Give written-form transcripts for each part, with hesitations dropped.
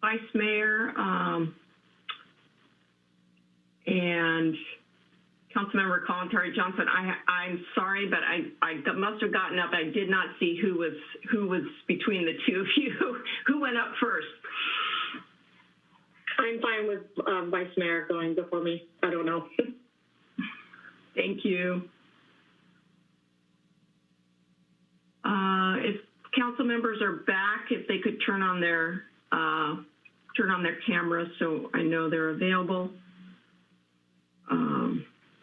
Vice Mayor, and Councilmember Colin Johnson. I'm sorry, but I must have gotten up. I did not see who was between the two of you. Who went up first? I'm fine with Vice Mayor going before me. I don't know. Thank you. If council members are back, if they could turn on their cameras so I know they're available.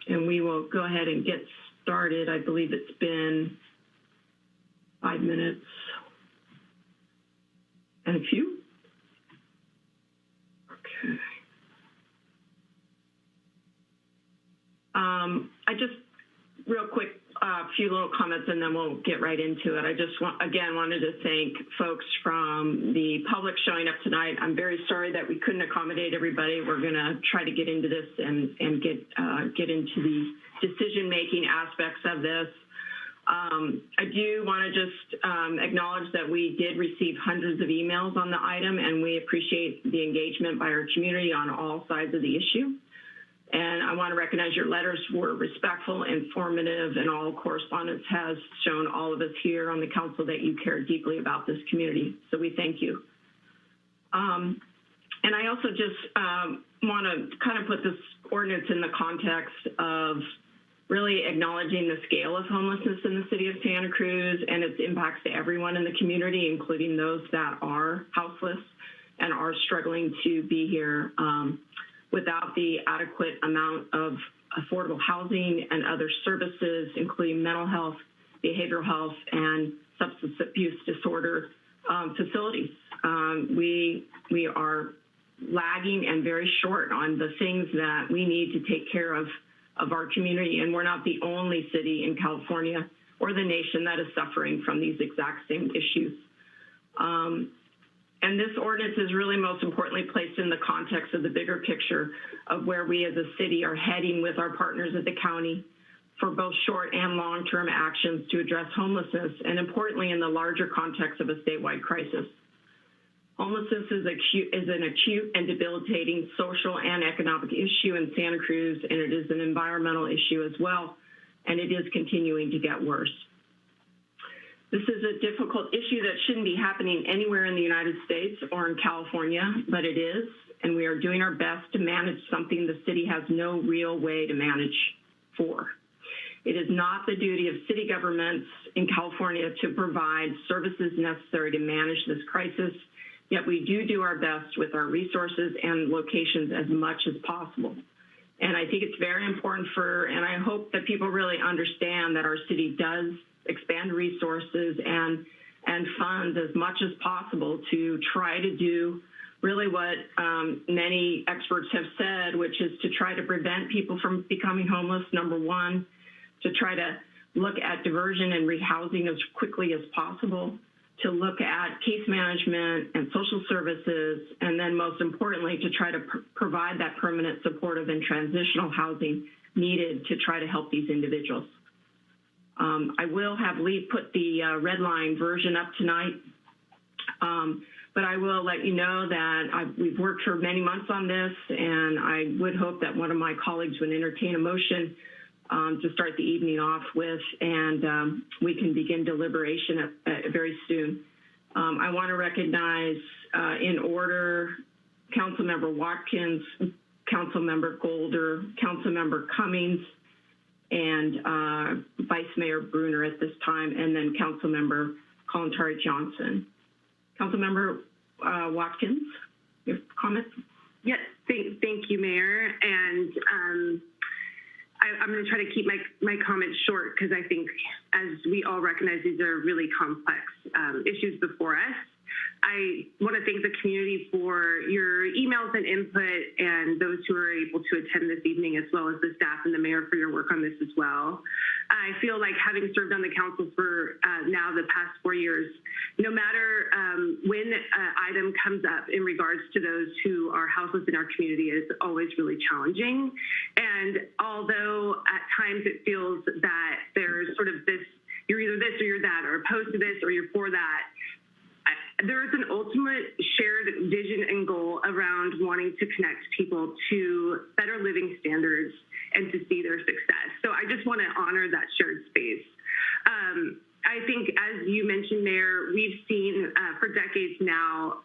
And we will go ahead and get started. I believe it's been 5 minutes and a few. Okay. I just, real quick, a few little comments and then we'll get right into it. I just wanted to thank folks from the public showing up tonight. I'm very sorry that we couldn't accommodate everybody. We're gonna try to get into this and get into the decision-making aspects of this. I do wanna just acknowledge that we did receive hundreds of emails on the item and we appreciate the engagement by our community on all sides of the issue. And I want to recognize your letters were respectful, informative, and all correspondence has shown all of us here on the council that you care deeply about this community. So we thank you. And I also just want to kind of put this ordinance in the context of really acknowledging the scale of homelessness in the city of Santa Cruz and its impacts to everyone in the community, including those that are houseless and are struggling to be here without the adequate amount of affordable housing and other services, including mental health, behavioral health, and substance abuse disorder facilities. We are lagging and very short on the things that we need to take care of our community, and we're not the only city in California or the nation that is suffering from these exact same issues. And this ordinance is really most importantly placed in the context of the bigger picture of where we as a city are heading with our partners at the county for both short and long-term actions to address homelessness, and importantly in the larger context of a statewide crisis. Homelessness is an acute and debilitating social and economic issue in Santa Cruz, and it is an environmental issue as well, and it is continuing to get worse. This is a difficult issue that shouldn't be happening anywhere in the United States or in California, but it is, and we are doing our best to manage something the city has no real way to manage for. It is not the duty of city governments in California to provide services necessary to manage this crisis, yet we do our best with our resources and locations as much as possible. And I think it's very important and I hope that people really understand that our city does expand resources and funds as much as possible to try to do really what many experts have said, which is to try to prevent people from becoming homeless, number one, to try to look at diversion and rehousing as quickly as possible, to look at case management and social services, and then most importantly, to try to provide that permanent supportive and transitional housing needed to try to help these individuals. I will have Lee put the red line version up tonight, but I will let you know that we've worked for many months on this, and I would hope that one of my colleagues would entertain a motion to start the evening off with, and we can begin deliberation very soon. I want to recognize in order Councilmember Watkins, Councilmember Golder, Councilmember Cummings, and Vice Mayor Bruner at this time, and then Councilmember Colin Johnson. Councilmember Watkins, your comment? Yes, thank you, Mayor. And I'm going to try to keep my comments short because I think, as we all recognize, these are really complex issues before us. I want to thank the community for your emails and input, and those who are able to attend this evening, as well as the staff and the mayor for your work on this as well. I feel like, having served on the council for now the past 4 years, no matter when an item comes up in regards to those who are houseless in our community, is always really challenging. And although at times it feels that there's sort of this, you're either this or you're that, or opposed to this or you're for that, there is an ultimate shared shared vision and goal around wanting to connect people to better living standards and to see their success. So I just want to honor that shared space. I think, as you mentioned, Mayor, we've seen for decades now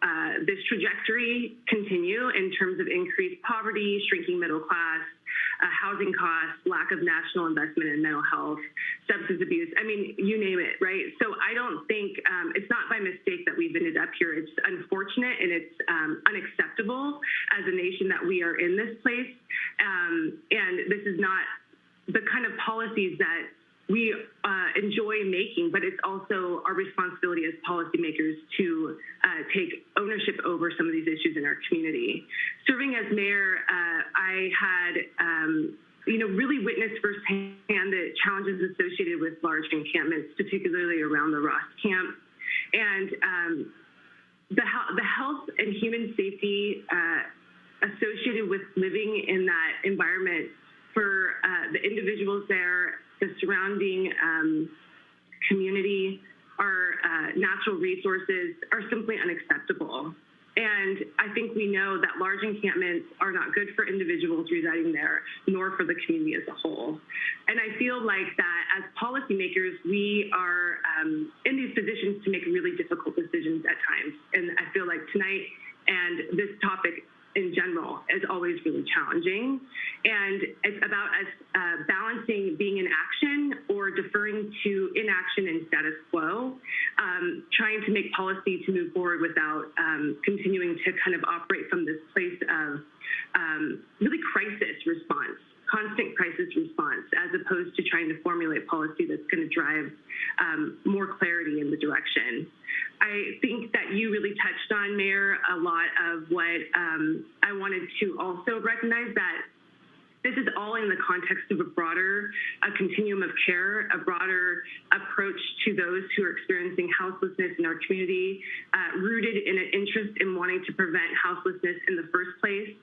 this trajectory continue in terms of increased poverty, shrinking middle class, housing costs, lack of national investment in mental health, substance abuse. I mean, you name it, right? So I don't think it's not by mistake that we've ended up here. It's unfortunate and it's unacceptable as a nation that we are in this place. And this is not the kind of policies that we enjoy making, but it's also our responsibility as policymakers to take ownership over some of these issues in our community. Serving as mayor, I had, really witnessed firsthand the challenges associated with large encampments, particularly around the Ross camp. And the health and human safety associated with living in that environment for the individuals there, the surrounding community, our natural resources are simply unacceptable. And I think we know that large encampments are not good for individuals residing there, nor for the community as a whole. And I feel like that as policymakers, we are in these positions to make really difficult decisions at times. And I feel like tonight and this topic in general is always really challenging. And it's about us balancing being in action or deferring to inaction and status quo, trying to make policy to move forward without continuing to kind of operate from this place of really crisis response, constant crisis response, as opposed to trying to formulate policy that's going to drive more clarity in the direction. I think that you really touched on, Mayor, a lot of what I wanted to also recognize, that this is all in the context of a broader continuum of care, a broader approach to those who are experiencing houselessness in our community, rooted in an interest in wanting to prevent houselessness in the first place,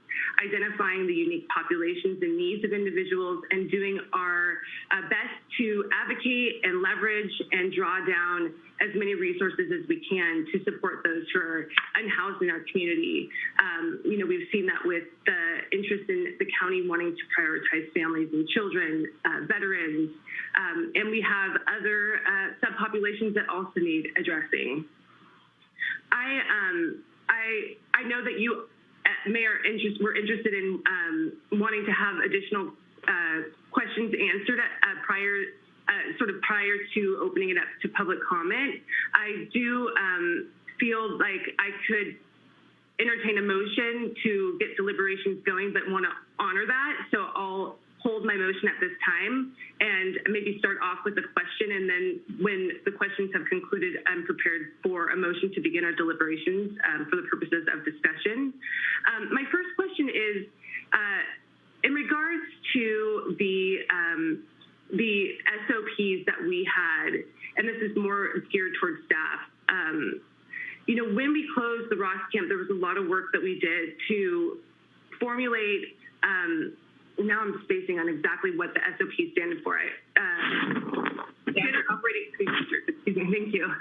identifying the unique populations and needs of individuals, and doing our best to advocate and leverage and draw down as many resources as we can to support those who are unhoused in our community. We've seen that with the interest in the county wanting to prioritize families and children, veterans, and we have other subpopulations that also need addressing. I know that you, Mayor, were interested in wanting to have additional questions answered prior to opening it up to public comment. I do feel like I could entertain a motion to get deliberations going, but want to honor that. So I'll hold my motion at this time and maybe start off with a question, and then when the questions have concluded, I'm prepared for a motion to begin our deliberations for the purposes of discussion. My first question is in regards to the SOPs that we had, and this is more geared towards staff. When we closed the Ross camp, there was a lot of work that we did to formulate. Now I'm spacing on exactly what the SOP stands for. Standard operating procedures. Excuse me. Thank you.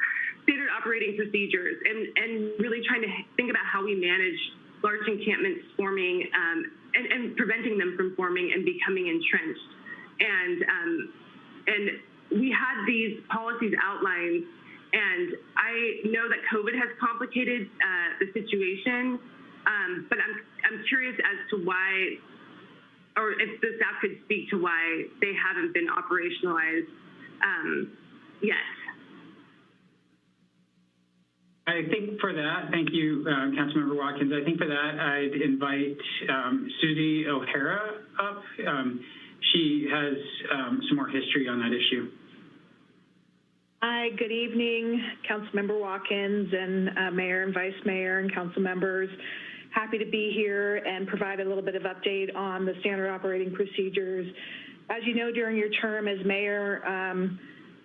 Standard operating procedures, and really trying to think about how we manage large encampments forming and preventing them from forming and becoming entrenched. And we had these policies outlined, and I know that COVID has complicated the situation, but I'm curious as to why, or if the staff could speak to why they haven't been operationalized yet. I think for that, thank you, Councilmember Watkins. I think for that, I'd invite Susie O'Hara up. She has some more history on that issue. Hi, good evening, Councilmember Watkins and Mayor and Vice Mayor and council members. Happy to be here and provide a little bit of update on the standard operating procedures. As you know, during your term as mayor,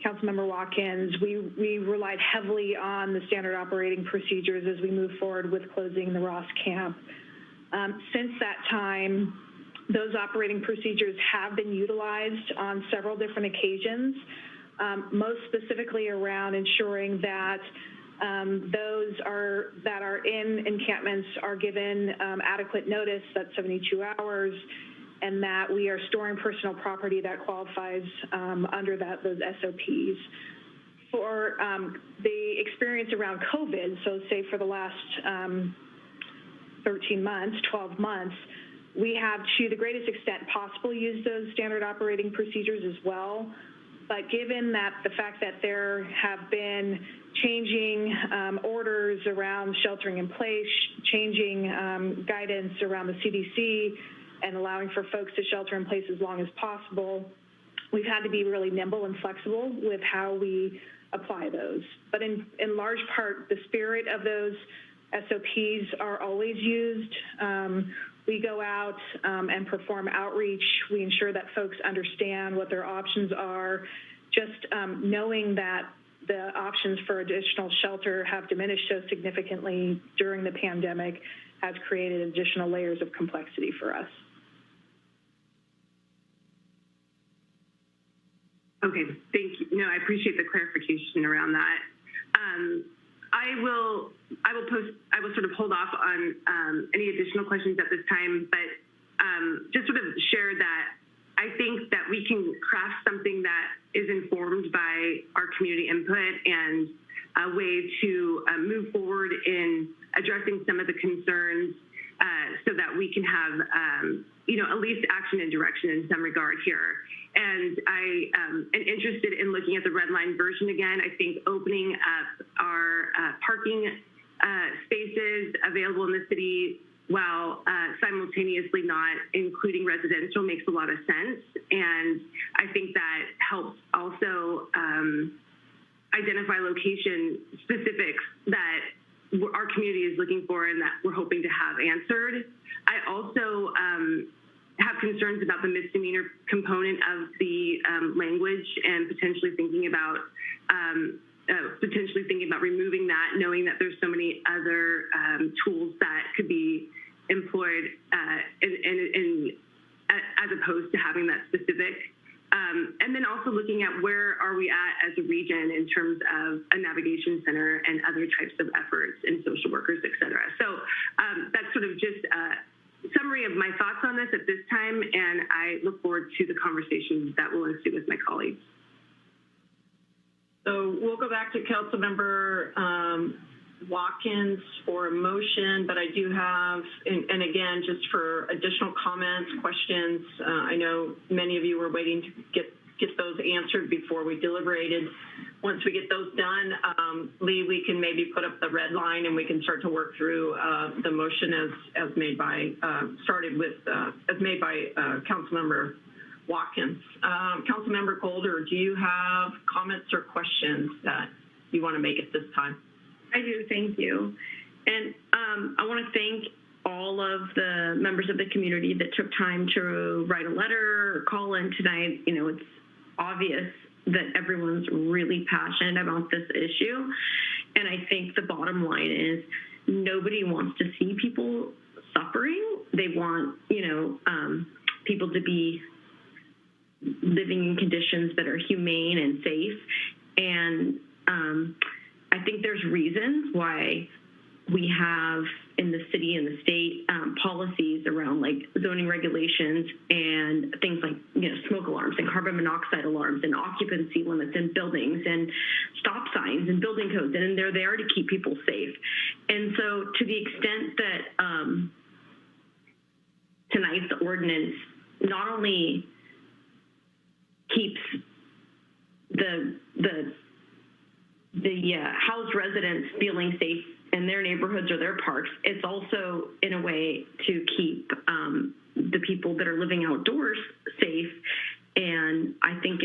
Councilmember Watkins, we relied heavily on the standard operating procedures as we move forward with closing the Ross camp. Since that time, those operating procedures have been utilized on several different occasions, most specifically around ensuring that Those that are in encampments are given adequate notice, that's 72 hours, and that we are storing personal property that qualifies under those SOPs. For the experience around COVID, so say for the last 13 months, 12 months, we have, to the greatest extent possible, used those standard operating procedures as well. But given that the fact that there have been changing orders around sheltering in place, changing guidance around the CDC, and allowing for folks to shelter in place as long as possible, we've had to be really nimble and flexible with how we apply those. But in large part, the spirit of those SOPs are always used. We go out and perform outreach. We ensure that folks understand what their options are. Just knowing that the options for additional shelter have diminished so significantly during the pandemic has created additional layers of complexity for us. Okay, thank you. No, I appreciate the clarification around that. I will sort of hold off on any additional questions at this time, but just sort of share that I think that we can craft something that is informed by our community input and a way to move forward in addressing some of the concerns so that we can have, at least action and direction in some regard here. And I am interested in looking at the red line version again. I think opening up our parking spaces available in the city while simultaneously not including residential makes a lot of sense. And I think that helps also identify location specifics that our community is looking for and that we're hoping to have answered. I also have concerns about the misdemeanor component of the language and potentially thinking about removing that, knowing that there's so many other tools that could be employed as opposed to having that specific. And then also looking at where are we at as a region in terms of a navigation center and other types of efforts and social workers, et cetera. So that's sort of just summary of my thoughts on this at this time, and I look forward to the conversations that will ensue with my colleagues. So we'll go back to Councilmember Watkins for a motion, but I do have, and again, just for additional comments, questions, I know many of you were waiting to get those answered before we deliberated. Once we get those done, Lee, we can maybe put up the red line and we can start to work through the motion as made by Councilmember Watkins. Councilmember Golder, do you have comments or questions that you want to make at this time? I do, thank you. And I want to thank all of the members of the community that took time to write a letter or call in tonight. You know, it's obvious that everyone's really passionate about this issue. And I think the bottom line is nobody wants to see people suffering. They want, people to be living in conditions that are humane and safe. And I think there's reasons why we have in the city and the state policies around like zoning regulations and things like smoke alarms and carbon monoxide alarms and occupancy limits in buildings and stop signs and building codes, and they're there to keep people safe. And so to the extent that tonight's ordinance not only keeps the housed residents feeling safe in their neighborhoods or their parks, it's also in a way to keep the people that are living outdoors safe. And I think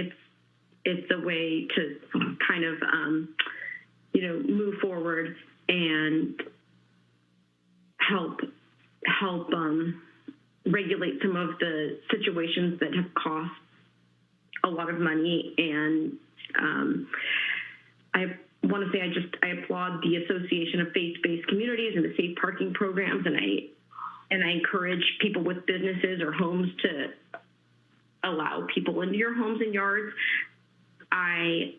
it's a way to kind of move forward and help regulate some of the situations that have cost a lot of money. And I want to say I applaud the Association of Faith-Based Communities and the safe parking programs, and I encourage people with businesses or homes to allow people into your homes and yards. I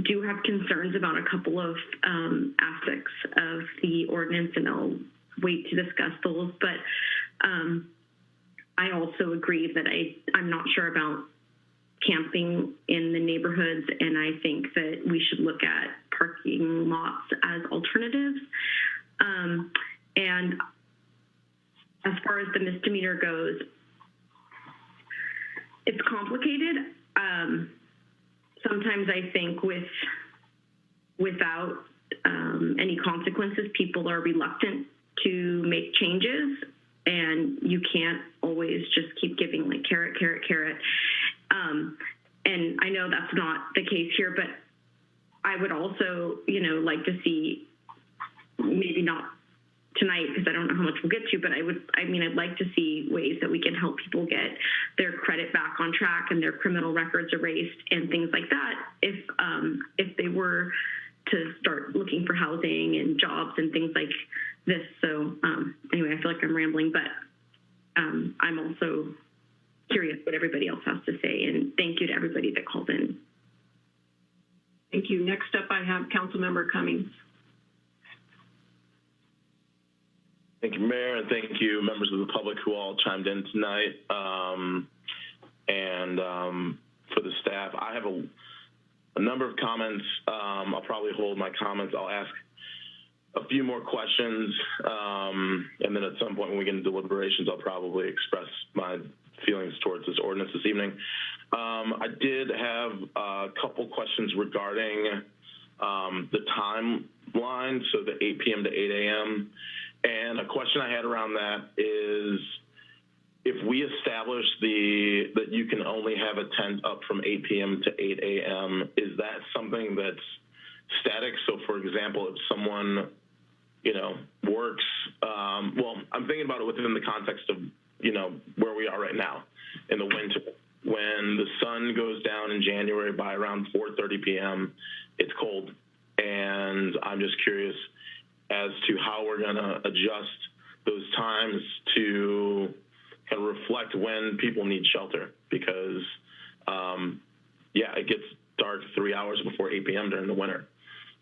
do have concerns about a couple of aspects of the ordinance, and I'll wait to discuss those. But I also agree that I'm not sure about camping in the neighborhoods, and I think that we should look at parking lots as alternatives. And as far as the misdemeanor goes, it's complicated. Sometimes I think without any consequences, people are reluctant to make changes, and you can't always just keep giving like carrot, carrot, carrot. And I know that's not the case here, but I would also, like to see, maybe not tonight because I don't know how much we'll get to, but I'd like to see ways that we can help people get their credit back on track and their criminal records erased and things like that if they were to start looking for housing and jobs and things like this. So anyway, I feel like I'm rambling, but I'm also curious what everybody else has to say, and thank you to everybody that called in. Thank you. Next up, I have Councilmember Cummings. Thank you, Mayor, and thank you, members of the public who all chimed in tonight. And for the staff, I have a number of comments. I'll probably hold my comments. I'll ask a few more questions, and then at some point when we get into deliberations, I'll probably express my feelings towards this ordinance this evening. I did have a couple questions regarding the timeline, so the 8 p.m. to 8 a.m. And a question I had around that is, if we establish that you can only have a tent up from 8 p.m. to 8 a.m., is that something that's static? So, for example, if someone, works, well, I'm thinking about it within the context of, where we are right now in the winter. When the sun goes down in January by around 4:30 p.m., it's cold. And I'm just curious as to how we're going to adjust those times to kind of reflect when people need shelter, because, it gets dark 3 hours before 8 p.m. during the winter.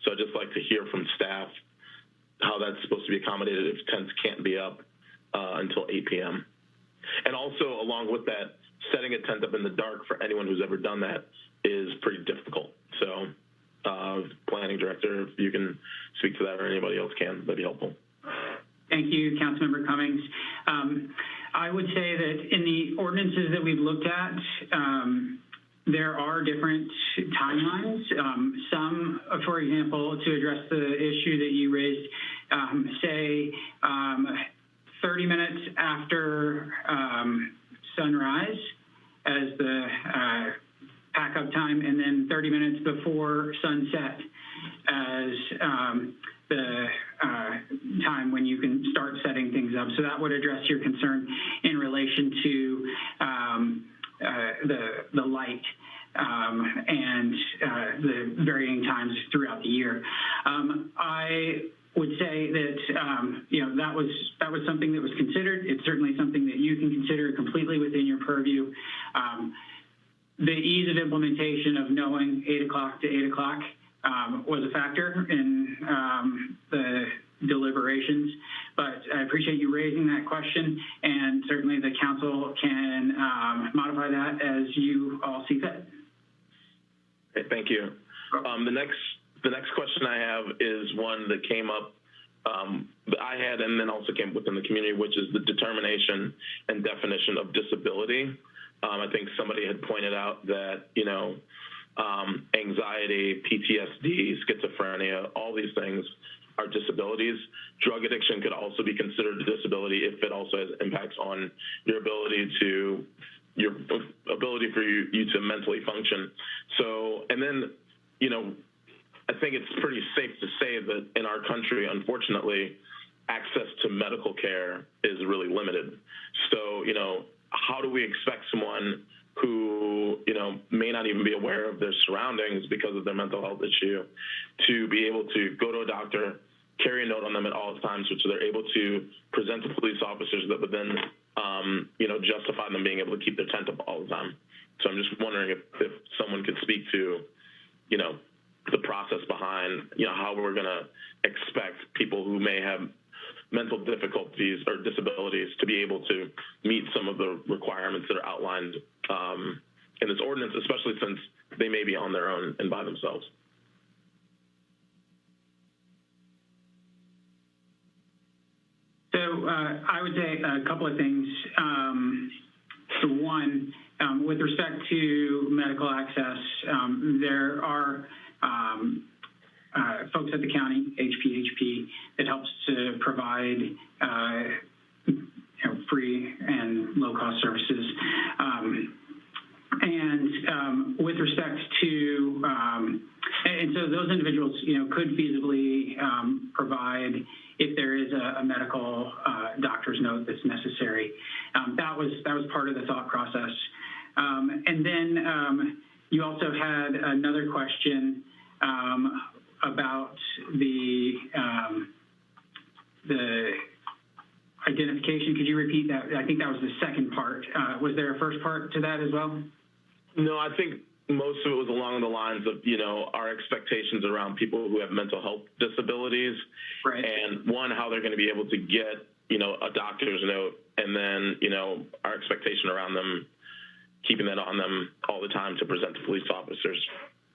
So I'd just like to hear from staff how that's supposed to be accommodated if tents can't be up until 8 p.m. And also, along with that, setting a tent up in the dark for anyone who's ever done that is pretty difficult. So, planning director, if you can speak to that, or anybody else can, that'd be helpful. Thank you, Councilmember Cummings. I would say that in the ordinances that we've looked at, there are different timelines. Some, for example, to address the issue that you raised, say 30 minutes after sunrise as the pack-up time, and then 30 minutes before sunset as the time when you can start setting things up. So that would address your concern in relation to the light and the varying times throughout the year. I would say that that was something that was considered. It's certainly something that you can consider completely within your purview. The ease of implementation of knowing 8 o'clock to 8 o'clock was a factor in the deliberations, but I appreciate you raising that question, and certainly the council can modify that as you all see fit. Okay, thank you. The next question I have is one that came up that I had, and then also came within the community, which is the determination and definition of disability. I think somebody had pointed out that, anxiety, PTSD, schizophrenia, all these things are disabilities. Drug addiction could also be considered a disability if it also has impacts on your ability for you to mentally function. So, and then, I think it's pretty safe to say that in our country, unfortunately, access to medical care is really limited. So, how do we expect someone who, may not even be aware of their surroundings because of their mental health issue to be able to go to a doctor, carry a note on them at all times, which they're able to present to police officers that would then, justify them being able to keep their tent up all the time. So I'm just wondering if someone could speak to, the process behind, how we're going to expect people who may have mental difficulties or disabilities to be able to meet some of the requirements that are outlined in this ordinance, especially since they may be on their own and by themselves. So I would say a couple of things. So one, with respect to medical access, there are folks at the county, HPHP, that helps to provide free and low-cost services. With respect to, and so those individuals, could feasibly provide, if there is a medical doctor's note that's necessary. That was part of the thought process. And then you also had another question about the identification. Could you repeat that? I think that was the second part. Was there a first part to that as well? No, I think most of it was along the lines of, our expectations around people who have mental health disabilities. Right. And one, how they're going to be able to get, a doctor's note, and then, our expectation around them keeping that on them all the time to present to police officers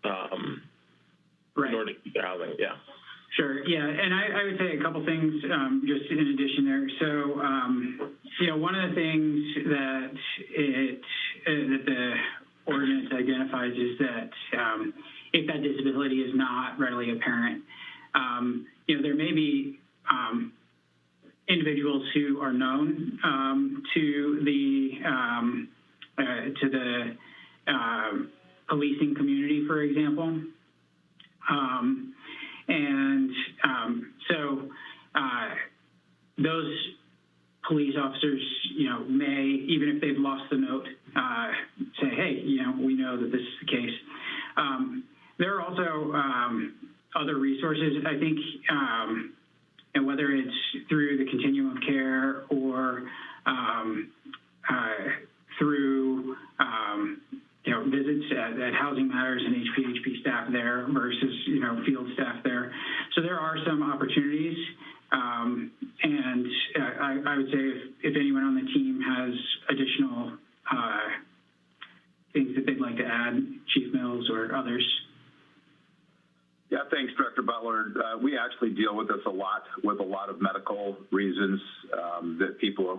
right. in order to keep their housing. Yeah. Sure. Yeah, and I would say a couple things just in addition there. So, one of the things that that the ordinance identifies is that if that disability is not readily apparent, there may be individuals who are known to the policing community, for example. So those police officers, may, even if they've lost the note, say, hey, we know that this is the case. There are also other resources, I think, and whether it's through the continuum of care or through visits at Housing Matters and HPHP staff there versus, field staff there. So there are some opportunities. And I would say if anyone on the team has additional things that they'd like to add, Chief Mills or others. Yeah, thanks, Director Butler. We actually deal with this a lot with a lot of medical reasons that people,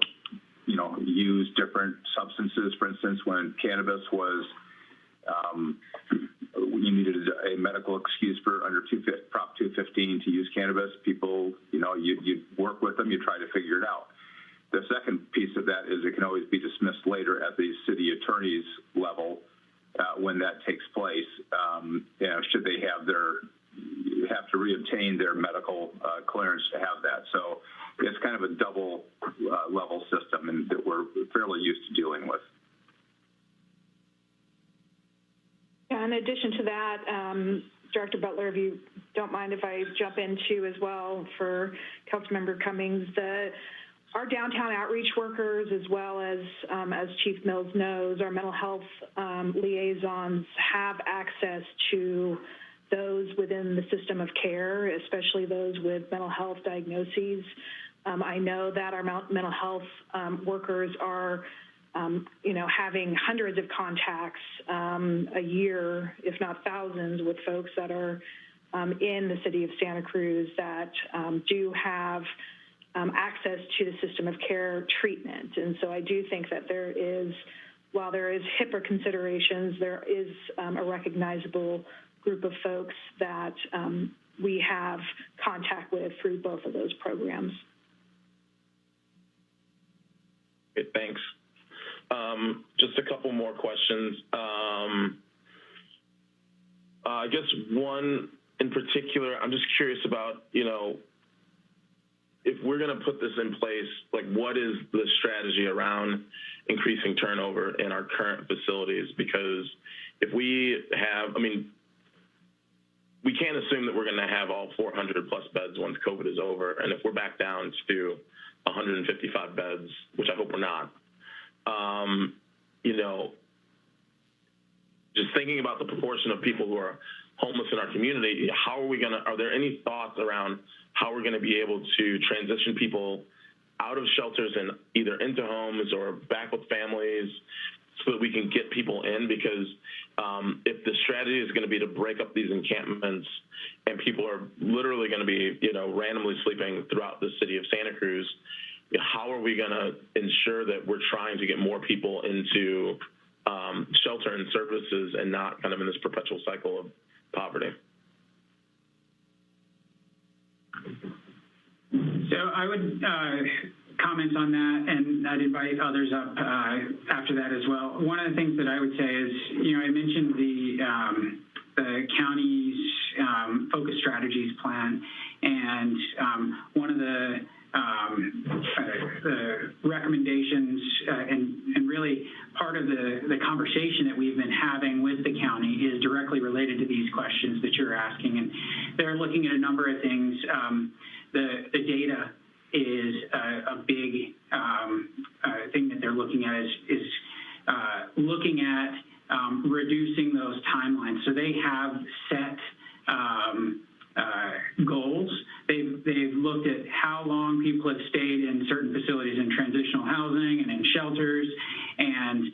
use different substances. For instance, when cannabis was, you needed a medical excuse for under Prop 215 to use cannabis. People, you'd work with them, you try to figure it out. The second piece of that is it can always be dismissed later at the city attorney's level when that takes place. Should they have to reobtain their medical clearance to have that. So it's kind of a double level system and that we're fairly used to dealing with. In addition to that, Director Butler, if you don't mind if I jump in too as well for Councilmember Cummings, our downtown outreach workers, as well as Chief Mills knows, our mental health liaisons have access to those within the system of care, especially those with mental health diagnoses. I know that our mental health workers are having hundreds of contacts a year, if not thousands, with folks that are in the city of Santa Cruz that do have access to the system of care treatment. And so I do think that there is, while there is HIPAA considerations, there is a recognizable group of folks that we have contact with through both of those programs. Okay, thanks. Just a couple more questions. I guess one in particular, I'm just curious about, if we're going to put this in place, like what is the strategy around increasing turnover in our current facilities? Because if we have, we can't assume that we're going to have all 400 plus beds once COVID is over. And if we're back down to 155 beds, which I hope we're not, just thinking about the proportion of people who are homeless in our community, how are we going to, are there any thoughts around how we're going to be able to transition people out of shelters and either into homes or back with families so that we can get people in? Because if the strategy is going to be to break up these encampments and people are literally going to be, randomly sleeping throughout the city of Santa Cruz, how are we going to ensure that we're trying to get more people into shelter and services and not kind of in this perpetual cycle of poverty? So I would comment on that, and I'd invite others up after that as well. One of the things that I would say is, I mentioned the county's focus strategies plan, and one of the recommendations and really part of the conversation that we've been having with the county is directly related to these questions that you're asking, and they're looking at a number of things. The data is a big thing that they're looking at is looking at reducing those timelines. So they have set goals. They've looked at how long people have stayed in certain facilities in transitional housing and in shelters, and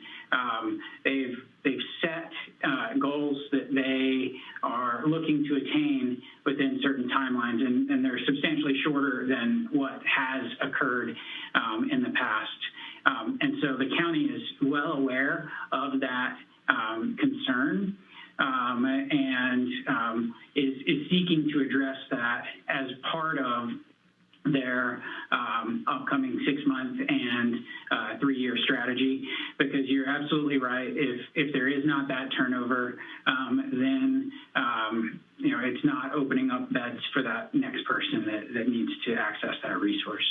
they've set goals that they are looking to attain within certain timelines, and they're substantially shorter than what has occurred in the past. And so the county is well aware of that concern and is seeking to address that as part of their upcoming 6-month and 3-year strategy, because you're absolutely right. If there is not that turnover, then it's not opening up beds for that next person that needs to access that resource.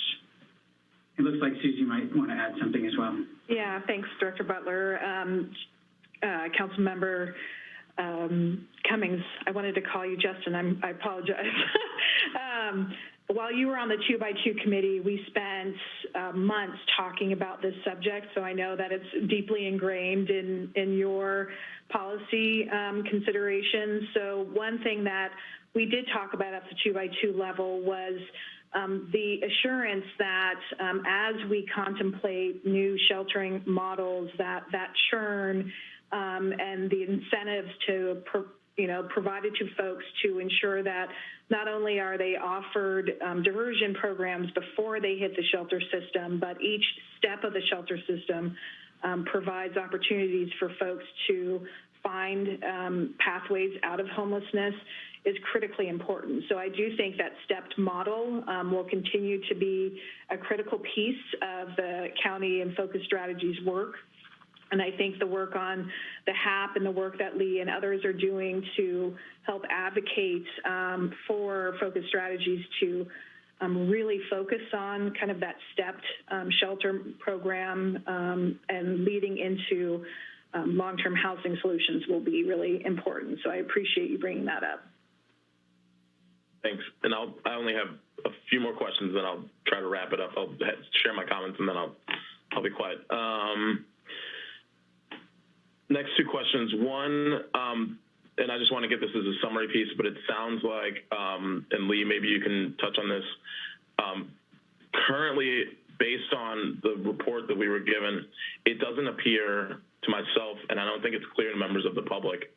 It looks like Susie might want to add something as well. Yeah, thanks, Director Butler. Councilmember Cummings, I wanted to call you Justin. I apologize. While you were on the 2x2 committee, we spent months talking about this subject, so I know that it's deeply ingrained in your policy considerations. So one thing that we did talk about at the 2x2 level was the assurance that as we contemplate new sheltering models, that churn and the incentives to provided to folks to ensure that not only are they offered diversion programs before they hit the shelter system, but each step of the shelter system provides opportunities for folks to find pathways out of homelessness is critically important. So I do think that stepped model will continue to be a critical piece of the county and focus strategies work. And I think the work on the HAP and the work that Lee and others are doing to help advocate for focus strategies to really focus on kind of that stepped shelter program and leading into long-term housing solutions will be really important. So I appreciate you bringing that up. Thanks. And I only have a few more questions, then I'll try to wrap it up. I'll share my comments, and then I'll be quiet. Next 2 questions. One, and I just want to get this as a summary piece, but it sounds like, and Lee, maybe you can touch on this. Currently, based on the report that we were given, it doesn't appear to myself, and I don't think it's clear to members of the public,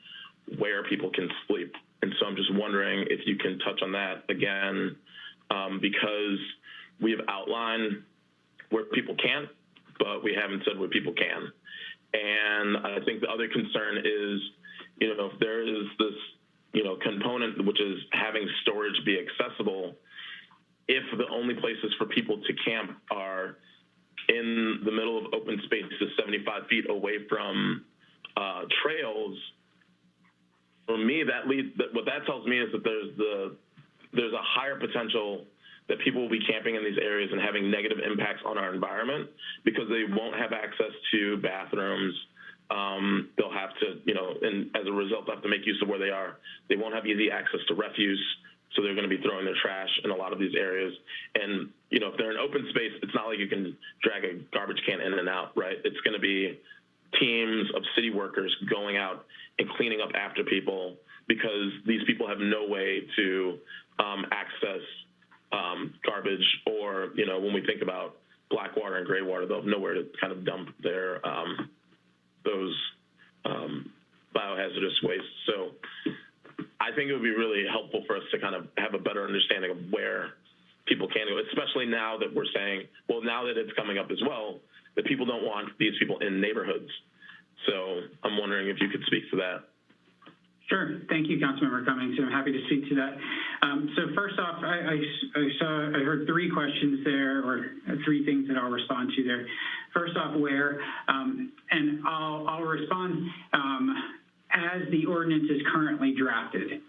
where people can sleep. And so I'm just wondering if you can touch on that again, because we have outlined where people can't, but we haven't said where people can. And I think the other concern is, if there is this, component, which is having storage be accessible, if the only places for people to camp are in the middle of open spaces 75 feet away from trails, for me, what that tells me is that there's a higher potential that people will be camping in these areas and having negative impacts on our environment because they won't have access to bathrooms. They'll have to, and as a result, have to make use of where they are. They won't have easy access to refuse, so they're going to be throwing their trash in a lot of these areas. And, if they're in open space, it's not like you can drag a garbage can in and out, right? It's going to be teams of city workers going out and cleaning up after people because these people have no way to access garbage, or, you know, when we think about black water and gray water, they'll have nowhere to kind of dump their those biohazardous waste. So I think it would be really helpful for us to kind of have a better understanding of where people can go, especially now that we're saying, well, now that it's coming up as well, that people don't want these people in neighborhoods. So I'm wondering if you could speak to that. Sure. Thank you, Councilmember Cummings. I'm happy to speak to that. So first off, I heard three questions there, or three things that I'll respond to there. First off, where, and I'll respond as the ordinance is currently drafted.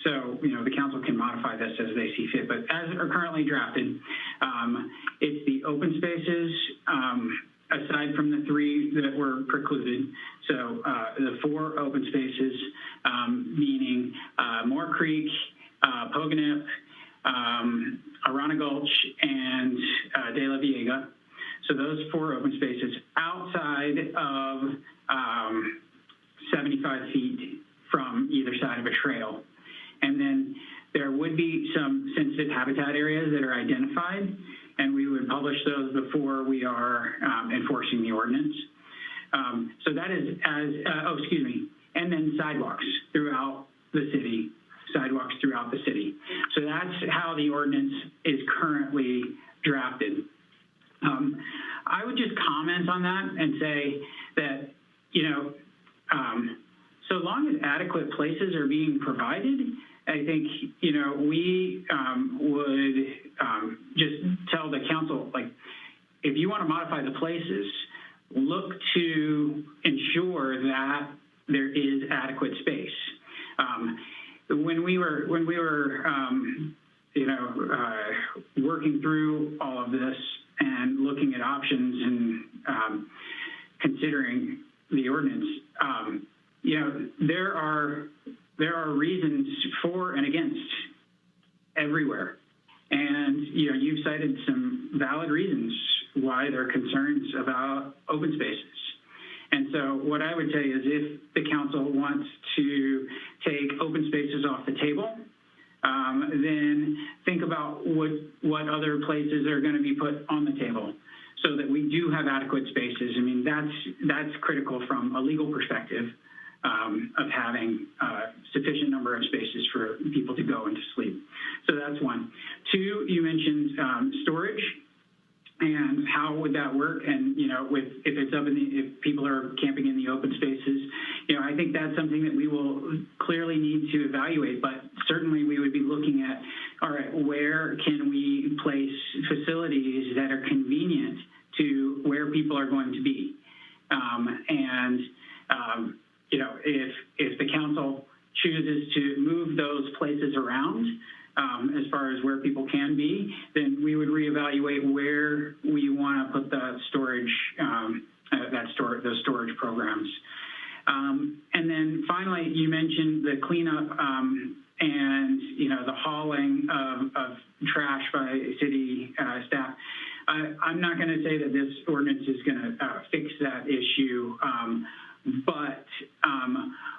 So, you know, the council can modify this as they see fit, but as are currently drafted, it's the open spaces, aside from the three that were precluded. So the 4 open spaces, meaning Moore Creek, Poganip, Arana Gulch, and De La Viega. So those 4 open spaces outside of 75 feet from either side of a trail. And then there would be some sensitive habitat areas that are identified, and we would publish those before we are enforcing the ordinance. So that is as, and then sidewalks throughout the city, So that's how the ordinance is currently drafted. I would just comment on that and say that, you know, so long as adequate places are being provided, I think, you know, we would just tell the council, like, if you want to modify the places, look to ensure that there is adequate space. When we were you know, working through all of this and looking at options and considering the ordinance, you know, there are reasons for and against everywhere. And, you know, you've cited some valid reasons why there are concerns about open spaces. And so what I would say is, if the council wants to take open spaces off the table, then think about what other places are going to be put on the table so that we do have adequate spaces. I mean, that's critical from a legal perspective, of having a sufficient number of spaces for people to go and to sleep. So that's one. 2, you mentioned storage and how would that work? And, you know, if people are camping in the open spaces, you know, I think that's something that we will clearly need to evaluate, but certainly we would be looking at, all right, where can we place facilities that are convenient to where people are going to be? You know, if the council chooses to move those places around, as far as where people can be, then we would reevaluate where we want to put the storage, those storage programs. And then finally, you mentioned the cleanup and, you know, the hauling of trash by city staff. I'm not going to say that this ordinance is going to fix that issue, but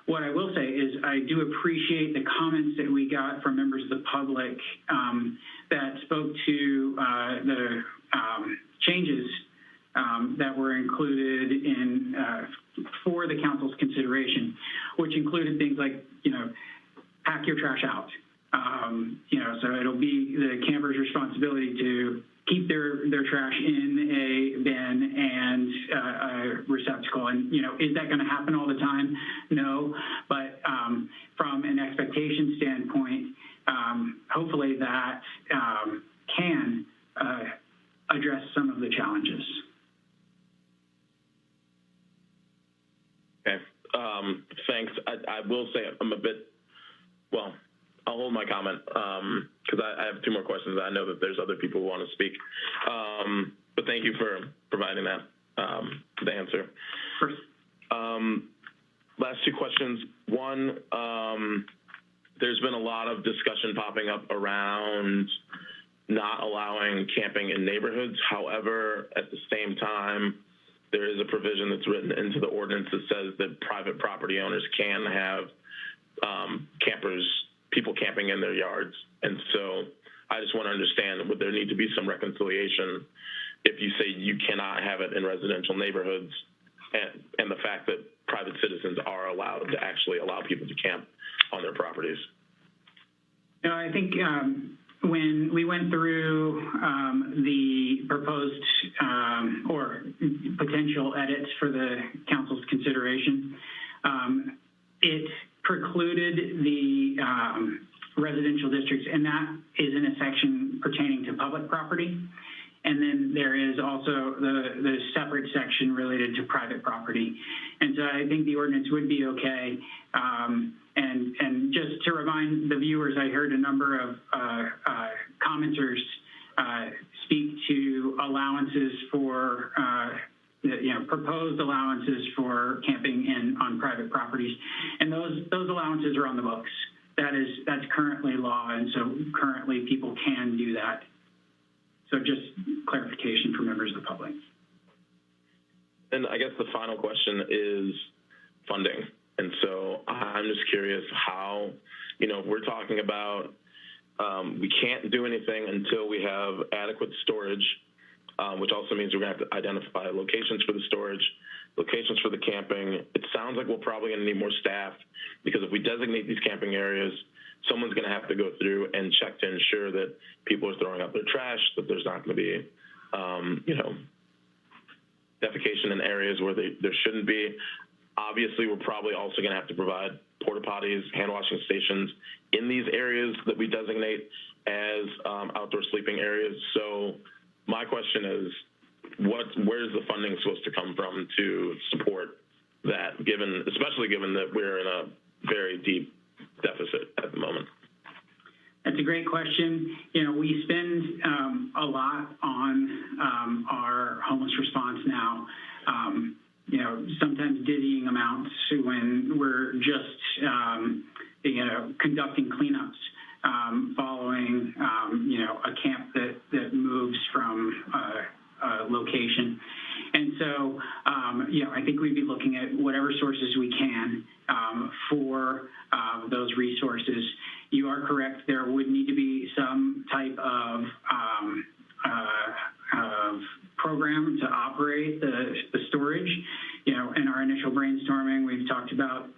what I will say is I do appreciate the comments that we got from members of the public that spoke to the changes that were included in for the council's consideration, which included things like, you know, pack your trash out. You know, so it'll be the camper's responsibility to keep their trash in a bin and a receptacle. And, you know, is that going to happen all the time? No. But from an expectation standpoint, hopefully that can address some of the challenges. Okay. Thanks. I will say I'm a bit, well, I'll hold my comment because I have 2 more questions. I know that there's other people who want to speak. But thank you for providing that, the answer. First. Last 2 questions. One, there's been a lot of discussion popping up around not allowing camping in neighborhoods. However, at the same time, there is a provision that's written into the ordinance that says that private property owners can have people camping in their yards. And so I just want to understand, would there need to be some reconciliation if you say you cannot have it in residential neighborhoods and the fact that private citizens are allowed to actually allow people to camp on their properties? No, I think when we went through the proposed or potential edits for the council's consideration, it precluded the residential districts, and that is in a section pertaining to public property. And then there is also the separate section related to private property. And so I think the ordinance would be okay. And just to remind the viewers, I heard a number of commenters speak to allowances for, proposed allowances for camping on private properties. And those allowances are on the books. That's currently law, and so currently people can do that. So just clarification for members of the public. And I guess the final question is funding. And so I'm just curious how, we're talking about we can't do anything until we have adequate storage, which also means we're going to have to identify locations for the storage, locations for the camping. It sounds like we're probably going to need more staff, because if we designate these camping areas, someone's going to have to go through and check to ensure that people are throwing out their trash, that there's not going to be, defecation in areas where there shouldn't be. Obviously, we're probably also going to have to provide porta potties, hand washing stations in these areas that we designate as outdoor sleeping areas. So my question is, where's the funding supposed to come from to support that, especially given that we're in a very deep deficit at the moment? That's a great question. We spend a lot on our homeless response now. Sometimes dizzying amounts when we're just, conducting cleanups following, a camp that moves from a location. And so, I think we'd be looking at whatever sources we can for those resources. You are correct. There would need to be some type of program to operate the storage. In our initial brainstorming, we've talked about,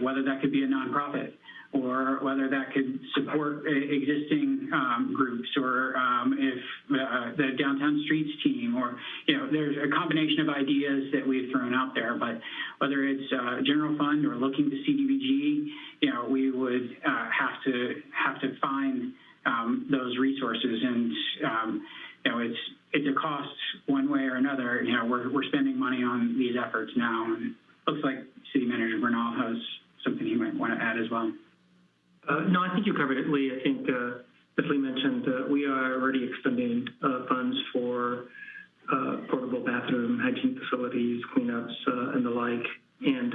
whether that could be a nonprofit, or whether that could support existing groups, or if the Downtown Streets team, or, there's a combination of ideas that we've thrown out there. But whether it's general fund or looking to CDBG, we would have to find those resources. And, it's a cost one way or another. We're spending money on these efforts now. And looks like City Manager Bernal has something he might want to add as well. No, I think you covered it, Lee. I think, as Lee mentioned, we are already expending funds for portable bathroom, hygiene facilities, cleanups, and the like, and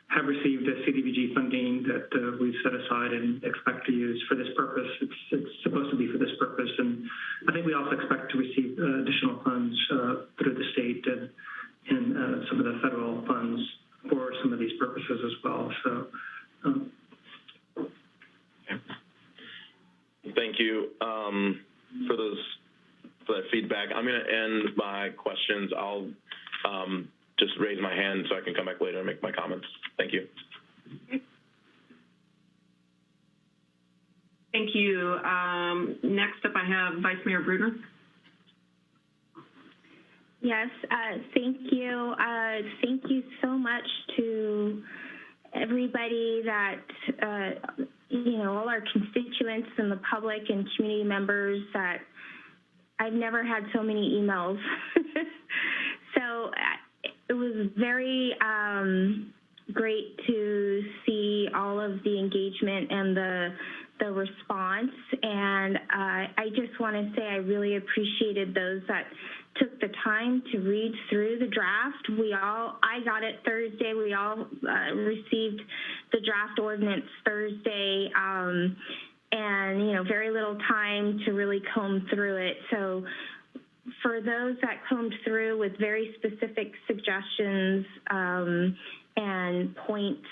have received a CDBG funding that we've set aside and expect to use for this purpose. It's supposed to be for this purpose, and I think we also expect to receive additional funds through the state and some of the federal funds for some of these purposes as well. So. Thank you for that feedback. I'm going to end my questions. I'll just raise my hand so I can come back later and make my comments. Thank you. Thank you. Next up, I have Vice Mayor Brunner. Yes, thank you. Thank you so much to everybody that, all our constituents and the public and community members. That I've never had so many emails. So it was very great to see all of the engagement and the response. And I just want to say I really appreciated those that took the time to read through the draft. I got it Thursday. We all received the draft ordinance Thursday, and very little time to really comb through it. So for those that combed through with very specific suggestions and points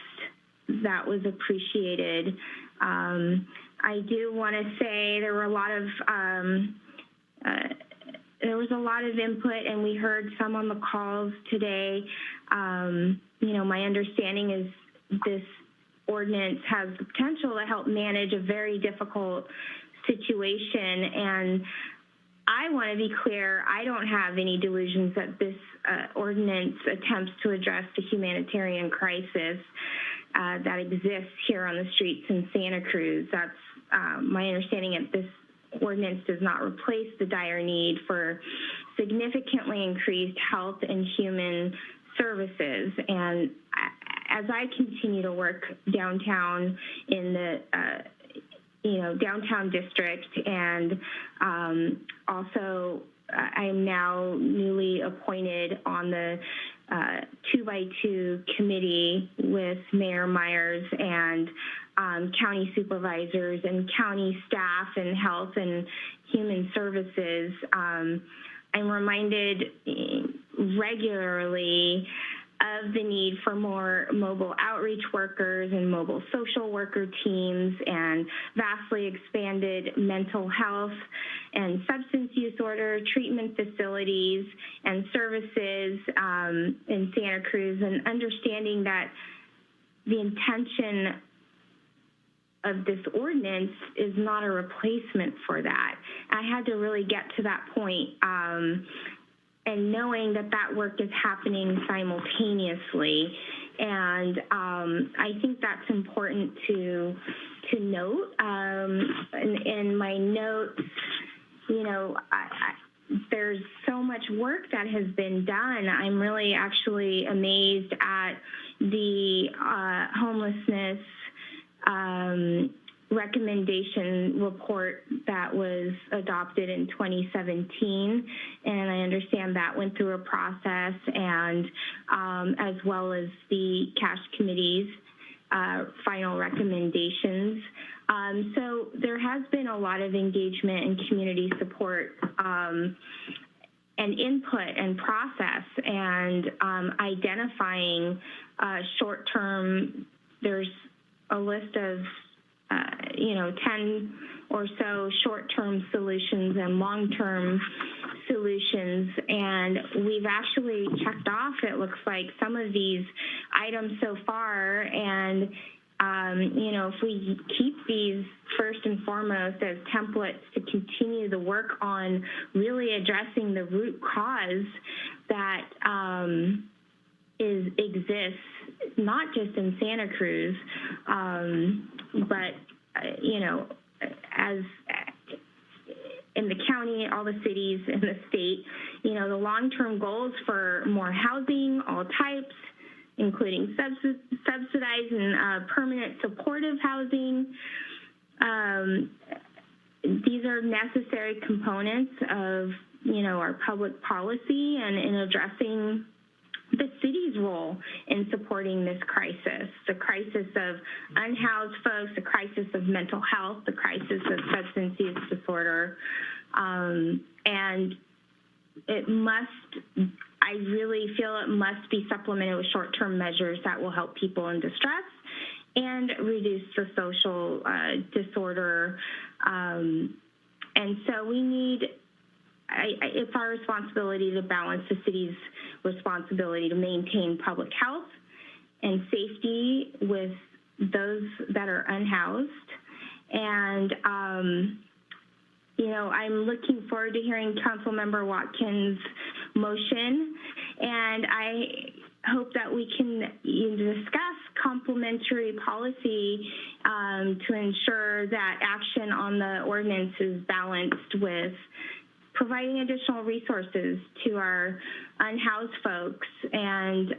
that was appreciated. I do want to say there was a lot of input, and we heard some on the calls today. My understanding is this ordinance has the potential to help manage a very difficult situation, and I want to be clear, I don't have any delusions that this ordinance attempts to address the humanitarian crisis that exists here on the streets in Santa Cruz. That's my understanding that this ordinance does not replace the dire need for significantly increased health and human services. And as I continue to work downtown in the downtown district, and also I am now newly appointed on the 2x2 committee with Mayor Myers and county supervisors and county staff and health and human services. I'm reminded regularly of the need for more mobile outreach workers and mobile social worker teams and vastly expanded mental health and substance use disorder treatment facilities and services in Santa Cruz, and understanding that the intention of this ordinance is not a replacement for that. I had to really get to that point, and knowing that that work is happening simultaneously. And I think that's important to note. In my notes, there's so much work that has been done. I'm really actually amazed at the homelessness recommendation report that was adopted in 2017, and I understand that went through a process, and as well as the CASH committee's final recommendations. So there has been a lot of engagement and community support and input and process, and identifying short-term, there's a list of 10 or so short-term solutions and long-term solutions, and we've actually checked off, it looks like, some of these items so far, and if we keep these first and foremost as templates to continue the work on really addressing the root cause that exists not just in Santa Cruz, but as in the county, all the cities in the state, the long-term goals for more housing, all types, including subsidized and permanent supportive housing. These are necessary components of, our public policy and in addressing the city's role in supporting this crisis, the crisis of unhoused folks, the crisis of mental health, the crisis of substance use disorder. And I really feel it must be supplemented with short-term measures that will help people in distress and reduce the social disorder. And so we need, it's our responsibility to balance the city's responsibility to maintain public health and safety with those that are unhoused. And, I'm looking forward to hearing Councilmember Watkins' motion, and I hope that we can discuss complementary policy to ensure that action on the ordinance is balanced with providing additional resources to our unhoused folks, and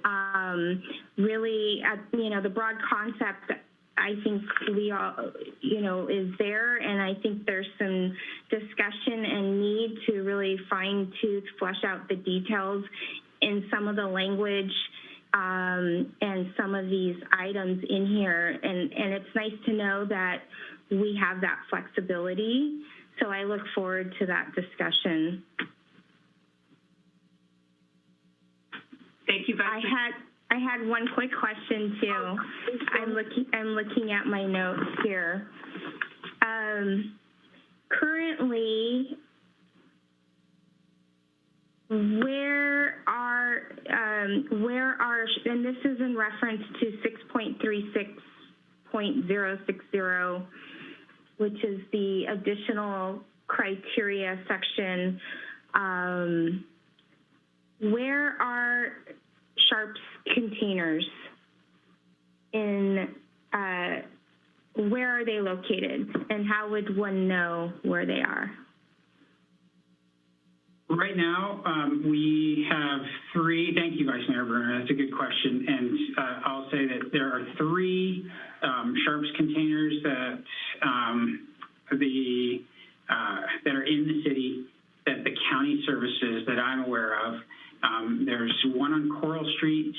really, the broad concept, I think we all, is there, and I think there's some discussion and need to really fine-tooth, flesh out the details in some of the language and some of these items in here, and it's nice to know that we have that flexibility. So I look forward to that discussion. Thank you, Vice I had one quick question too. I'm looking at my notes here. Currently, where are, and this is in reference to 6.36.060, which is the additional criteria section. Where are Sharps containers in, where are they located, and how would one know where they are? Right now, we have three. Thank you, Vice Mayor Bruner. That's a good question. And I'll say that there are three Sharps containers that that are in the city that the county services that I'm aware of. There's one on Coral Street.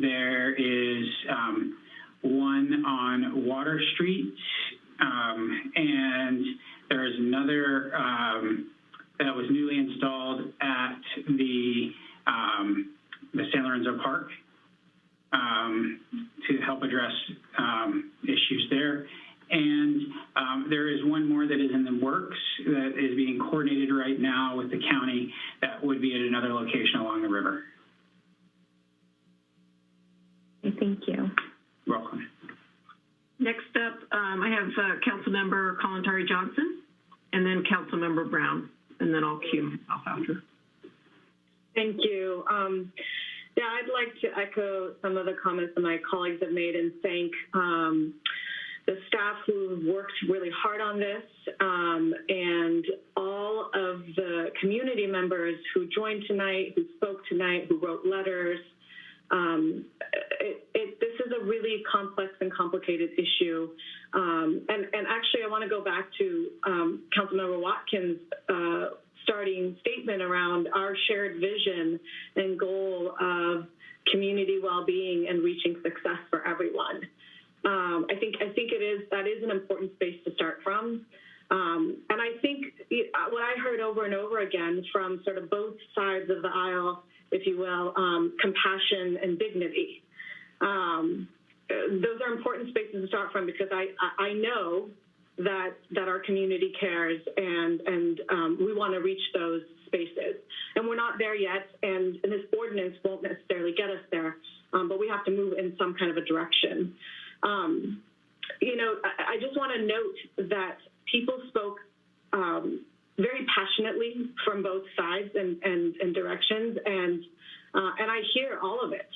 There is one on Water Street, and there is another that was newly installed at the San Lorenzo Park to help address issues there. And there is one more that is in the works that is being coordinated right now with the county that would be at another location along the river. Thank you. You're welcome. Next up, I have Councilmember Kalantari Johnson, and then Councilmember Brown, and then I'll cue myself after. Thank you. Yeah, I'd like to echo some of the comments that my colleagues have made and thank the staff who worked really hard on this, and all of the community members who joined tonight, who spoke tonight, who wrote letters. This is a really complex and complicated issue. And actually, I want to go back to Councilmember Watkins' starting statement around our shared vision and goal of community well-being and reaching success for everyone. I think that is an important space to start from. And I think what I heard over and over again from sort of both sides of the aisle, if you will, compassion and dignity. Those are important spaces to start from because I know that our community cares and we want to reach those spaces. And we're not there yet, and this ordinance won't necessarily get us there, but we have to move in some kind of a direction. I just want to note that people spoke very passionately from both sides and directions, and I hear all of it.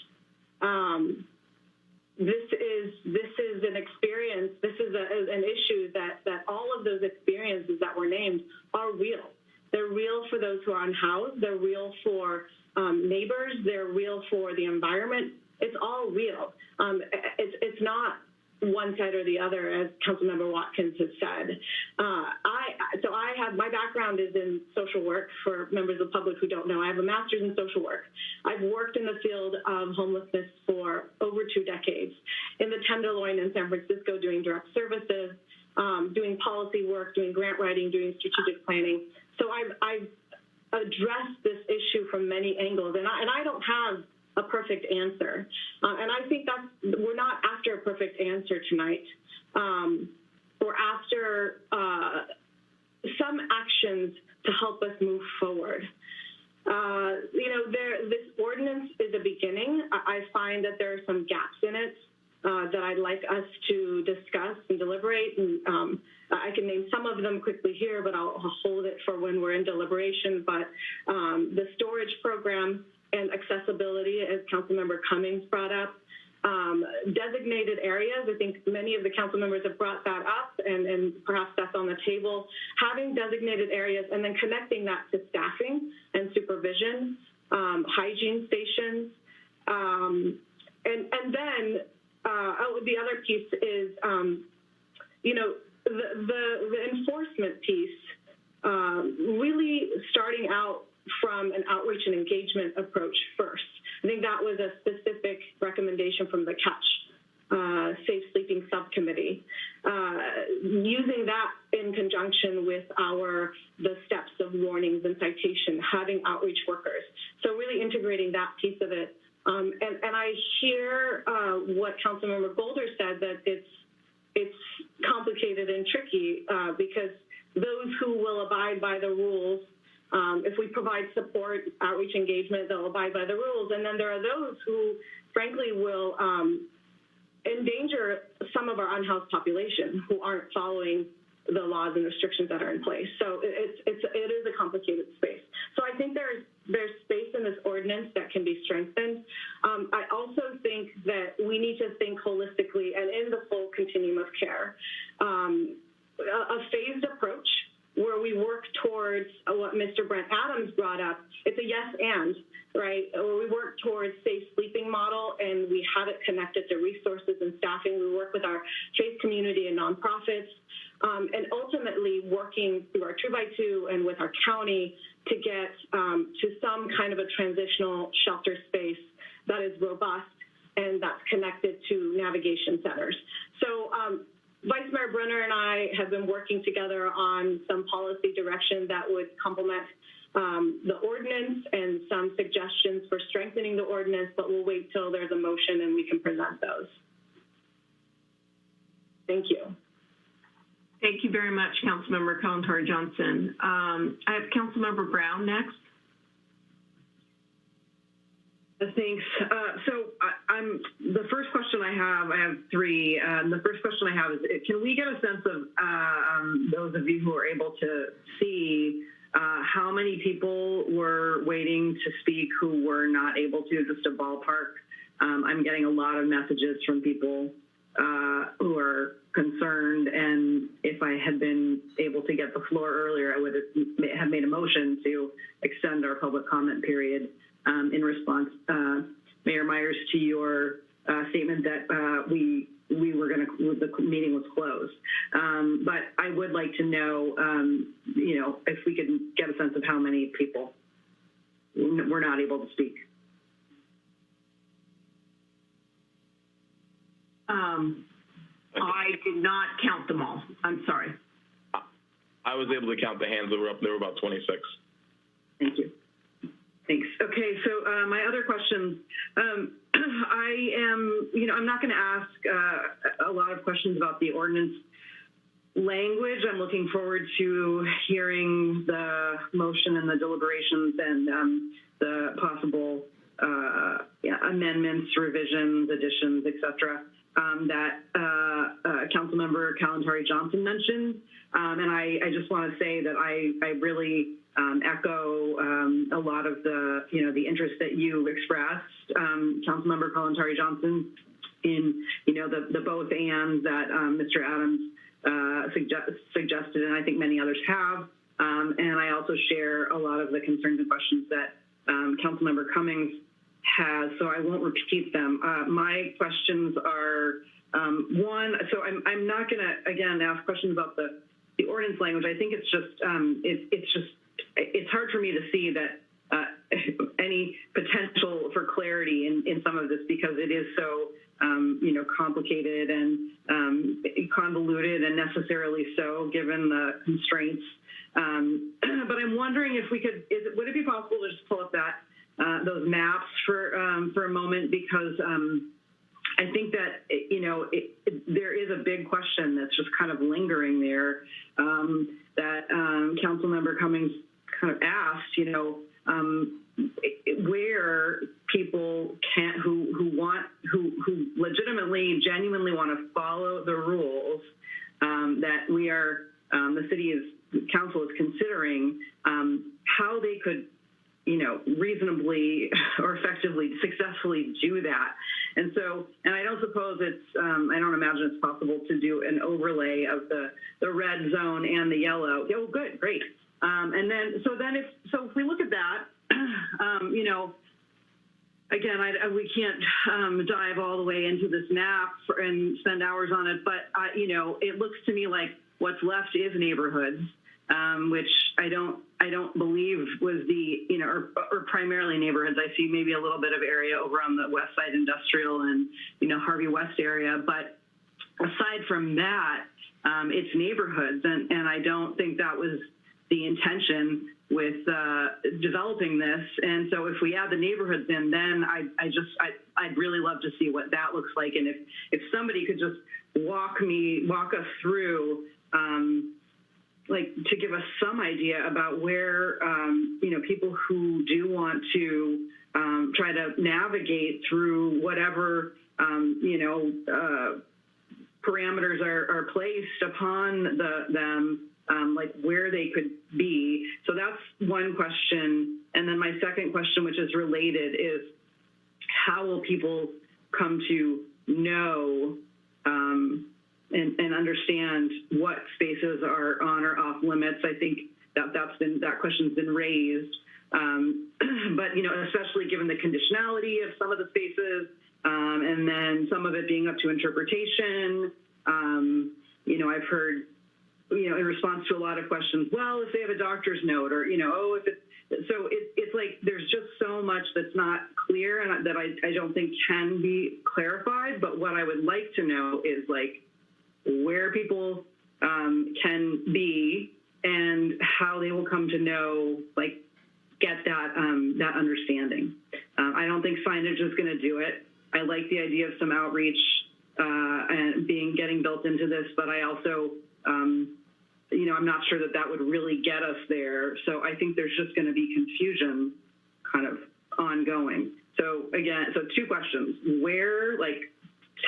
This is an experience. This is an issue that all of those experiences that were named are real. They're real for those who are unhoused. They're real for neighbors. They're real for the environment. It's all real. It's not one side or the other, as Councilmember Watkins has said. My background is in social work. For members of the public who don't know, I have a master's in social work. I've worked in the field of homelessness for over 2 decades in the Tenderloin in San Francisco, doing direct services, doing policy work, doing grant writing, doing strategic planning. So I've addressed this issue from many angles, and I don't have a perfect answer. And I think we're not after a perfect answer tonight. We're after some actions to help us move forward. This ordinance is a beginning. I find that there are some gaps in it that I'd like us to discuss and deliberate. And I can name some of them quickly here, but I'll hold it for when we're in deliberation. But the storage program and accessibility, as Councilmember Cummings brought up. Designated areas, I think many of the council members have brought that up, and perhaps that's on the table. Having designated areas and then connecting that to staffing and supervision, hygiene stations, and then the other piece is, the enforcement piece, really starting out from an outreach and engagement approach first. I think that was a specific recommendation from the Catch Safe Sleeping Subcommittee. Using that in conjunction with the steps of warnings and citation, having outreach workers. So really integrating that piece of it And I hear what Councilmember Golder said, that it's complicated and tricky because those who will abide by the rules, if we provide support, outreach, engagement, they'll abide by the rules. And then there are those who, frankly, will endanger some of our unhoused population who aren't following the laws and restrictions that are in place. So it is a complicated space. So I think there's space in this ordinance that can be strengthened. I also think that we need to think holistically and in the full continuum of care. A phased approach where we work towards what Mr. Brent Adams brought up. It's a yes and, right? Where we work towards safe sleeping model and we have it connected to resources and staffing. We work with our faith community and nonprofits. And ultimately working through our 2x2 and with our county to get to some kind of a transitional shelter space that is robust and that's connected to navigation centers. So Vice Mayor Brenner and I have been working together on some policy direction that would complement the ordinance and some suggestions for strengthening the ordinance, but we'll wait till there's a motion and we can present those. Thank you. Thank you very much, Councilmember Kalantari-Johnson. I have Councilmember Brown next. Thanks. The first question I have three. The first question I have is, can we get a sense of those of you who are able to see how many people were waiting to speak who were not able to, just a ballpark? I'm getting a lot of messages from people who are concerned, and if I had been able to get the floor earlier, I would have made a motion to extend our public comment period in response, Mayor Myers, to your statement that we were going to, the meeting was closed. But I would like to know, if we could get a sense of how many people were not able to speak. I did not count them all. I'm sorry. I was able to count the hands that were up. There were about 26. Thank you. Thanks. Okay, so my other questions, I'm not going to ask a lot of questions about the ordinance language. I'm looking forward to hearing the motion and the deliberations and the possible amendments, revisions, additions, et cetera, that Councilmember Kalantari-Johnson mentioned. And I just want to say that I really echo a lot of the, the interest that you expressed, Councilmember Kalantari-Johnson, in, the both and that Mr. Adams suggested, and I think many others have. And I also share a lot of the concerns and questions that Councilmember Cummings has, so I won't repeat them. My questions are, one, so I'm not going to, again, ask questions about the ordinance language. I think it's just, it's hard for me to see that any potential for clarity in some of this, because it is so, complicated and convoluted, and necessarily so, given the constraints. But I'm wondering if we could, would it be possible to just pull up those maps for a moment, because I think that there is a big question that's just kind of lingering there, that Councilmember Cummings kind of asked, where people who legitimately, genuinely want to follow the rules that we are, the council is considering, how they could, reasonably or effectively, successfully do that. And so, and I don't suppose it's, I don't imagine it's possible to do an overlay of the red zone and the yellow. Oh, good, great. And then, so if we look at that, again, we can't dive all the way into this map and spend hours on it, but, it looks to me like what's left is neighborhoods, which I don't believe was the, or primarily neighborhoods. I see maybe a little bit of area over on the West Side Industrial and, Harvey West area. But aside from that, it's neighborhoods. And I don't think that was the intention with developing this. And so if we add the neighborhoods in, then I'd really love to see what that looks like. And if somebody could just walk us through, like to give us some idea about where, people who do want to try to navigate through whatever, parameters are placed upon them, like where they could be. So that's one question. And then my second question, which is related, is how will people come to know and understand what spaces are on or off limits? I think that question's been raised. But, especially given the conditionality of some of the spaces, and then some of it being up to interpretation, I've heard, in response to a lot of questions, well, if they have a doctor's note or, if it's like there's just so much that's not clear and that I don't think can be clarified. But what I would like to know is like where people can be and how they will come to know, like, get that that understanding. I don't think signage is going to do it. I like the idea of some outreach and getting built into this, but I also, I'm not sure that would really get us there. So I think there's just going to be confusion kind of ongoing. So again, two questions. Where,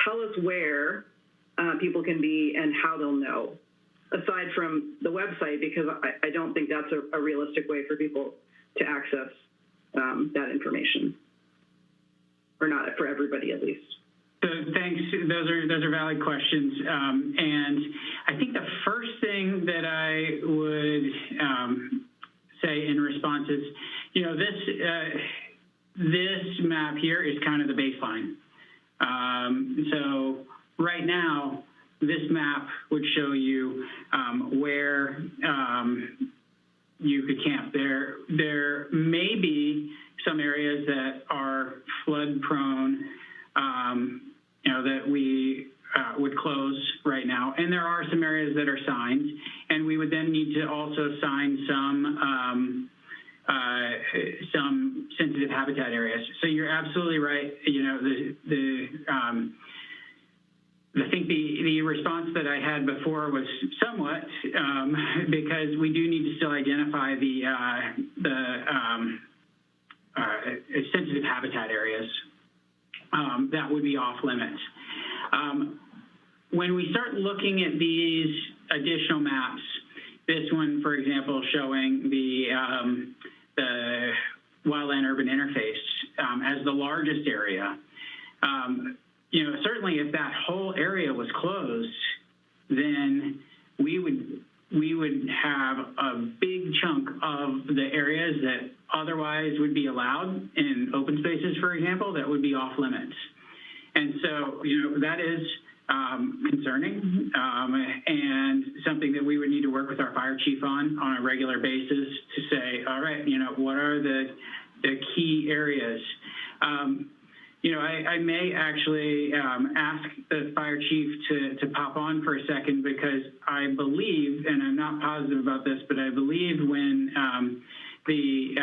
tell us where people can be and how they'll know, aside from the website, because I don't think that's a realistic way for people to access that information, or not for everybody at least. So thanks. Those are valid questions, and I think the first thing that I would say in response is, this map here is kind of the baseline. So right now, this map would show you where you could camp. There may be some areas that are flood prone, that we would close right now, and there are some areas that are signed, and we would then need to also sign some sensitive habitat areas. So you're absolutely right. I think the response that I had before was somewhat because we do need to still identify the sensitive habitat areas that would be off limits. When we start looking at these additional maps, this one, for example, showing the wildland urban interface as the largest area, certainly if that whole area was closed, then we would have a big chunk of the areas that otherwise would be allowed in open spaces, for example, that would be off limits. And so, that is concerning and something that we would need to work with our fire chief on a regular basis to say, all right, what are the key areas? I may actually ask the fire chief to pop on for a second, because I believe, and I'm not positive about this, but I believe when the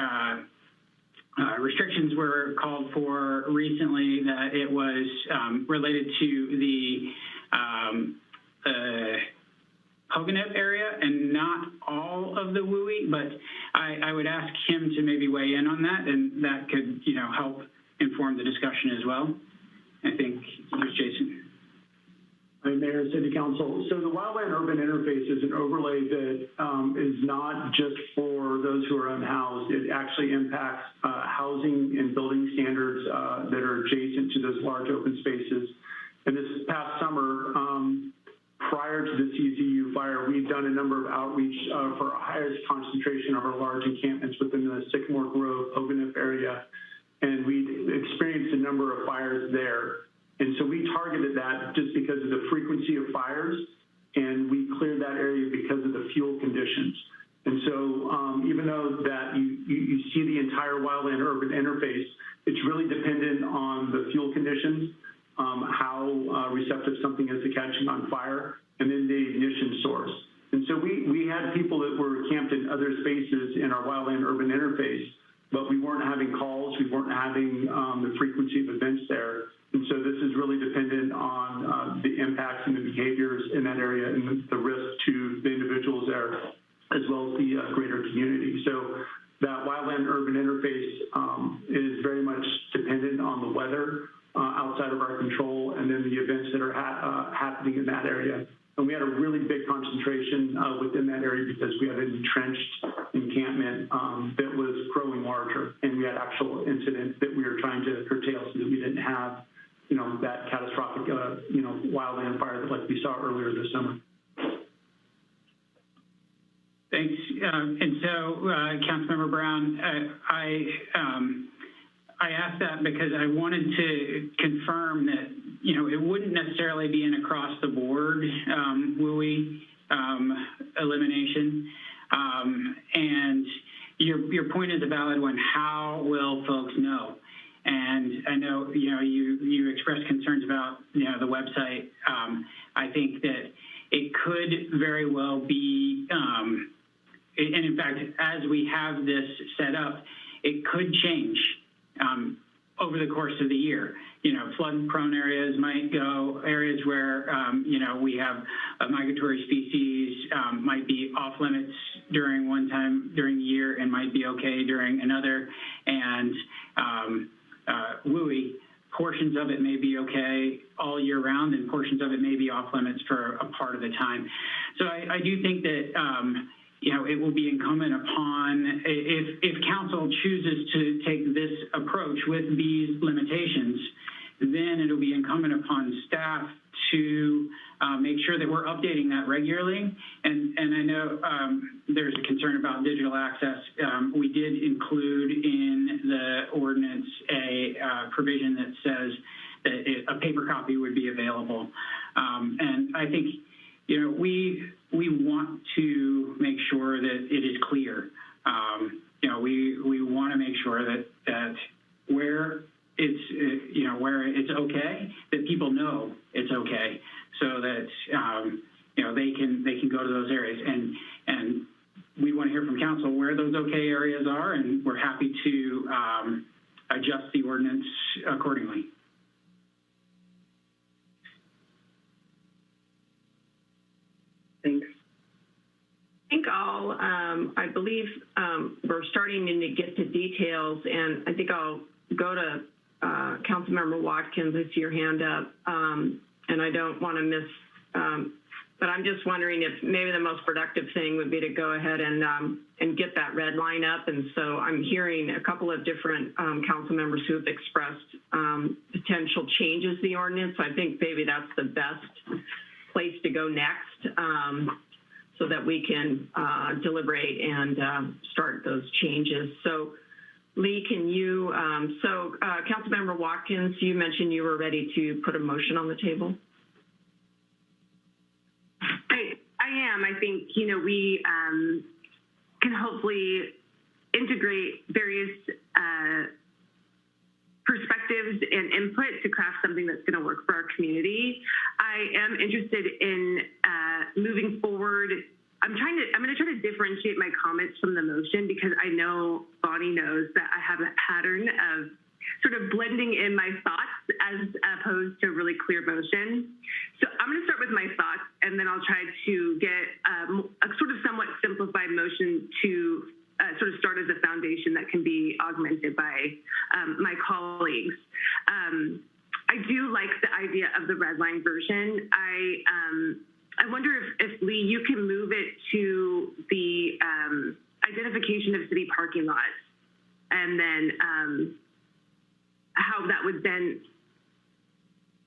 restrictions were called for recently, that it was related to the Pogonip area and not all of the WUI, but I would ask him to maybe weigh in on that, and that could, help inform the discussion as well. I think here's Jason. Hi, Mayor and City Council. So the wildland urban interface is an overlay that is not just for those who are unhoused. It actually impacts housing and building standards that are adjacent to those large open spaces. And this past summer, prior to the CEQA fire, we've done a number of outreach for our highest concentration of our large encampments within the Sycamore Grove, Pogonip area. And we experienced a number of fires there. And so we targeted that just because of the frequency of fires, and we cleared that area because of the fuel conditions. And so even though that you see the entire wildland urban interface, it's really dependent on the fuel conditions, how receptive something is to catching on fire, and then the ignition source. And so we had people that were camped in other spaces in our wildland urban interface but we weren't having calls, we weren't having the frequency of events there. And so this is really dependent on the impacts and the behaviors in that area and the risk to the individuals there, as well as the greater community. So that wildland-urban interface is very much dependent on the weather outside of our control, and then the events that are happening in that area. And we had a really big concentration within that area because we had an entrenched encampment that was growing larger, and we had actual incidents that we were trying to curtail so that we didn't have, that catastrophic, wildland fire like we saw earlier this summer. Thanks. And so, Councilmember Brown, I asked that because I wanted to confirm that, it wouldn't necessarily be an across-the-board WUI elimination. And your point is a valid one. How will folks know? And I know, you expressed concerns about, the website. I think that it could very well be, and in fact, as we have this set up, it could change over the course of the year. Flood-prone areas might go, areas where, we have a migratory species might be off limits during one time during the year and might be okay during another. And WUI, portions of it may be okay all year round and portions of it may be off limits for a part of the time. So I do think that, it will be incumbent upon, if council chooses to take this approach with these limitations, then it'll be incumbent upon staff to make sure that we're updating that regularly. And I know there's a concern about digital access. We did include in the ordinance a provision that says that a paper copy would be available. And I think, we want to make sure that it is clear. We want to make sure that where it's where it's okay, that people know it's okay, so that they can go to those areas. And we want to hear from council where those okay areas are, and we're happy to adjust the ordinance accordingly. Thanks. I think I believe we're starting to get to details, and I think I'll go to Councilmember Watkins. I see your hand up, and I don't want to miss, but I'm just wondering if maybe the most productive thing would be to go ahead and get that red line up. And so I'm hearing a couple of different council members who have expressed potential changes to the ordinance. So I think maybe that's the best place to go next, so that we can deliberate and start those changes. So Lee, can you, Councilmember Watkins, you mentioned you were ready to put a motion on the table. I am. I think, we can hopefully integrate various perspectives and input to craft something that's going to work for our community. I am interested in moving forward. I'm going to try to differentiate my comments from the motion, because I know Bonnie knows that I have a pattern of sort of blending in my thoughts as opposed to really clear motion. So I'm going to start with my thoughts, and then I'll try to get a sort of somewhat simplified motion to sort of start as a foundation that can be augmented by my colleagues. I do like the idea of the red line version. I wonder if Lee, you can move it to the identification of city parking lots, and then how that would then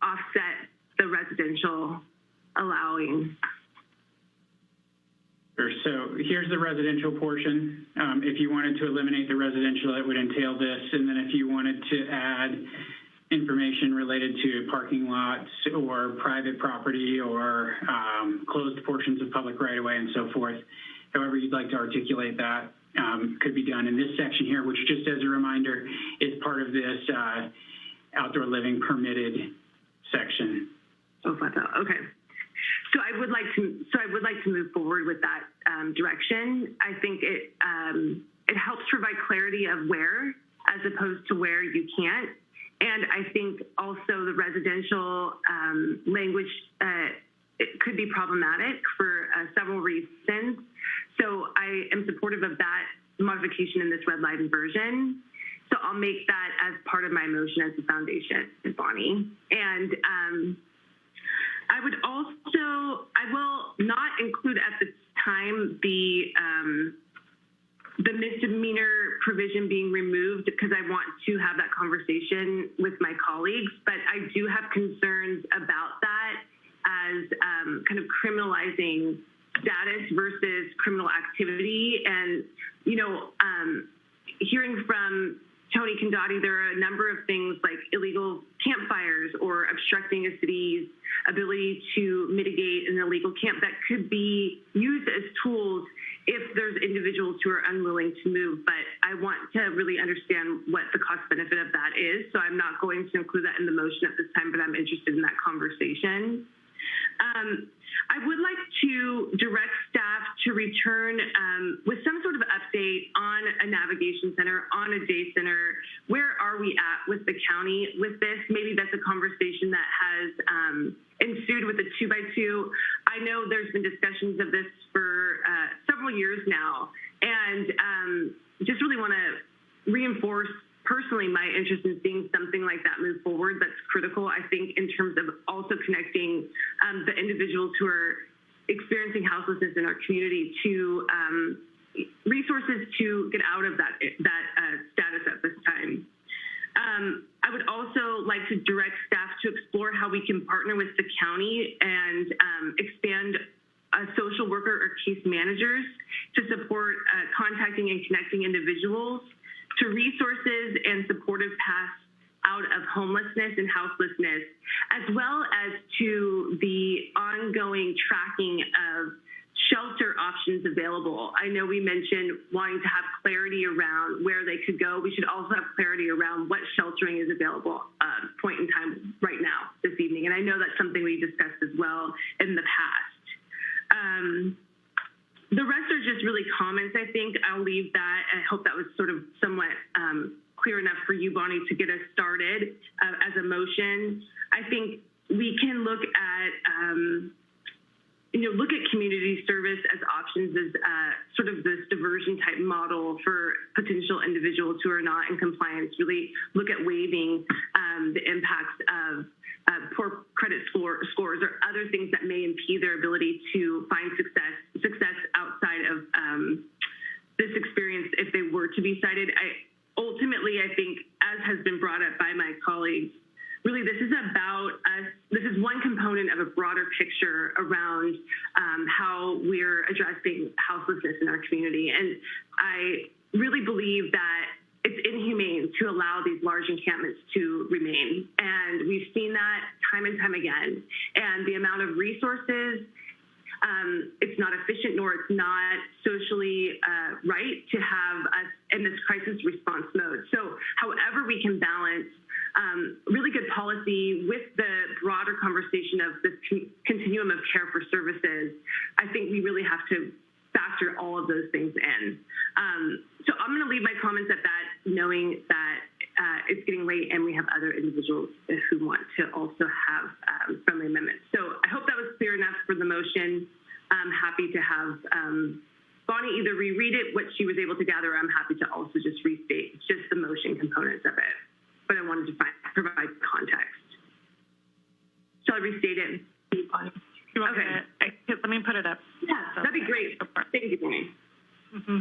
offset the residential allowing. Sure. So here's the residential portion. If you wanted to eliminate the residential, it would entail this. And then if you wanted to add information related to parking lots or private property or closed portions of public right-of-way and so forth, however you'd like to articulate that, could be done in this section here, which, just as a reminder, is part of this outdoor living permitted section. Oh, okay. So I would like to move forward with that direction. I think it helps provide clarity of where, as opposed to where you can't. And I think also the residential language, it could be problematic for several reasons. So I am supportive of that modification in this red line version. So I'll make that as part of my motion as the foundation, Bonnie. And I will not include at this time the misdemeanor provision being removed because I want to have that conversation with my colleagues, but I do have concerns about that as kind of criminalizing status versus criminal activity. And, you know, hearing from Tony Condotti, there are a number of things like illegal campfires or obstructing a city's ability to mitigate an illegal camp that could be used as tools if there's individuals who are unwilling to move. But I want to really understand what the cost benefit of that is. So I'm not going to include that in the motion at this time, but I'm interested in that conversation. I would like to direct staff to return with some sort of update on a navigation center, on a day center. Where are we at with the county with this? Maybe that's a conversation that has ensued with the 2x2. I know there's been discussions of this for several years now, and just really want to reinforce personally my interest in seeing something like that move forward. That's critical, I think, in terms of also connecting the individuals who are experiencing houselessness in our community to resources to get out of that status at this time. I would also like to direct staff to explore how we can partner with the county and expand social worker or case managers to support contacting and connecting individuals to resources and supportive paths out of homelessness and houselessness, as well as to the ongoing tracking of shelter options available. I know we mentioned wanting to have clarity around where they could go. We should also have clarity around what sheltering is available point in time right now, this evening. And I know that's something we discussed as well in the past. The rest are just really comments, I think. I'll leave that. I hope that was sort of somewhat clear enough for you, Bonnie, to get us started as a motion. I think we can look at, look at community service as options as sort of this diversion type model for potential individuals who are not in compliance, really look at waiving the impacts of poor credit scores or other things that may impede their ability to find success outside of this experience if they were to be cited. Ultimately, I think, as has been brought up by my colleagues, really this is about us. This is one component of a broader picture around how we're addressing houselessness in our community. And I really believe that it's inhumane to allow these large encampments to remain. And we've seen that time and time again. And the amount of resources, it's not efficient nor it's not socially right to have us in this crisis response mode. So however we can balance really good policy with the broader conversation of this continuum of care for services, I think we really have to factor all of those things in. So I'm going to leave my comments at that, knowing that it's getting late and we have other individuals who want to also have friendly amendments. So I hope that was clear enough for the motion. I'm happy to have Bonnie either reread it, what she was able to gather, or I'm happy to also just restate just the motion components of it. But I wanted to provide context. Shall I restate it? Okay. Let me put it up. Yeah, that'd be great. Thank you, Bonnie. Mm-hmm.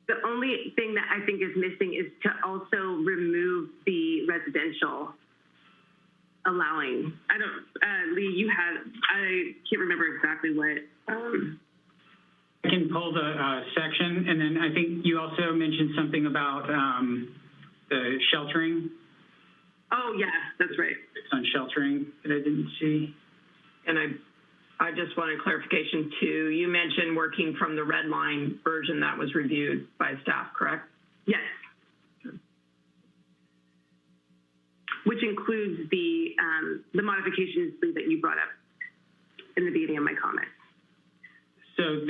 The only thing that I think is missing is to also remove the residential allowing. I don't, Lee, I can't remember exactly what I can pull the section, and then I think you also mentioned something about the sheltering. Oh, yes, that's right. It's on sheltering that I didn't see. And I just wanted clarification too. You mentioned working from the red line version that was reviewed by staff, correct? Yes. Which includes the modifications that you brought up in the beginning of my comment. So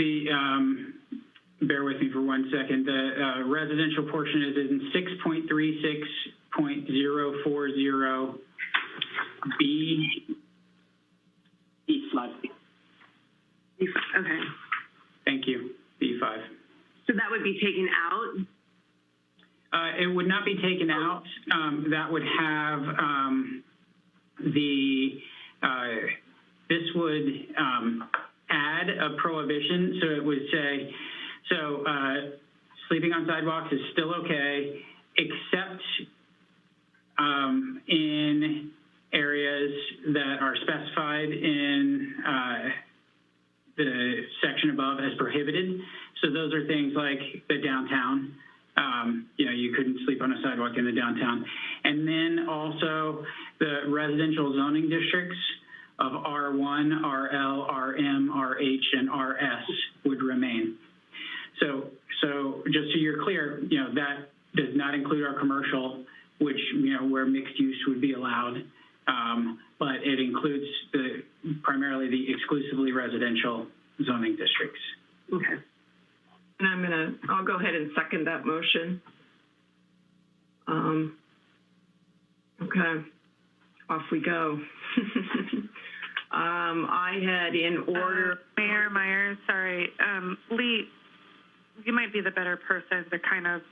bear with me for 1 second. The residential portion is in 6.36.040 B. B5. Okay. Thank you, B5. So that would be taken out? It would not be taken out. That would have this would add a prohibition. So it would say, sleeping on sidewalks is still okay, except in areas that are specified in the section above as prohibited. So those are things like the downtown. You couldn't sleep on a sidewalk in the downtown. And then also the residential zoning districts of R1, RL, RM, RH, and RS would remain. So just so you're clear, that does not include our commercial, which, where mixed use would be allowed. But it includes primarily the exclusively residential zoning districts. Okay. And I'll go ahead and second that motion. Okay, off we go. I had in order. Mayor Meyer, sorry. Lee, you might be the better person to kind of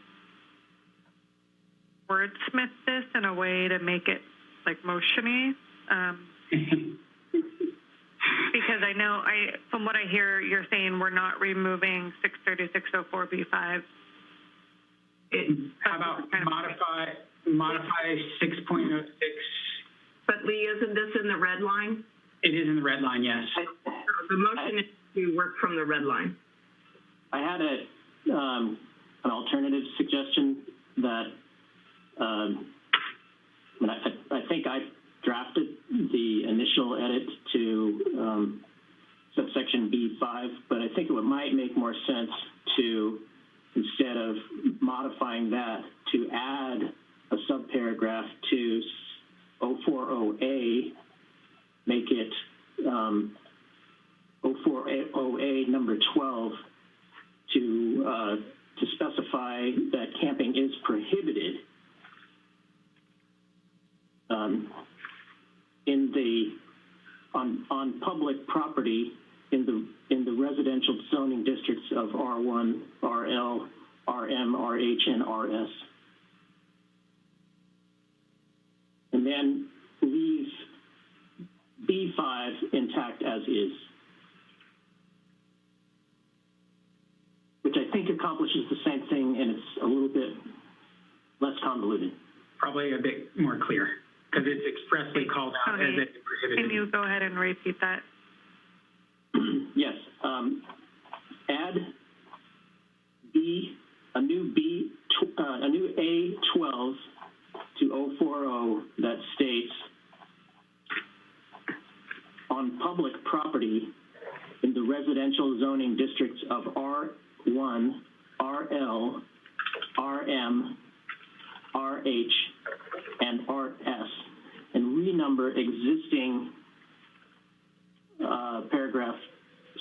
wordsmith this in a way to make it like motiony. Because I know, from what I hear, you're saying we're not removing 63604B5. How about modify 6.06? But Lee, isn't this in the red line? It is in the red line, yes. The motion is to work from the red line. I had an alternative suggestion that I think I drafted the initial edit to subsection B5, but I think it might make more sense to, instead of modifying that, to add a subparagraph to 040A, make it 040A number 12 to specify that camping is prohibited on public property in the residential zoning districts of R1, RL, RM, RH, and RS. And then leave B5 intact as is, which I think accomplishes the same thing, and it's a little bit less convoluted. Probably a bit more clear, because it's expressly called out as a prohibited. Can you go ahead and repeat that? Yes. Add a new A12 to 040 that states, on public property in the residential zoning districts of R1, RL, RM, RH, and RS, and renumber existing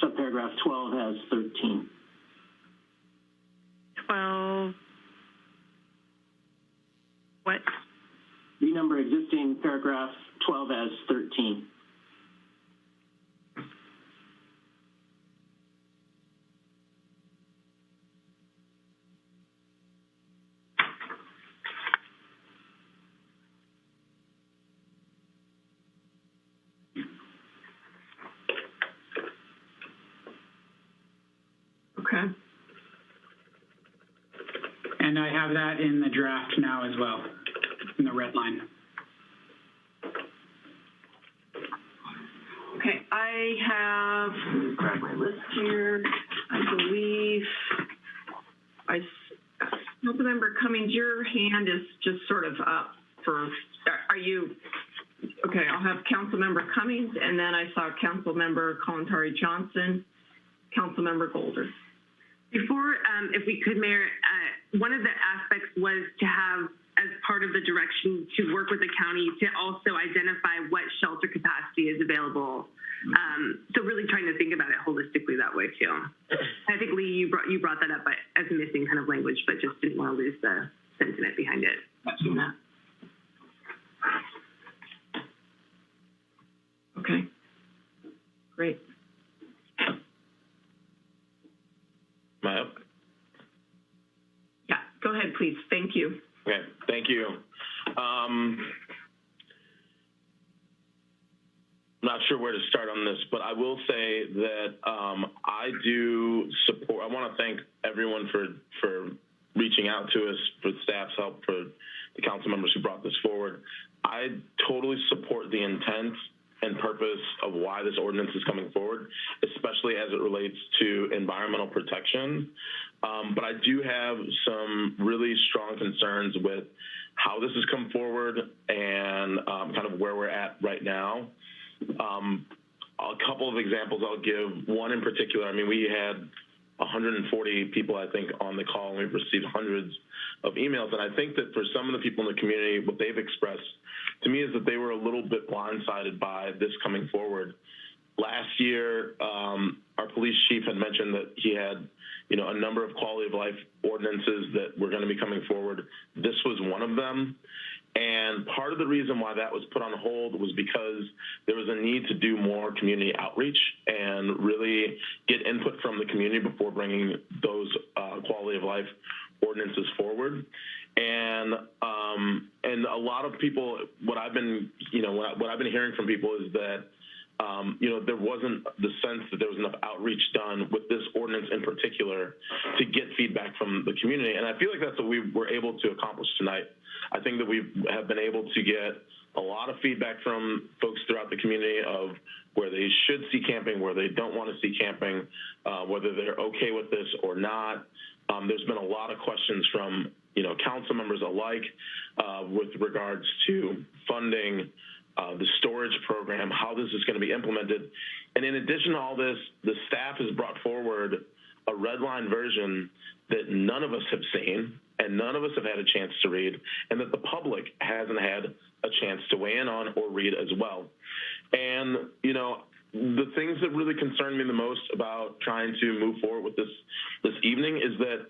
subparagraph 12 as 13. 12. What? Renumber existing paragraph 12 as 13. Okay. And I have that in the draft now as well, in the red line. Okay, I have, let me grab my list here. I believe, Councilmember Cummings, your hand is just sort of up for, are you, okay, I'll have Councilmember Cummings, and then I saw Councilmember Kalantari Johnson, Councilmember Golder. Before, if we could, Mayor, one of the aspects was to have, as part of the direction, to work with the county to also identify what shelter capacity is available. So really trying to think about it holistically that way too. I think Lee, you brought that up as missing kind of language, but just didn't want to lose the sentiment behind it. Absolutely. Okay. Great. Am I up? Yeah, go ahead, please. Thank you. Okay, thank you. I'm not sure where to start on this, but I will say that I do support, I want to thank everyone for reaching out to us, for staff's help, for the council members who brought this forward. I totally support the intent and purpose of why this ordinance is coming forward, especially as it relates to environmental protection. But I do have some really strong concerns with how this has come forward and kind of where we're at right now. A couple of examples I'll give. One in particular, I mean, we had 140 people, I think, on the call, and we've received hundreds of emails. And I think that for some of the people in the community, what they've expressed to me is that they were a little bit blindsided by this coming forward. Last year, our police chief had mentioned that he had, you know, a number of quality of life ordinances that were going to be coming forward. This was one of them. And part of the reason why that was put on hold was because there was a need to do more community outreach and really get input from the community before bringing those quality of life ordinances forward. And a lot of people, what I've been hearing from people is that there wasn't the sense that there was enough outreach done with this ordinance in particular to get feedback from the community. And I feel like that's what we were able to accomplish tonight. I think that we have been able to get a lot of feedback from folks throughout the community of where they should see camping, where they don't want to see camping, whether they're okay with this or not. There's been a lot of questions from, council members alike with regards to funding, the storage program, how this is going to be implemented. And in addition to all this, the staff has brought forward a red line version that none of us have seen and none of us have had a chance to read, and that the public hasn't had a chance to weigh in on or read as well. And, the things that really concern me the most about trying to move forward with this evening is that,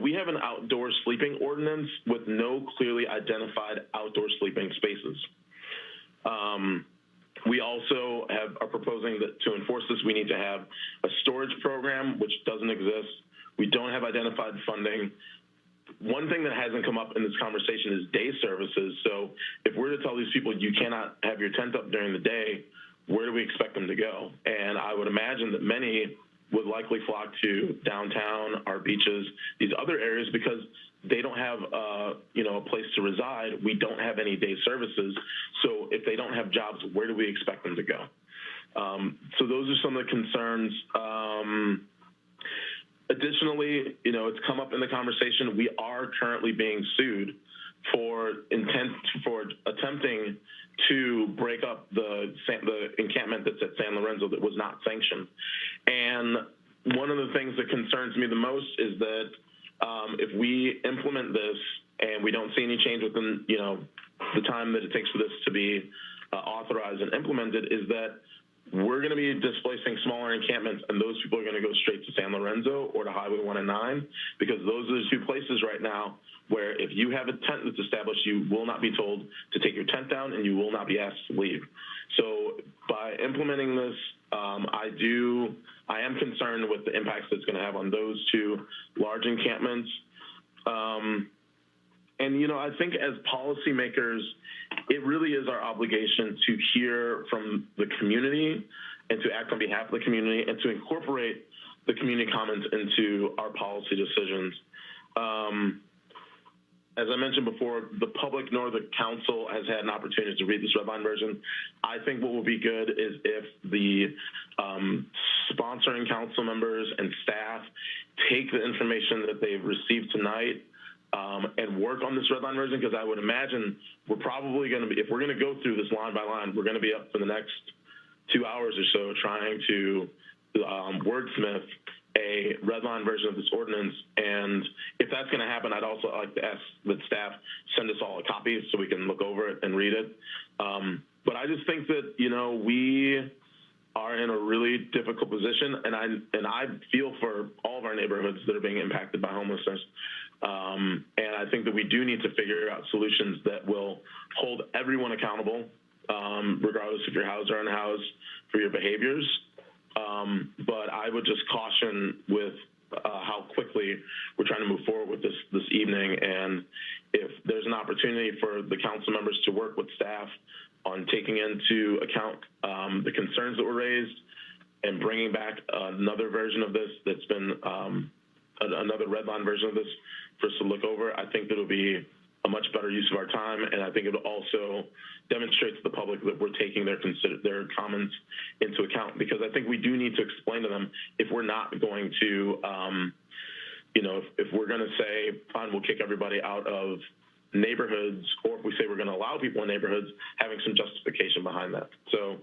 we have an outdoor sleeping ordinance with no clearly identified outdoor sleeping spaces. We also are proposing that to enforce this, we need to have a storage program, which doesn't exist. We don't have identified funding. One thing that hasn't come up in this conversation is day services. So if we're to tell these people you cannot have your tent up during the day, where do we expect them to go? And I would imagine that many would likely flock to downtown, our beaches, these other areas, because they don't have a place to reside. We don't have any day services. So if they don't have jobs, where do we expect them to go? So those are some of the concerns. Additionally, it's come up in the conversation, we are currently being sued for attempting to break up the encampment that's at San Lorenzo that was not sanctioned. And one of the things that concerns me the most is that if we implement this and we don't see any change within, the time that it takes for this to be authorized and implemented, is that we're going to be displacing smaller encampments, and those people are going to go straight to San Lorenzo or to Highway 1 and 9, because those are the two places right now where if you have a tent that's established, you will not be told to take your tent down and you will not be asked to leave. So by implementing this, I am concerned with the impacts it's going to have on those two large encampments. And, I think as policymakers, it really is our obligation to hear from the community and to act on behalf of the community and to incorporate the community comments into our policy decisions. as I mentioned before, the public nor the council has had an opportunity to read this red line version. I think what would be good is if the sponsoring council members and staff take the information that they've received tonight and work on this red line version, because I would imagine we're probably going to be, if we're going to go through this line by line, we're going to be up for the next 2 hours or so trying to wordsmith a red line version of this ordinance. And if that's going to happen, I'd also like to ask that staff send us all a copy so we can look over it and read it. But I just think that, you know, we are in a really difficult position, and I feel for all of our neighborhoods that are being impacted by homelessness. And I think that we do need to figure out solutions that will hold everyone accountable, regardless if you're housed or unhoused, for your behaviors. But I would just caution with how quickly we're trying to move forward with this evening. And if there's an opportunity for the council members to work with staff on taking into account the concerns that were raised and bringing back another version of this that's been another red line version of this for us to look over, I think that'll be a much better use of our time, and I think it'll also demonstrate to the public that we're taking their comments into account, because I think we do need to explain to them if we're not going to, you know, if we're going to say, fine, we'll kick everybody out of neighborhoods, or if we say we're going to allow people in neighborhoods, having some justification behind that. So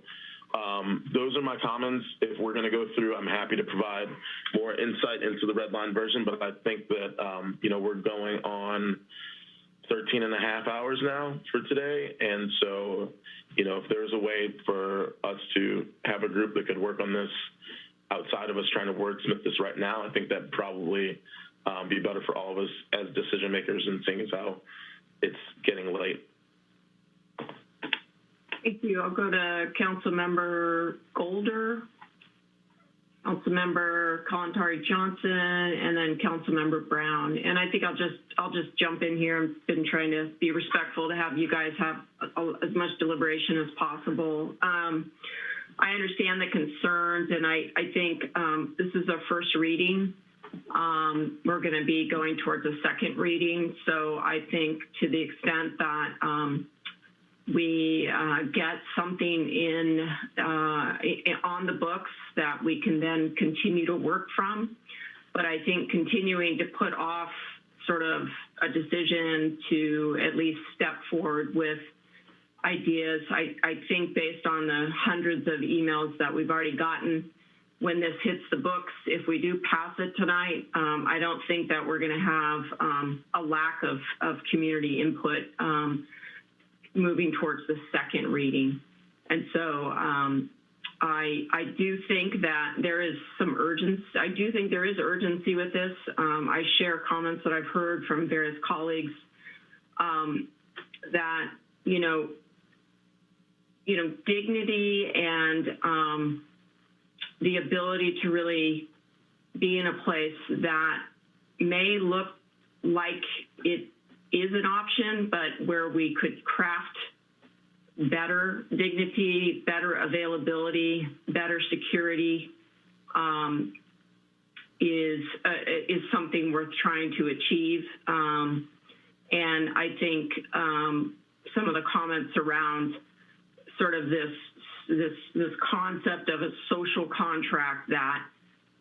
those are my comments. If we're going to go through, I'm happy to provide more insight into the red line version, but I think that, you know, we're going on 13 and a half hours now for today. And so, you know, if there's a way for us to have a group that could work on this outside of us trying to wordsmith this right now, I think that'd probably be better for all of us as decision makers, and seeing as how it's getting late. Thank you. I'll go to Councilmember Golder, Councilmember Kalantari Johnson, and then Councilmember Brown. And I think I'll just jump in here. I've been trying to be respectful to have you guys have as much deliberation as possible. I understand the concerns, and I think this is a first reading. We're going to be going towards a second reading. So I think to the extent that we get something in on the books that we can then continue to work from. But I think continuing to put off sort of a decision to at least step forward with ideas, I think based on the hundreds of emails that we've already gotten, when this hits the books, if we do pass it tonight, I don't think that we're going to have a lack of community input moving towards the second reading. And so I do think that there is some urgency. I do think there is urgency with this. I share comments that I've heard from various colleagues that, you know, dignity and the ability to really be in a place that may look like it is an option, but where we could craft better dignity, better availability, better security is something worth trying to achieve. And I think some of the comments around sort of this concept of a social contract, that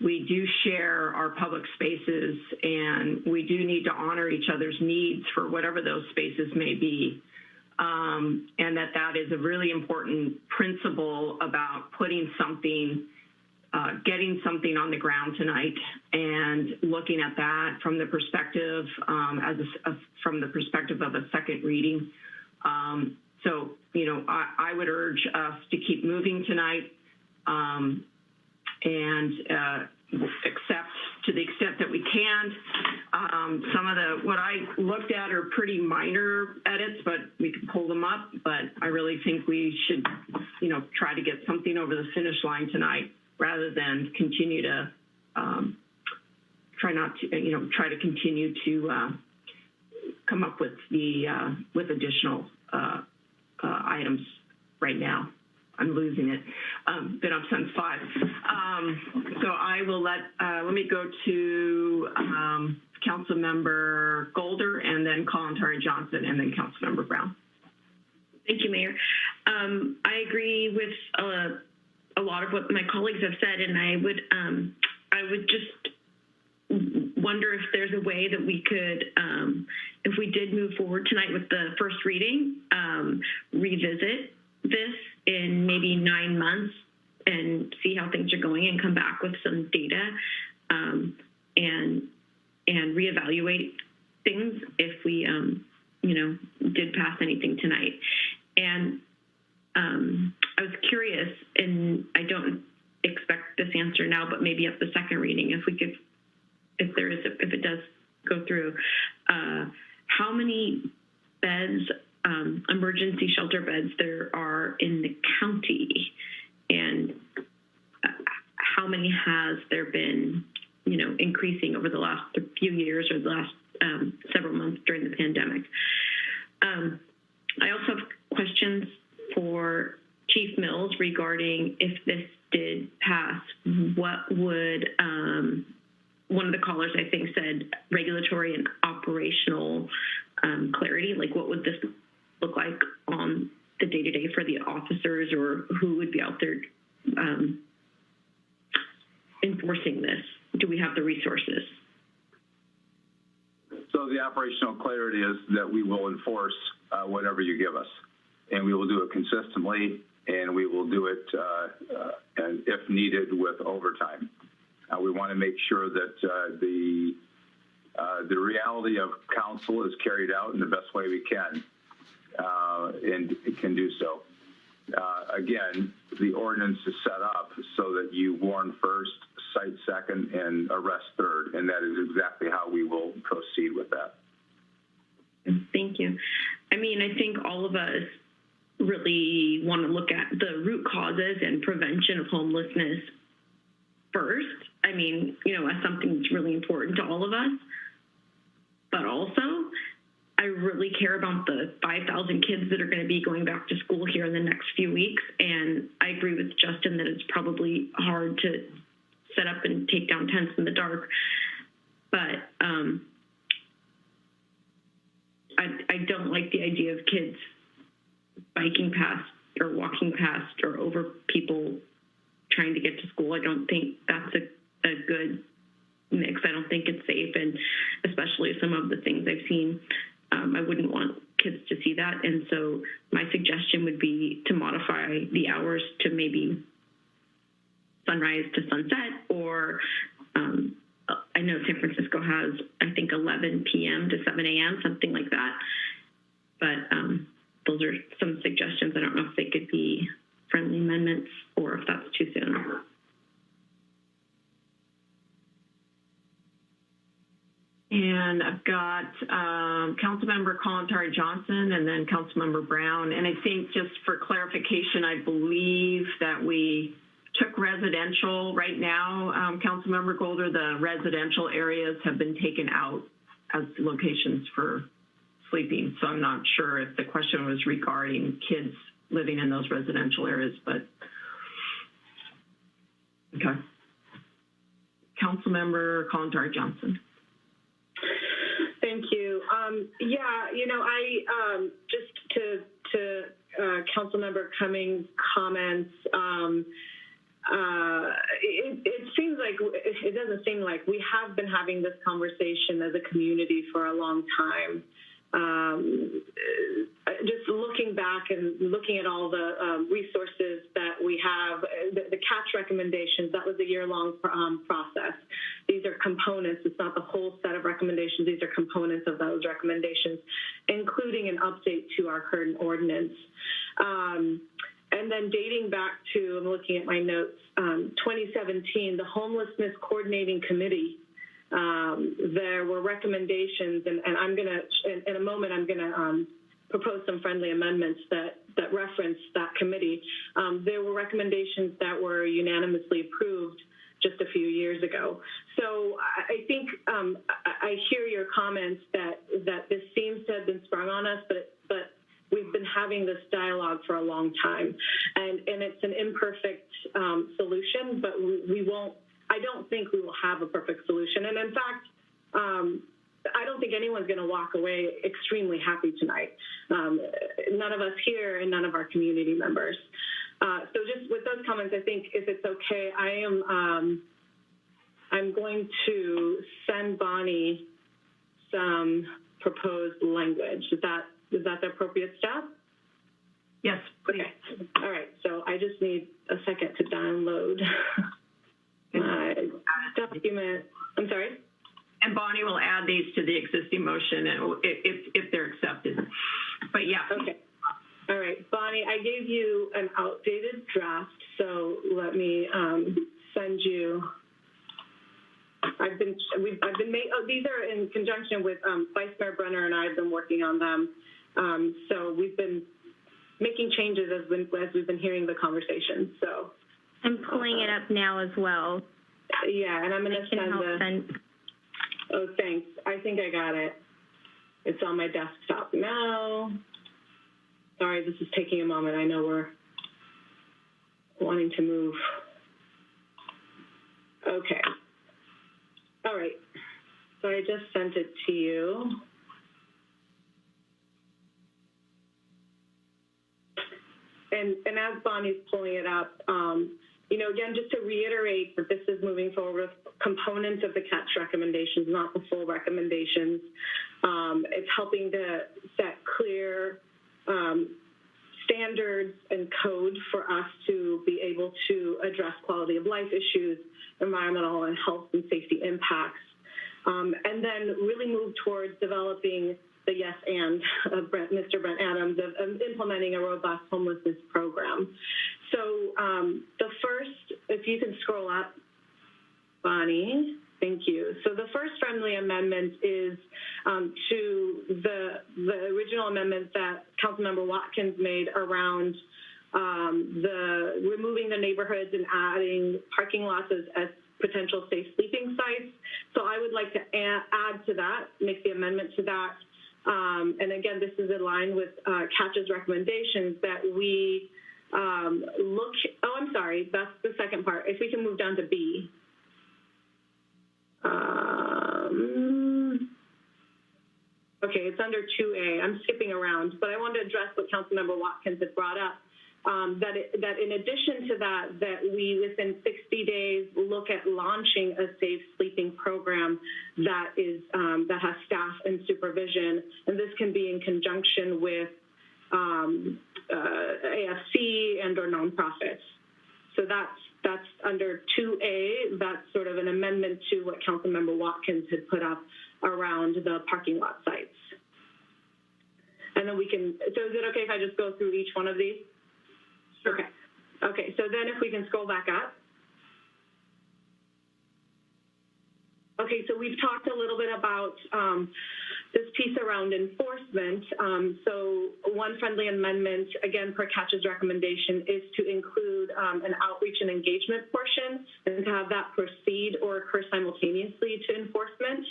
we do share our public spaces and we do need to honor each other's needs for whatever those spaces may be. And that is a really important principle about putting something, getting something on the ground tonight, and looking at that from the perspective from the perspective of a second reading. So, you know, I would urge us to keep moving tonight, and accept, to the extent that we can, some of what I looked at are pretty minor edits, but we can pull them up. But I really think we should, you know, try to get something over the finish line tonight, rather than continue to try to continue to come up with with additional items right now. I'm losing it. Been up since 5. So I will let me go to Councilmember Golder, and then Kalantari Johnson, and then Councilmember Brown. Thank you, Mayor. I agree with a lot of what my colleagues have said, and I would just wonder if there's a way that we could, if we did move forward tonight with the first reading, revisit this in maybe 9 months and see how things are going and come back with some data, and reevaluate things if we, did pass anything tonight. And I was curious, and I don't expect this answer now, but maybe at the second reading, if we could, if it does go through, how many beds, emergency shelter beds there are in the county, and how many has there been, increasing over the last few years or the last several months during the pandemic. I also have questions for Chief Mills regarding if this did pass, what would, one of the callers I think said regulatory and operational clarity, like what would this look like on the day-to-day for the officers, or who would be out there enforcing this? Do we have the resources? So the operational clarity is that we will enforce whatever you give us, and we will do it consistently, and we will do it, and if needed, with overtime. We want to make sure that the reality of council is carried out in the best way we can, and it can do so. Again, the ordinance is set up so that you warn first, cite second, and arrest third, and that is exactly how we will proceed with that. Thank you. I mean, I think all of us really want to look at the root causes and prevention of homelessness first. I mean, as something that's really important to all of us, but also I really care about the 5,000 kids that are going to be going back to school here in the next few weeks. And I agree with Justin that it's probably hard to set up and take down tents in the dark. But I don't like the idea of kids biking past or walking past or over people trying to get to school. I don't think that's a good mix. I don't think it's safe, and especially some of the things I've seen, I wouldn't want kids to see that. And so my suggestion would be to modify the hours to maybe sunrise to sunset, or I know San Francisco has, I think, 11 p.m. to 7 a.m., something like that. But those are some suggestions. I don't know if they could be friendly amendments or if that's too soon. And I've got Councilmember Kalantari Johnson and then Councilmember Brown. And I think just for clarification, I believe that we took residential right now. Councilmember Golder, the residential areas have been taken out as locations for sleeping. So I'm not sure if the question was regarding kids living in those residential areas, but okay. Councilmember Kalantari Johnson. Thank you. I just to Councilmember Cummings' comments. It doesn't seem like we have been having this conversation as a community for a long time. Just looking back and looking at all the resources that we have, the catch recommendations, that was a year-long process. These are components. It's not the whole set of recommendations. These are components of those recommendations, including an update to our current ordinance. And then dating back to, I'm looking at my notes, 2017, the Homelessness Coordinating Committee, there were recommendations, and I'm going to, in a moment, I'm going to propose some friendly amendments that reference that committee. There were recommendations that were unanimously approved just a few years ago. So I think I hear your comments that this seems to have been sprung on us, but we've been having this dialogue for a long time, and it's an imperfect solution, but we won't. I don't think we will have a perfect solution. And in fact, I don't think anyone's going to walk away extremely happy tonight. None of us here and none of our community members. So just with those comments, I think if it's okay, I'm going to send Bonnie some proposed language. Is that the appropriate step? Yes, please. Okay. All right. So I just need a second to download my document. I'm sorry? And Bonnie will add these to the existing motion if they're accepted. But yeah. Okay. All right, Bonnie, I gave you an outdated draft, so let me send you. These are in conjunction with Vice Mayor Brenner and I have been working on them. So we've been making changes as we've been hearing the conversation. So I'm pulling it up now as well. Yeah, and I'm going to send Oh, thanks. I think I got it. It's on my desktop now. Sorry, this is taking a moment. I know we're wanting to move. Okay. All right. So I just sent it to you. And as Bonnie's pulling it up, again, just to reiterate that this is moving forward with components of the CAT's recommendations, not the full recommendations. It's helping to set clear standards and code for us to be able to address quality of life issues, environmental and health and safety impacts, and then really move towards developing the yes and of Mr. Brent Adams of implementing a robust homelessness program. So the first, if you can scroll up, Bonnie, thank you. So the first friendly amendment is to the original amendment that Councilmember Watkins made around removing the neighborhoods and adding parking lots as potential safe sleeping sites. So I would like to add to that, make the amendment to that. And again, this is in line with CATCH's recommendations that we I'm sorry, that's the second part. If we can move down to B. Okay, it's under 2A. I'm skipping around, but I wanted to address what Councilmember Watkins had brought up. That in addition to that we within 60 days look at launching a safe sleeping program that is that has staff and supervision, and this can be in conjunction with AFC and or nonprofits. So that's under 2A. That's sort of an amendment to what Councilmember Watkins had put up around the parking lot sites. And then we can. So is it okay if I just go through each one of these? Sure. Okay. Okay, so then if we can scroll back up. Okay, so we've talked a little bit about this piece around enforcement. So one friendly amendment, again, per CATCH's recommendation, is to include an outreach and engagement portion and to have that proceed or occur simultaneously to enforcement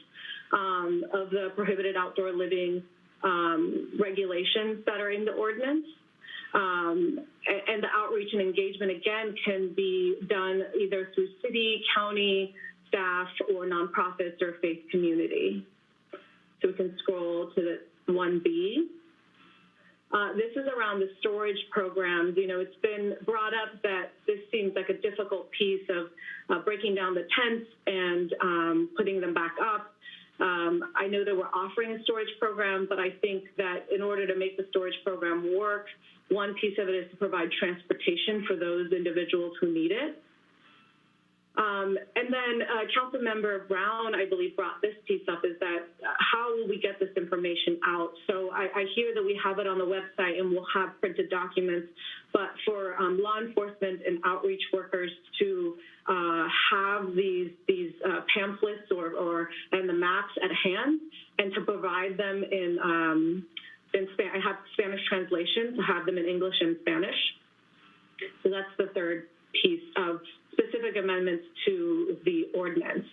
of the prohibited outdoor living regulations that are in the ordinance. And the outreach and engagement, again, can be done either through city, county, staff, or nonprofits or faith community. So we can scroll to the 1B. This is around the storage programs. You know, it's been brought up that this seems like a difficult piece of breaking down the tents and putting them back up. I know that we're offering a storage program, but I think that in order to make the storage program work, one piece of it is to provide transportation for those individuals who need it. And then Councilmember Brown, I believe, brought this piece up, is that how will we get this information out? So I hear that we have it on the website and we'll have printed documents, but for law enforcement and outreach workers to have these pamphlets and the maps at hand and to provide them I have Spanish translation, to have them in English and Spanish. So that's the third piece of specific amendments to the ordinance.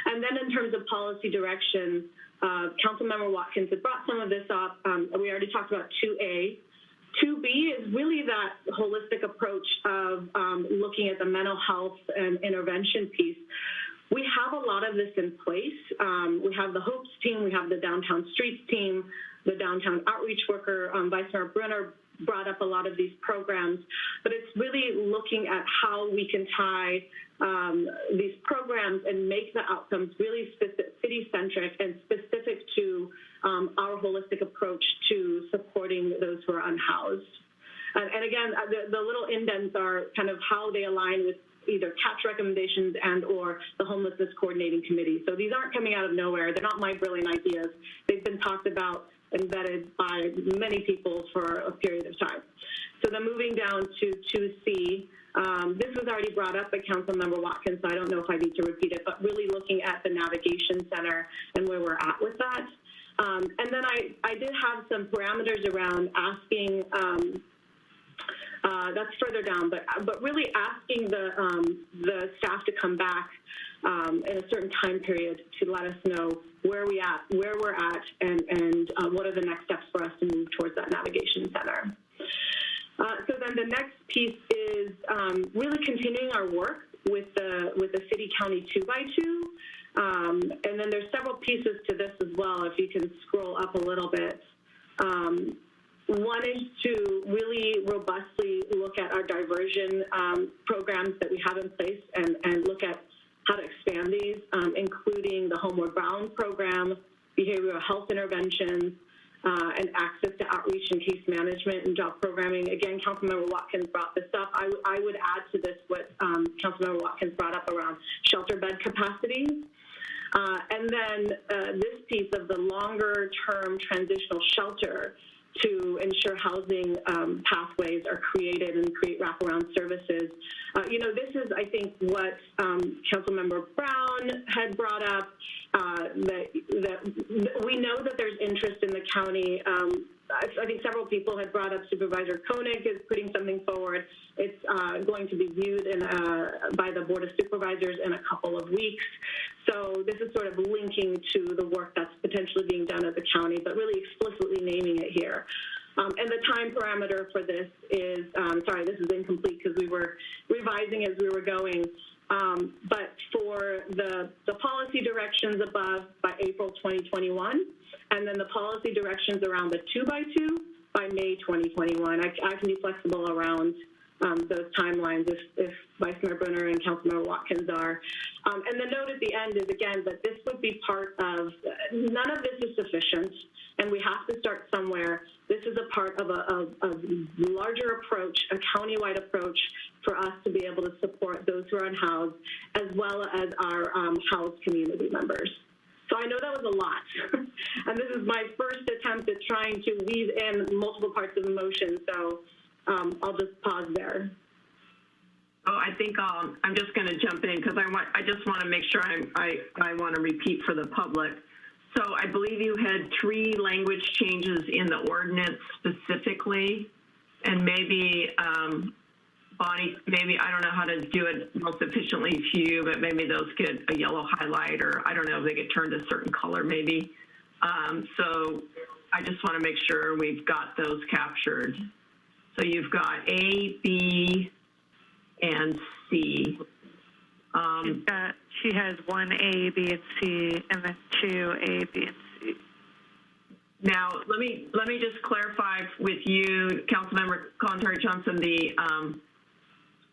And then in terms of policy direction, Councilmember Watkins had brought some of this up. We already talked about 2A. 2B is really that holistic approach of looking at the mental health and intervention piece. We have a lot of this in place. We have the HOPES team, we have the Downtown Streets team, the Downtown Outreach Worker, Vice Mayor Brunner brought up a lot of these programs, but it's really looking at how we can tie these programs and make the outcomes really city-centric and specific to our holistic approach to supporting those who are unhoused. And again, the little indents are kind of how they align with either CAP's recommendations and or the Homelessness Coordinating Committee. So these aren't coming out of nowhere. They're not my brilliant ideas. They've been talked about and vetted by many people for a period of time. So then moving down to 2C, this was already brought up by Councilmember Watkins, so I don't know if I need to repeat it, but really looking at the Navigation Center and where we're at with that. And then I did have some parameters around asking, that's further down, but really asking the staff to come back in a certain time period to let us know where we're at, and what are the next steps for us to move towards that Navigation Center. So then the next piece is really continuing our work with the city-county 2x2. And then there's several pieces to this as well, if you can scroll up a little bit. One is to really robustly look at our diversion programs that we have in place and look at how to expand these, including the Homeward Bound program, behavioral health interventions, and access to outreach and case management and job programming. Again, Councilmember Watkins brought this up. I would add to this what Councilmember Watkins brought up around shelter bed capacity. And then this piece of the longer-term transitional shelter to ensure housing pathways are created and create wraparound services. This is, I think, what Councilmember Brown had brought up, that we know that there's interest in the county. I think several people had brought up Supervisor Koenig is putting something forward. It's going to be viewed by the Board of Supervisors in a couple of weeks. So this is sort of linking to the work that's potentially being done at the county, but really explicitly naming it here. And the time parameter for this is, sorry, this is incomplete because we were revising as we were going. But for the policy directions above by April 2021, and then the policy directions around the 2x2 by May 2021. I can be flexible around those timelines if Vice Mayor Brunner and Councilmember Watkins are. And the note at the end is, again, that this would be part of, none of this is sufficient, and we have to start somewhere. This is a part of a larger approach, a countywide approach for us to be able to support those who are unhoused, as well as our housed community members. So I know that was a lot, and this is my first attempt at trying to weave in multiple parts of the motion, so I'll just pause there. Oh, I think I'm just going to jump in because I just want to make sure I want to repeat for the public. So I believe you had 3 language changes in the ordinance specifically, and maybe Bonnie, maybe I don't know how to do it most efficiently for you, but maybe those get a yellow highlight, or I don't know if they get turned a certain color maybe. So I just want to make sure we've got those captured. So you've got A, B, and C. She has 1A, B, and C, and then 2A, B, and C. Now, let me just clarify with you, Councilmember Contari Johnson,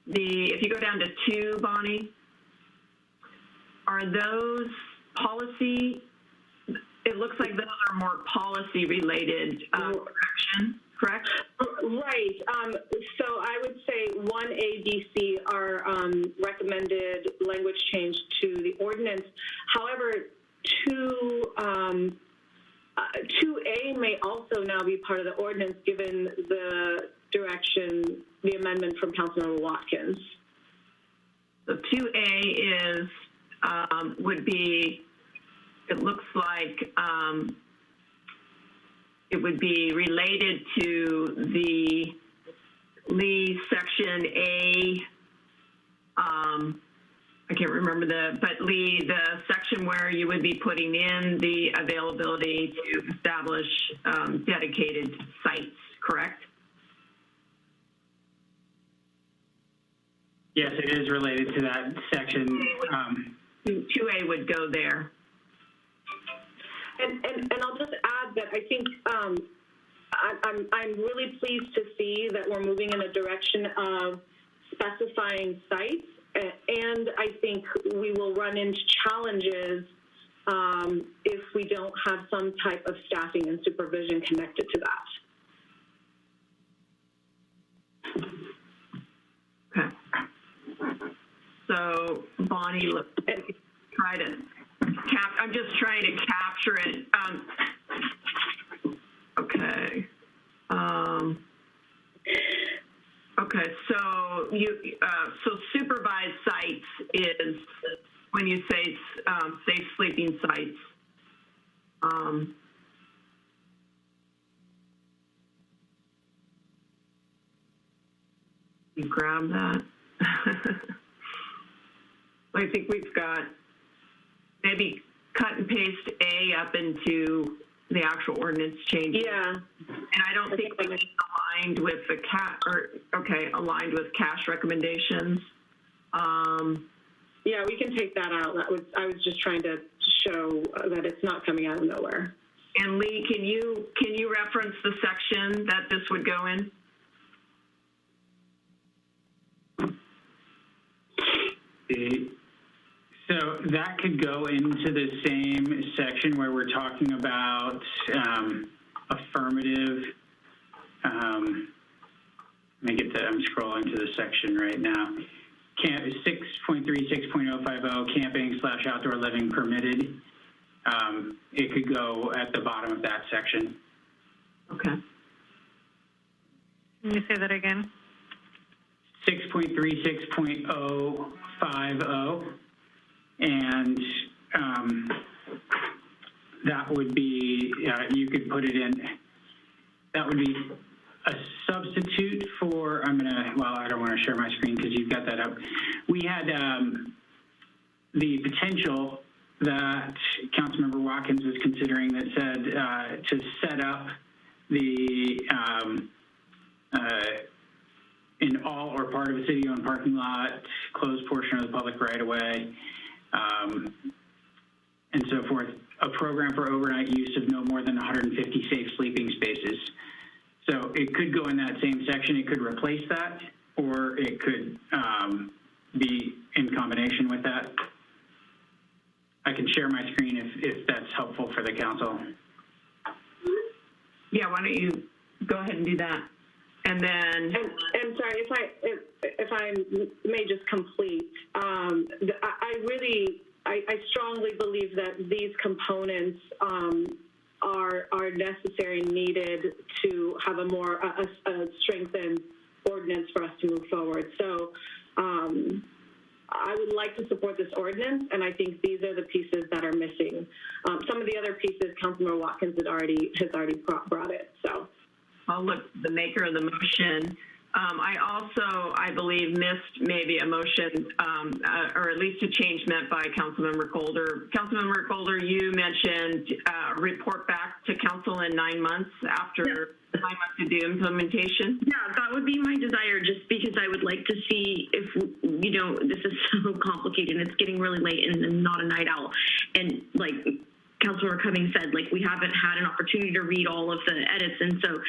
if you go down to 2, Bonnie, are those policy? It looks like those are more policy-related correction, correct? Right. So I would say 1A, B, C are recommended language change to the ordinance. However, 2A may also now be part of the ordinance given the direction, the amendment from Councilmember Watkins. So 2A is, would be, it looks like it would be related to the Lee section A, I can't remember but Lee, the section where you would be putting in the availability to establish dedicated sites, correct? Yes, it is related to that section. 2A would go there. And I'll just add that I think I'm really pleased to see that we're moving in a direction of specifying sites, and I think we will run into challenges if we don't have some type of staffing and supervision connected to that. Okay. So, Bonnie, look, try to I'm just trying to capture it. Okay. Okay, so so supervised sites is when you say safe sleeping sites. You grab that. I think we've got maybe cut and paste A up into the actual ordinance changes. Yeah. And I don't think it's aligned with the aligned with cash recommendations. Yeah, we can take that out. I was just trying to show that it's not coming out of nowhere. And Lee, can you reference the section that this would go in? So that could go into the same section where we're talking about affirmative. Let me get that. I'm scrolling to the section right now. 6.36.050 camping/outdoor living permitted. It could go at the bottom of that section. Okay. Can you say that again? 6.36.050. And that would be, you could put it in, that would be a substitute for, I don't want to share my screen because you've got that up. We had the potential that Councilmember Watkins was considering that said to set up the, in all or part of a city-owned parking lot, closed portion of the public right-of-way, and so forth, a program for overnight use of no more than 150 safe sleeping spaces. So it could go in that same section. It could replace that, or it could be in combination with that. I can share my screen if that's helpful for the council. Yeah, why don't you go ahead and do that? And then, and sorry, if I may just complete, I strongly believe that these components are necessary and needed to have a more a strengthened ordinance for us to move forward. So I would like to support this ordinance, and I think these are the pieces that are missing. Some of the other pieces, Councilmember Watkins has already brought it. So. I'll look the maker of the motion. I believe, missed maybe a motion, or at least a change meant by Councilmember Golder. Councilmember Golder, you mentioned report back to council in 9 months after 9 months to do implementation. Yeah, that would be my desire, just because I would like to see if, this is so complicated and it's getting really late and I'm not a night owl. And like Councilmember Cummings said, like, we haven't had an opportunity to read all of the edits, and so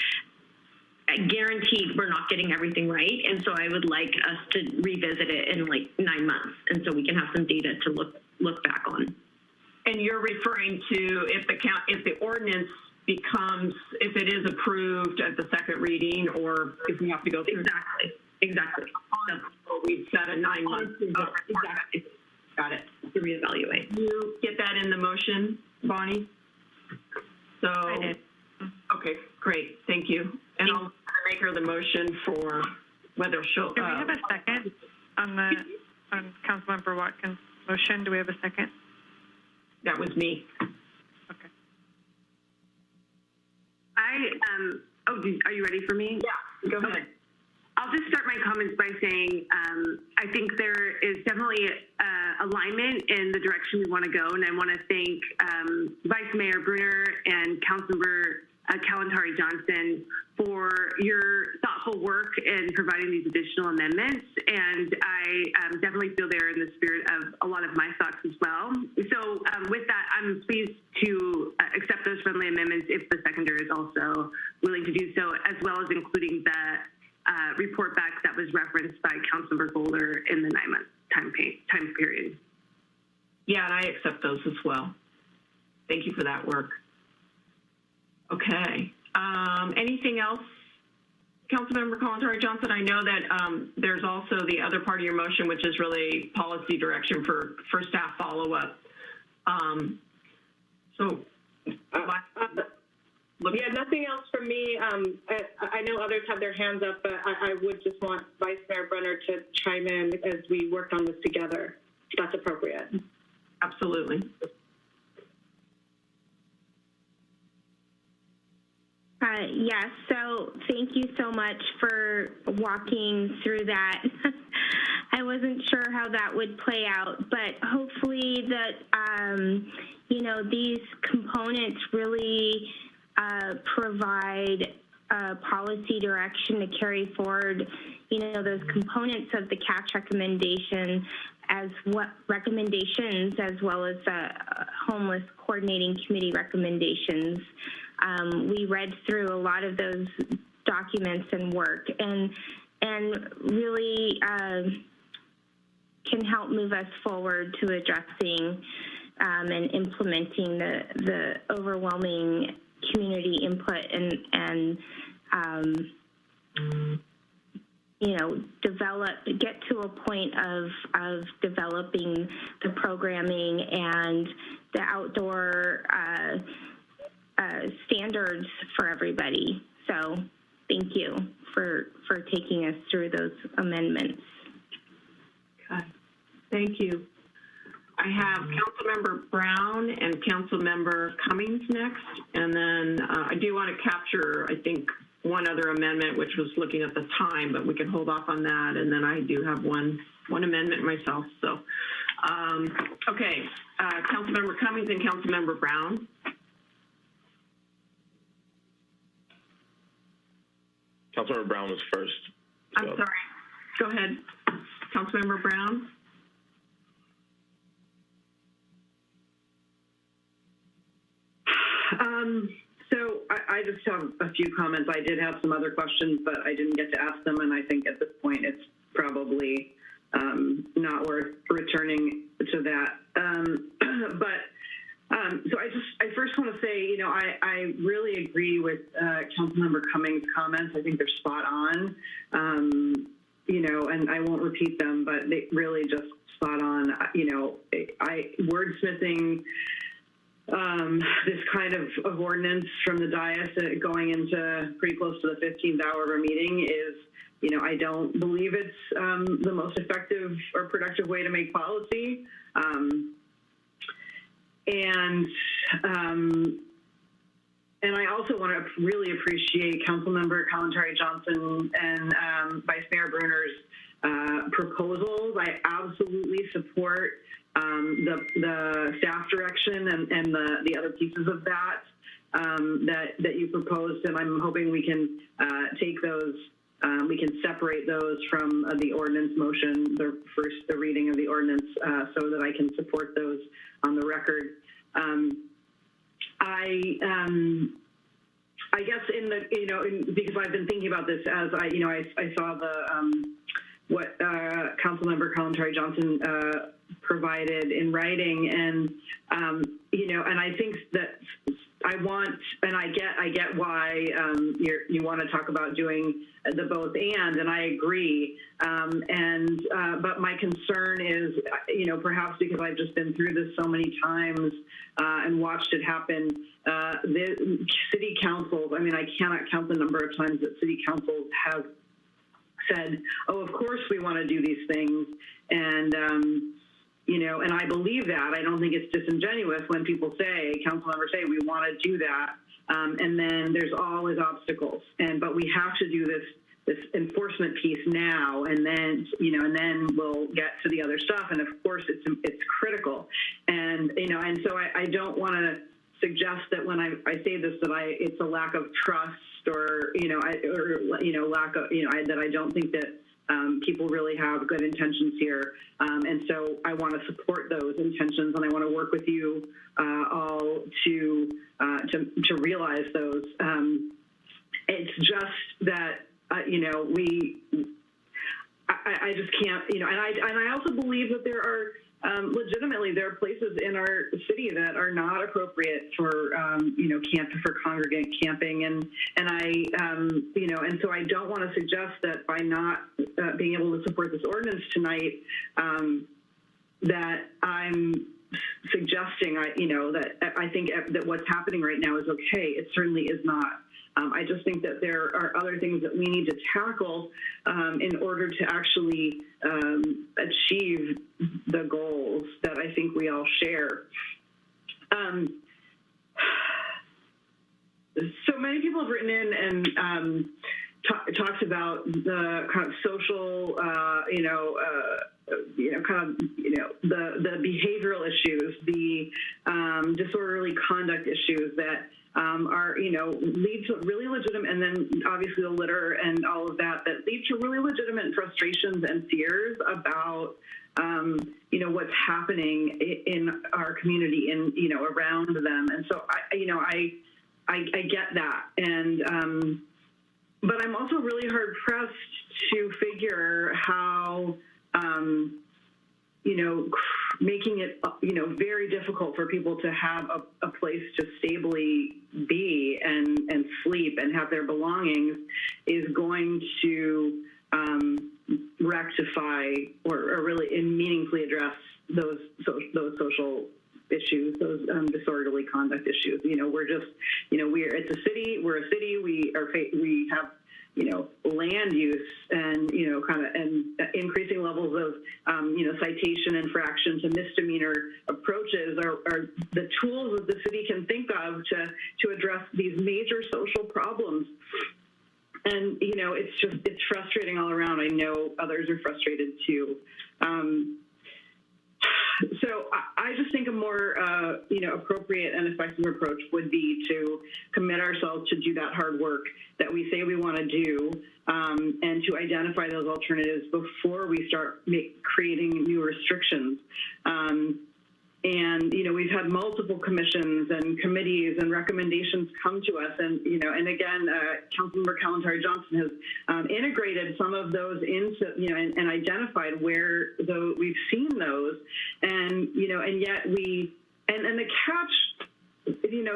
guaranteed we're not getting everything right. And so I would like us to revisit it in like 9 months, and so we can have some data to look back on. And you're referring to if the ordinance becomes, if it is approved at the second reading, or if we have to go through. Exactly. We've set a 9 month. Exactly. Got it. To reevaluate. You get that in the motion, Bonnie? So I did. Okay, great. Thank you. And I'll make her the motion for whether she'll. Do we have a second on Councilmember Watkins' motion? Do we have a second? That was me. Okay. Are you ready for me? Yeah, go ahead. Okay. I'll just start my comments by saying I think there is definitely alignment in the direction we want to go, and I want to thank Vice Mayor Brunner and Councilmember Kalantari Johnson for your thoughtful work in providing these additional amendments. And I definitely feel they're in the spirit of a lot of my thoughts as well. So with that, I'm pleased to accept those friendly amendments if the seconder is also willing to do so, as well as including the report back that was referenced by Councilmember Golder in the 9-month time period. Yeah, and I accept those as well. Thank you for that work. Okay. Anything else, Councilmember Kalantari Johnson? I know that there's also the other part of your motion, which is really policy direction for staff follow-up. Yeah, nothing else from me. I know others have their hands up, but I would just want Vice Mayor Brenner to chime in as we work on this together, if that's appropriate. Absolutely. Yes, so thank you so much for walking through that. I wasn't sure how that would play out, but hopefully that, you know, these components really provide policy direction to carry forward, you know, those components of the catch recommendation as well as homeless coordinating committee recommendations. We read through a lot of those documents and work and really can help move us forward to addressing and implementing the overwhelming community input and you know, get to a point of developing the programming and the outdoor standards for everybody. So thank you for taking us through those amendments. Okay, thank you. I have Councilmember Brown and Councilmember Cummings next, and then I do want to capture, I think, one other amendment, which was looking at the time, but we can hold off on that, and then I do have one amendment myself. So, okay, Councilmember Cummings and Councilmember Brown. Councilmember Brown was first. So. I'm sorry. Go ahead, Councilmember Brown. So I just have a few comments. I did have some other questions, but I didn't get to ask them, and I think at this point it's probably not worth returning to that. So I first want to say, you know, I really agree with Councilmember Cummings' comments. I think they're spot on, you know, and I won't repeat them, but they really just spot on. You know, wordsmithing this kind of ordinance from the dais going into pretty close to the 15th hour of our meeting is, you know, I don't believe it's the most effective or productive way to make policy. And I also want to really appreciate Councilmember Kalantari Johnson and Vice Mayor Bruner's proposals. I absolutely support the staff direction and the other pieces of that that you proposed, and I'm hoping we can take those. We can separate those from the ordinance motion, the reading of the ordinance, so that I can support those on the record. I guess because I've been thinking about this as I saw what Councilmember Kalantari Johnson provided in writing, and and I think that I get why you want to talk about doing the both and I agree. But my concern is, perhaps because I've just been through this so many times and watched it happen, the city councils, I cannot count the number of times that city councils have said, oh, of course we want to do these things. And I believe that. I don't think it's disingenuous when people council members say, we want to do that. And then there's always obstacles. But we have to do this enforcement piece now, and then, and then we'll get to the other stuff. And of course it's critical. And so I don't want to suggest that when I say this, that it's a lack of trust or, lack of, that I don't think that people really have good intentions here. And so I want to support those intentions, and I want to work with you all to realize those. It's just that, I just can't, and I also believe that there are, legitimately, there are places in our city that are not appropriate for, for congregate camping, and I, and so I don't want to suggest that by not being able to support this ordinance tonight, that I'm suggesting, that I think that what's happening right now is okay. It certainly is not. I just think that there are other things that we need to tackle in order to actually achieve the goals that I think we all share. So many people have written in and talked about the kind of social, the behavioral issues, the disorderly conduct issues that are, lead to really legitimate, and then obviously the litter and all of that lead to really legitimate frustrations and fears about, what's happening in our community and, around them. And so I get that. And, but I'm also really hard pressed to figure how, making it, very difficult for people to have a place to stably be and sleep and have their belongings is going to rectify or really meaningfully address those social issues, those disorderly conduct issues. We're just, it's a city. We're a city. We have, land use and, and increasing levels of, citation infraction to misdemeanor approaches are the tools that the city can think of to address these major social problems. And, it's frustrating all around. I know others are frustrated too. So I just think a more, appropriate and effective approach would be to commit ourselves to do that hard work that we say we want to do, and to identify those alternatives before we start creating new restrictions. And, we've had multiple commissions and committees and recommendations come to us. And, and again, Councilmember Kalantari-Johnson has integrated some of those into, and identified where we've seen those. And, and yet and the catch,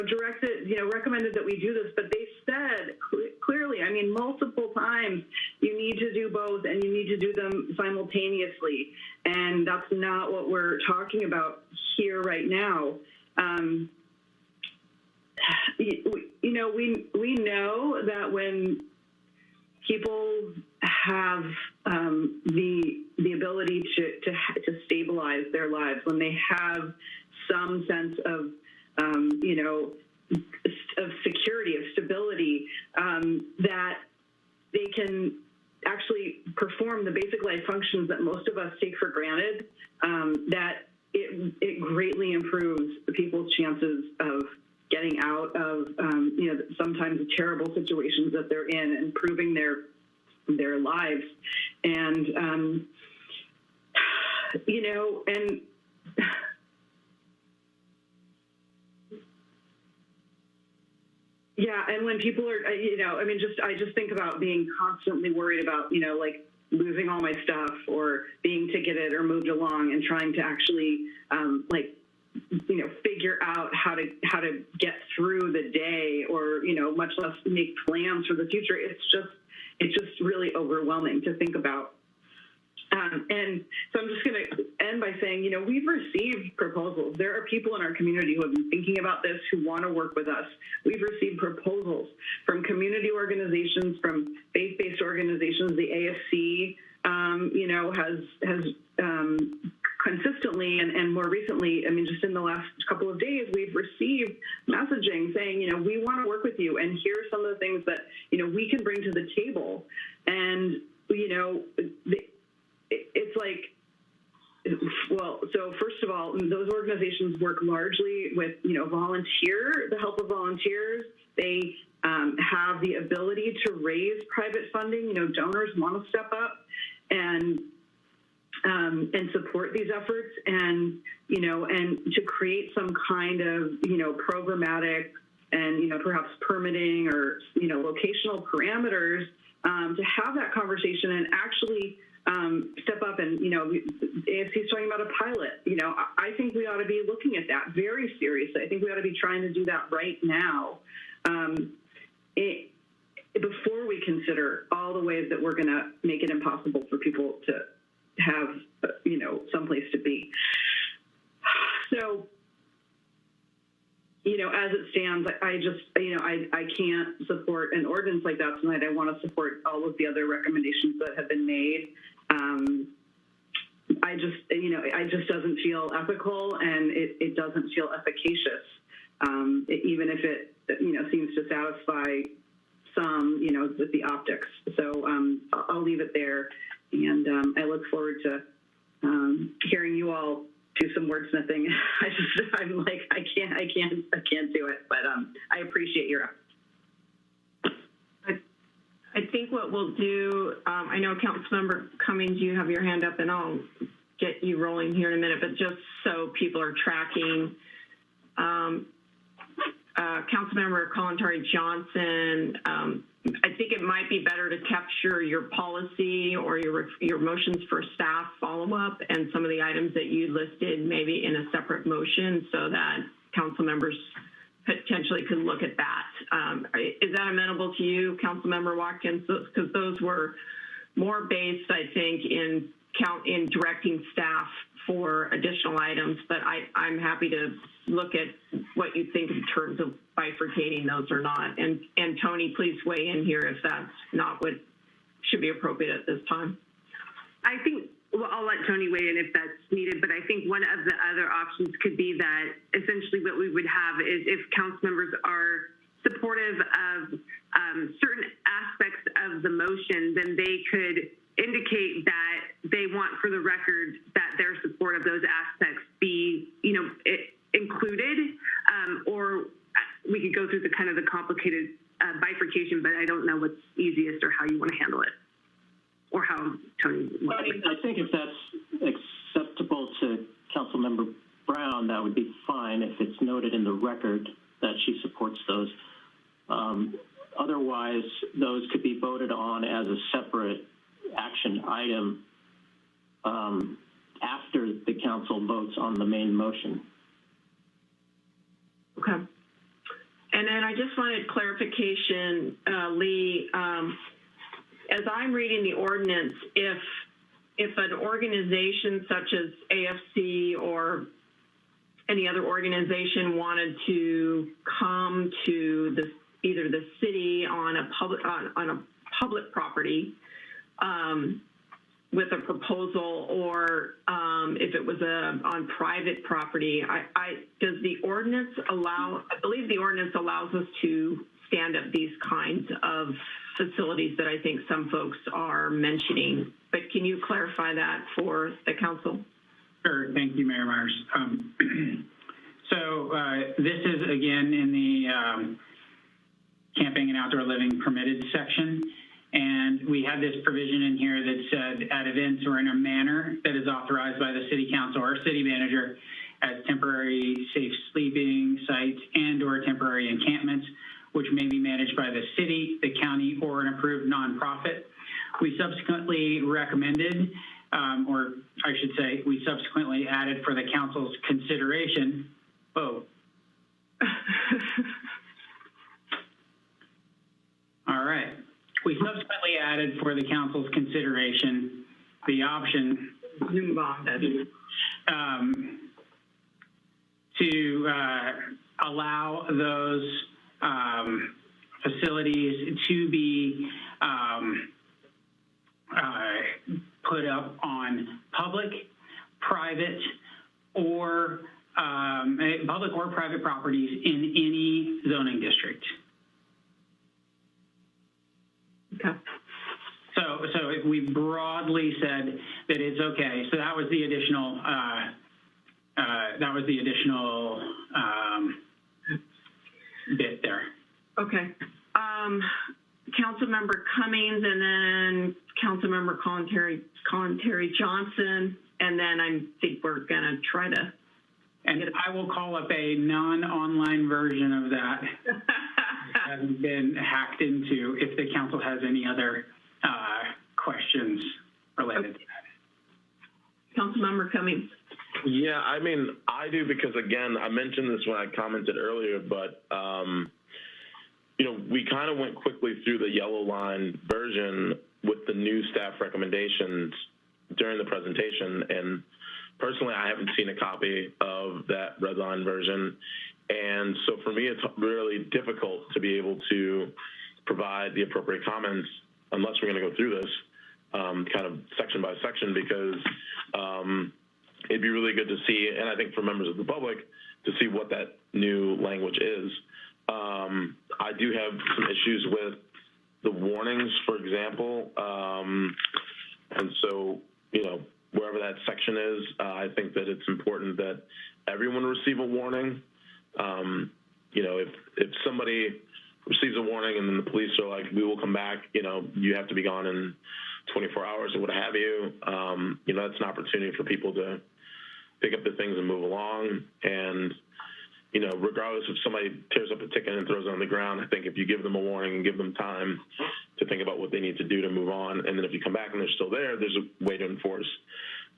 directed, recommended that we do this, but they said clearly, multiple times, you need to do both and you need to do them simultaneously. And that's not what we're talking about here right now. We know that when people have the ability to stabilize their lives, when they have some sense of of security, of stability, that they can actually perform the basic life functions that most of us take for granted, that it greatly improves people's chances of getting out of, sometimes terrible situations that they're in, and improving their lives. And, and yeah, and when people are, I just think about being constantly worried about, losing all my stuff or being ticketed or moved along, and trying to actually, figure out how to get through the day, or, much less make plans for the future. It's just really overwhelming to think about. And so I'm just going to end by saying, we've received proposals. There are people in our community who have been thinking about this, who want to work with us. We've received proposals from community organizations, from faith-based organizations. The AFC, has consistently and more recently, just in the last couple of days, we've received messaging saying, we want to work with you, and here are some of the things that, we can bring to the table. And, it's like, Well, so first of all, those organizations work largely with, the help of volunteers. They have the ability to raise private funding. Donors want to step up and support these efforts, and to create some kind of programmatic and perhaps permitting or locational parameters to have that conversation and actually step up. And AFC is talking about a pilot. I think we ought to be looking at that very seriously. I think we ought to be trying to do that right now, before we consider all the ways that we're going to make it impossible for people to have someplace to be. So, as it stands, I just, I can't support an ordinance like that tonight. I want to support all of the other recommendations that have been made. It just doesn't feel ethical, and it doesn't feel efficacious, even if it, seems to satisfy some, with the optics. So I'll leave it there, and I look forward to hearing you all do some wordsmithing. I'm like, I can't do it, but I appreciate your efforts. I think what we'll do, I know Councilmember Cummings, you have your hand up, and I'll get you rolling here in a minute, but just so people are tracking, Councilmember Kalantari Johnson, I think it might be better to capture your policy or your motions for staff follow-up and some of the items that you listed maybe in a separate motion, so that council members potentially could look at that. Is that amenable to you, Councilmember Watkins? Because those were more based, I think, in directing staff for additional items, but I'm happy to look at what you think in terms of bifurcating those or not. And Tony, please weigh in here if that's not what should be appropriate at this time. I think, well, I'll let Tony weigh in if that's needed, but I think one of the other options could be that essentially what we would have is if council members are supportive of certain aspects of the motion, then they could indicate that they want for the record that their support of those aspects be, included, or we could go through the kind of the complicated bifurcation, but I don't know what's easiest or how you want to handle it, or how Tony. I think if that's acceptable to Councilmember Brown, that would be fine if it's noted in the record that she supports those. Otherwise, those could be voted on as a separate action item after the council votes on the main motion. Okay. And then I just wanted clarification, Lee, as I'm reading the ordinance, if an organization such as AFC or any other organization wanted to come to either the city on a public property with a proposal, or if it was on private property, does the ordinance allow? I believe the ordinance allows us to stand up these kinds of facilities that I think some folks are mentioning. But can you clarify that for the council? Sure. Thank you, Mayor Myers. So this is again in the camping and outdoor living permitted section. And we had this provision in here that said at events or in a manner that is authorized by the city council or city manager as temporary safe sleeping sites and or temporary encampments, which may be managed by the city, the county, or an approved nonprofit. We subsequently recommended, or I should say, we subsequently added for the council's consideration. Whoa. All right. We subsequently added for the council's consideration the option to allow those facilities to be put up on public, private, or private properties in any zoning district. Okay. So So we broadly said that it's okay. So that was the additional, bit there. Okay. Councilmember Cummings, and then Councilmember Terry Johnson, and then I think we're gonna try to. And I will call up a non-online version of that. It hasn't been hacked into, if the council has any other questions related to that. Councilmember Cummings. Yeah, I mean, I do, because again, I mentioned this when I commented earlier, but you know, we kind of went quickly through the yellow line version with the new staff recommendations during the presentation, and personally, I haven't seen a copy of that red line version, and so for me, it's really difficult to be able to provide the appropriate comments unless we're going to go through this kind of section by section, because it'd be really good to see, and I think for members of the public, to see what that new language is. I do have some issues with the warnings, for example, and so, you know, wherever that section is, I think that it's important that everyone receive a warning. You know, if somebody receives a warning and then the police are like, we will come back, you know, you have to be gone in 24 hours or what have you, you know, that's an opportunity for people to pick up the things and move along. And, you know, regardless if somebody tears up a ticket and throws it on the ground, I think if you give them a warning and give them time to think about what they need to do to move on, and then if you come back and they're still there, there's a way to enforce.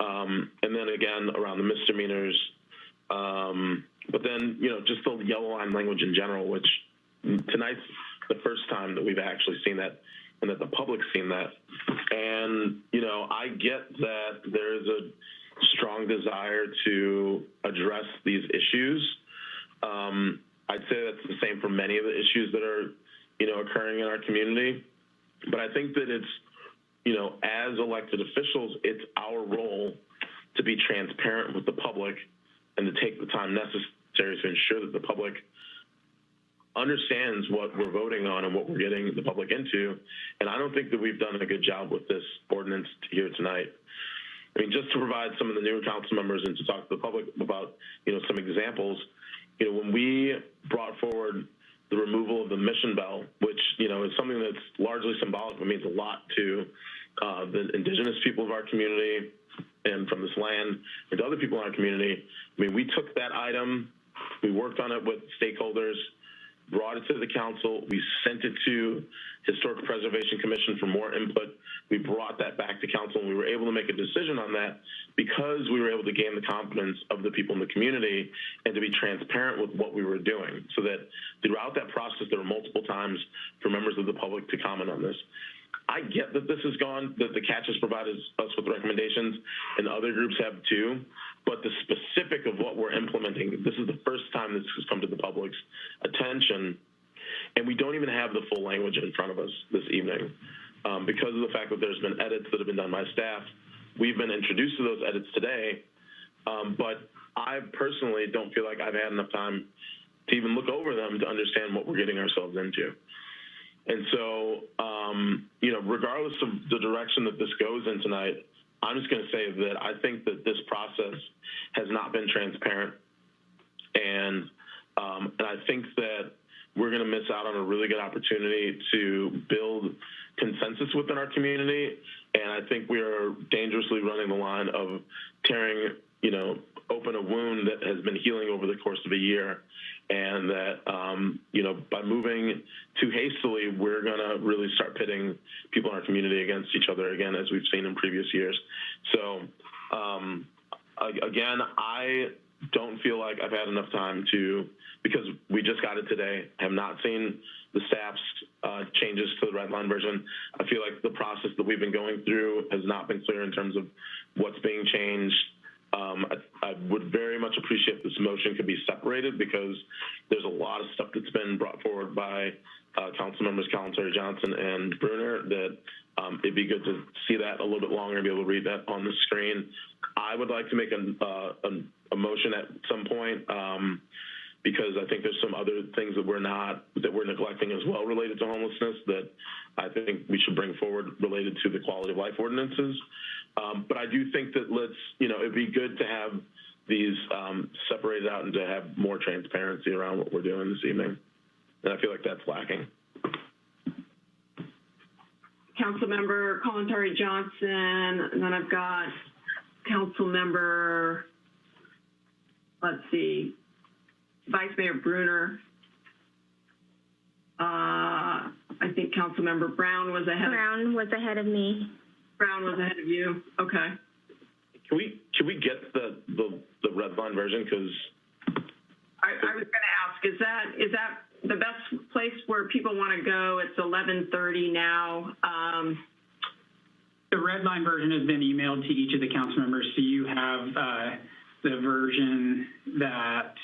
And then again, around the misdemeanors, but then, you know, just the yellow line language in general, which tonight's the first time that we've actually seen that and that the public's seen that. And, you know, I get that there's a strong desire to address these issues. I'd say that's the same for many of the issues that are, you know, occurring in our community. But I think that it's, you know, as elected officials, it's our role to be transparent with the public and to take the time necessary to ensure that the public understands what we're voting on and what we're getting the public into. And I don't think that we've done a good job with this ordinance here tonight. I mean, just to provide some of the newer council members and to talk to the public about, you know, some examples, you know, when we brought forward the removal of the mission bell, which, you know, is something that's largely symbolic, but means a lot to the indigenous people of our community and from this land and to other people in our community. I mean, we took that item, we worked on it with stakeholders, brought it to the council, we sent it to Historic Preservation Commission for more input. We brought that back to council, and we were able to make a decision on that because we were able to gain the confidence of the people in the community and to be transparent with what we were doing, so that throughout that process, there were multiple times for members of the public to comment on this. I get that this has gone, that the catch has provided us with recommendations, and other groups have too, but the specific of what we're implementing, this is the first time this has come to the public's attention, and we don't even have the full language in front of us this evening. Because of the fact that there's been edits that have been done by staff, we've been introduced to those edits today, but I personally don't feel like I've had enough time to even look over them to understand what we're getting ourselves into. And so, you know, regardless of the direction that this goes in tonight, I'm just going to say that I think that this process has not been transparent, and I think that we're going to miss out on a really good opportunity to build consensus within our community, and I think we are dangerously running the line of tearing, you know, open a wound that has been healing over the course of a year, and that, you know, by moving too hastily, we're going to really start pitting people in our community against each other again, as we've seen in previous years. So, again, I don't feel like I've had enough time to, because we just got it today, have not seen the staff's changes to the red line version. I feel like the process that we've been going through has not been clear in terms of what's being changed. I would very much appreciate if this motion could be separated, because there's a lot of stuff that's been brought forward by council members Terry Johnson and Bruner that it'd be good to see that a little bit longer and be able to read that on the screen. I would like to make a motion at some point because I think there's some other things that we're neglecting as well related to homelessness that I think we should bring forward related to the quality of life ordinances. But I do think that it'd be good to have these separated out and to have more transparency around what we're doing this evening. And I feel like that's lacking. Councilmember Kalantari Johnson, and then I've got Councilmember, let's see, Vice Mayor Brunner. I think Councilmember Brown was ahead. Brown was ahead of me. Brown was ahead of you. Okay. Can we get the red line version? Because I was going to ask, is that the best place where people want to go? It's 11:30 now. The red line version has been emailed to each of the council members, so you have the version that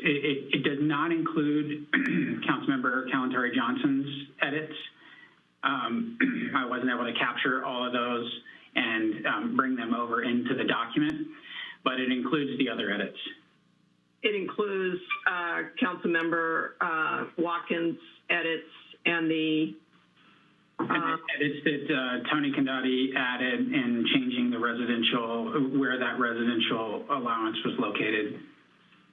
it does not include Councilmember Kalantari Johnson's edits. I wasn't able to capture all of those and bring them over into the document, but it includes the other edits. It includes Councilmember Watkins' edits and the edits that Tony Condati added in changing the residential, where that residential allowance was located.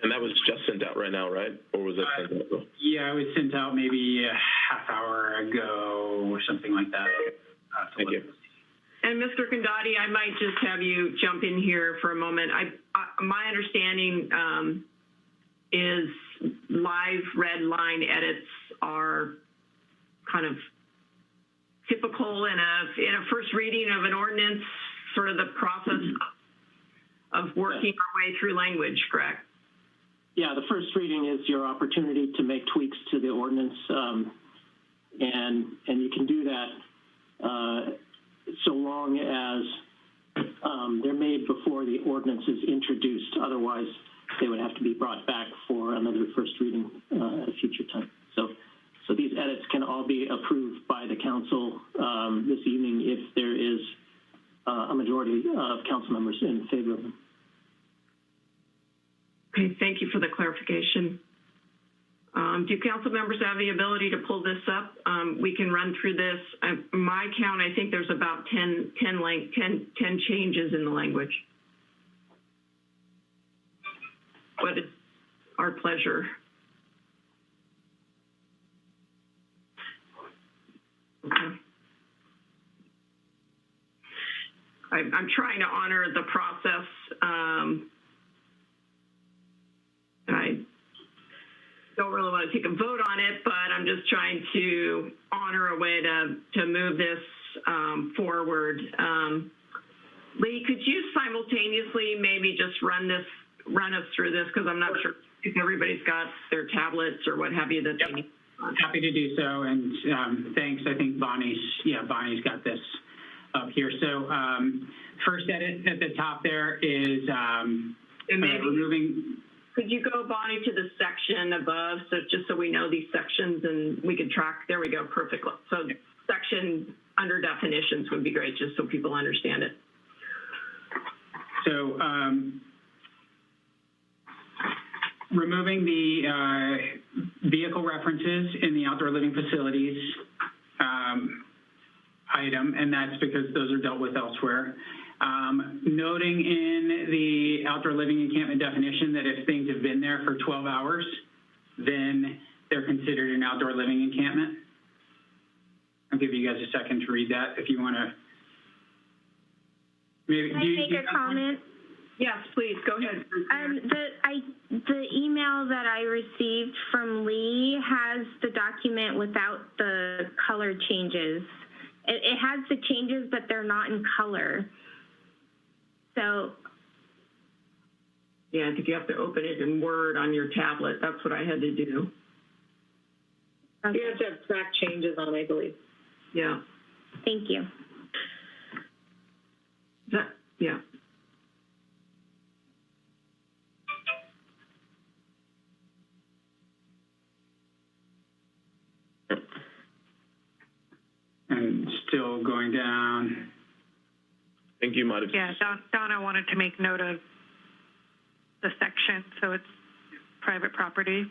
And that was just sent out right now, right? Or was that sent out? Yeah, it was sent out maybe a half hour ago or something like that. Thank you. And Mr. Condati, I might just have you jump in here for a moment. My understanding is live red line edits are kind of typical in a first reading of an ordinance, sort of the process of working our way through language, correct? Yeah, the first reading is your opportunity to make tweaks to the ordinance, and you can do that so long as they're made before the ordinance is introduced. Otherwise, they would have to be brought back for another first reading at a future time. So these edits can all be approved by the council this evening if there is a majority of council members in favor of them. Okay, thank you for the clarification. Do council members have the ability to pull this up? We can run through this. My count, I think there's about 10 changes in the language. But it's our pleasure. Okay. I'm trying to honor the process. And I don't really want to take a vote on it, but I'm just trying to honor a way to move this forward. Lee, could you simultaneously maybe just run us through this, because I'm not sure if everybody's got their tablets or what have you that they need. Happy to do so, and thanks. I think Bonnie's got this up here. So first edit at the top there is removing. Could you go, Bonnie, to the section above, so just so we know these sections and we can track? There we go, perfect. So section under definitions would be great, just so people understand it. So removing the vehicle references in the outdoor living facilities item, and that's because those are dealt with elsewhere. Noting in the outdoor living encampment definition that if things have been there for 12 hours, then they're considered an outdoor living encampment. I'll give you guys a second to read that if you want to. Maybe, Can I make a comment? Yes, please, go ahead. The email that I received from Lee has the document without the color changes. It has the changes, but they're not in color. So. Yeah, I think you have to open it in Word on your tablet. That's what I had to do. Okay. You have to have track changes on, I believe. Yeah. Thank you. Yeah. And still going down. I think you might have. Yeah, Donna wanted to make note of the section, so it's private property.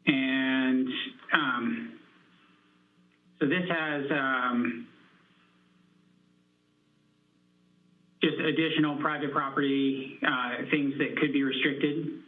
And so this has just additional private property, things that could be restricted.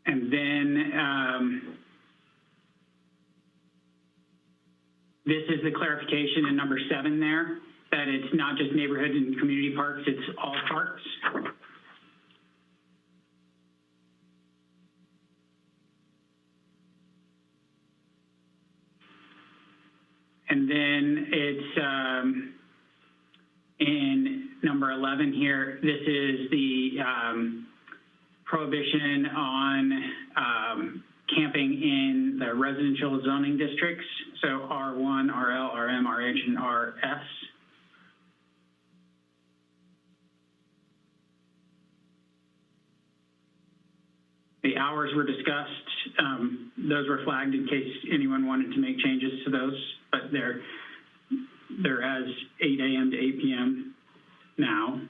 And then this is the clarification in number 7 there, that it's not just neighborhood and community parks, it's all parks. And then it's in number 11 here, this is the prohibition on camping in the residential zoning districts, so R1, RL, RM, RH, and RS. The hours were discussed. Those were flagged in case anyone wanted to make changes to those, but they're as 8 a.m. to 8 p.m. now.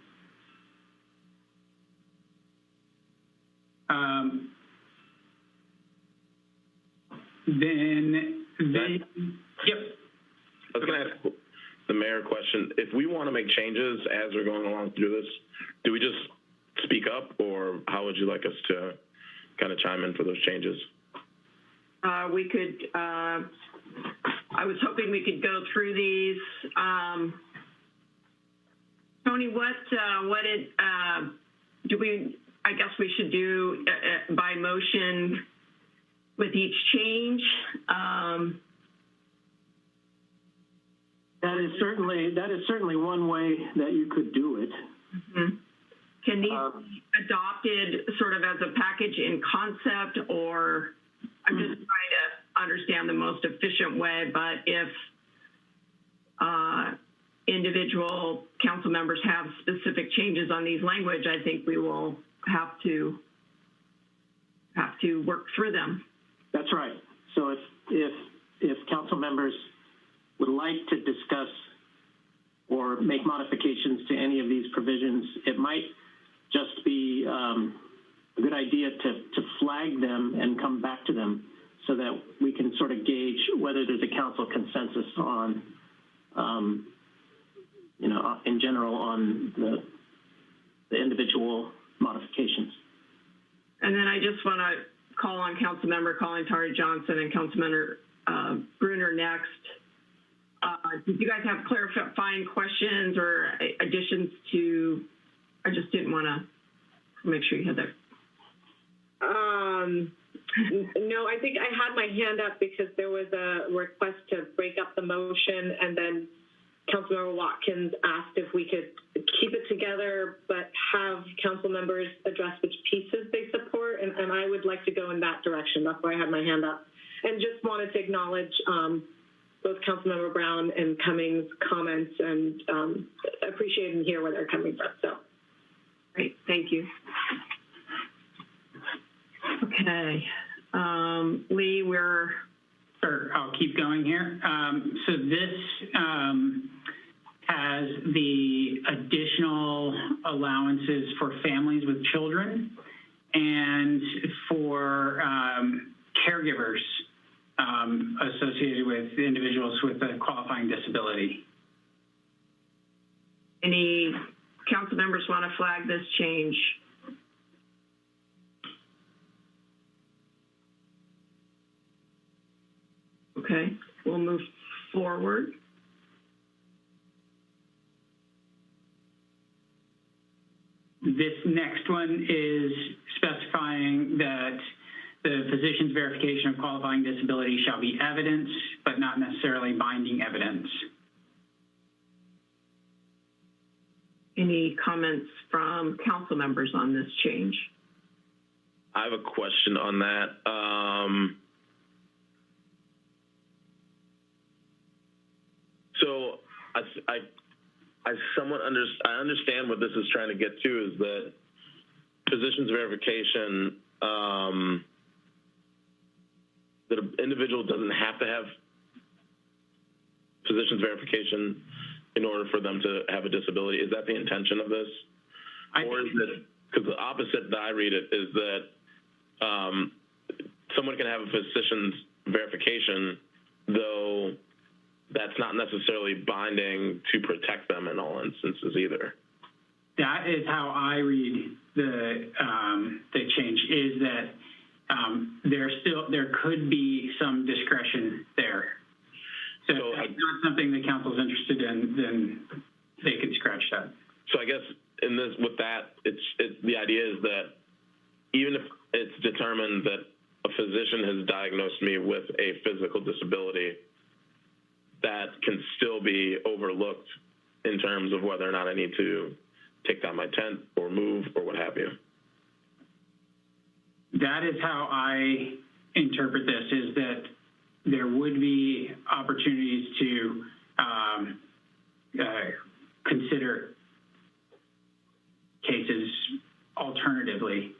Yep. I was going to ask the mayor a question. If we want to make changes as we're going along through this, do we just speak up, or how would you like us to kind of chime in for those changes? We could, I was hoping we could go through these. Tony, I guess we should do by motion with each change. That is certainly one way that you could do it. Mm-hmm. Can these be adopted sort of as a package in concept, or I'm just trying to understand the most efficient way, but if individual council members have specific changes on these language, I think we will have to work through them. That's right. So if council members would like to discuss or make modifications to any of these provisions, it might just be a good idea to flag them and come back to them so that we can sort of gauge whether there's a council consensus on, in general on the individual modifications. And then I just want to call on Councilmember Colleen Tari Johnson and Councilmember Bruner next. Did you guys have clarifying questions or additions to? I just didn't want to make sure you had that. No, I think I had my hand up because there was a request to break up the motion, and then Councilmember Watkins asked if we could keep it together but have council members address which pieces they support, and I would like to go in that direction. That's why I had my hand up. And just wanted to acknowledge both Councilmember Brown and Cummings' comments, and appreciate and hear where they're coming from. So, great, thank you. Okay, Lee, I'll keep going here. So this has the additional allowances for families with children and for caregivers associated with individuals with a qualifying disability. Any council members want to flag this change? Okay, we'll move forward. This next one is specifying that the physician's verification of qualifying disability shall be evidence, but not necessarily binding evidence. Any comments from council members on this change? I have a question on that. So I somewhat I understand what this is trying to get to, is that physician's verification, that an individual doesn't have to have physician's verification in order for them to have a disability. Is that the intention of this? Or is it, because the opposite that I read it is that someone can have a physician's verification, though that's not necessarily binding to protect them in all instances either. That is how I read the change, is that there could be some discretion there. So if that's not something the council's interested in, then they could scratch that. So I guess with that, the idea is that even if it's determined that a physician has diagnosed me with a physical disability, that can still be overlooked in terms of whether or not I need to take down my tent or move or what have you. That is how I interpret this, is that there would be opportunities to consider cases alternatively.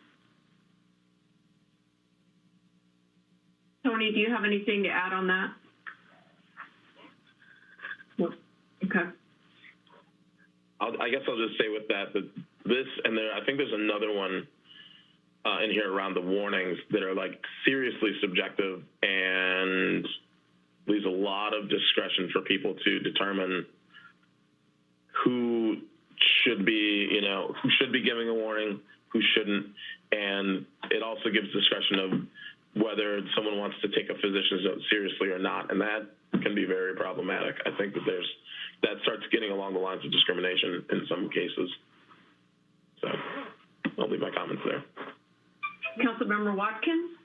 Tony, do you have anything to add on that? No. Okay. I guess I'll just say with that this, and I think there's another one in here around the warnings that are like seriously subjective and leaves a lot of discretion for people to determine who should be, who should be giving a warning, who shouldn't. And it also gives discretion of whether someone wants to take a physician's note seriously or not. And that can be very problematic. I think that starts getting along the lines of discrimination in some cases. So I'll leave my comments there. Councilmember Watkins?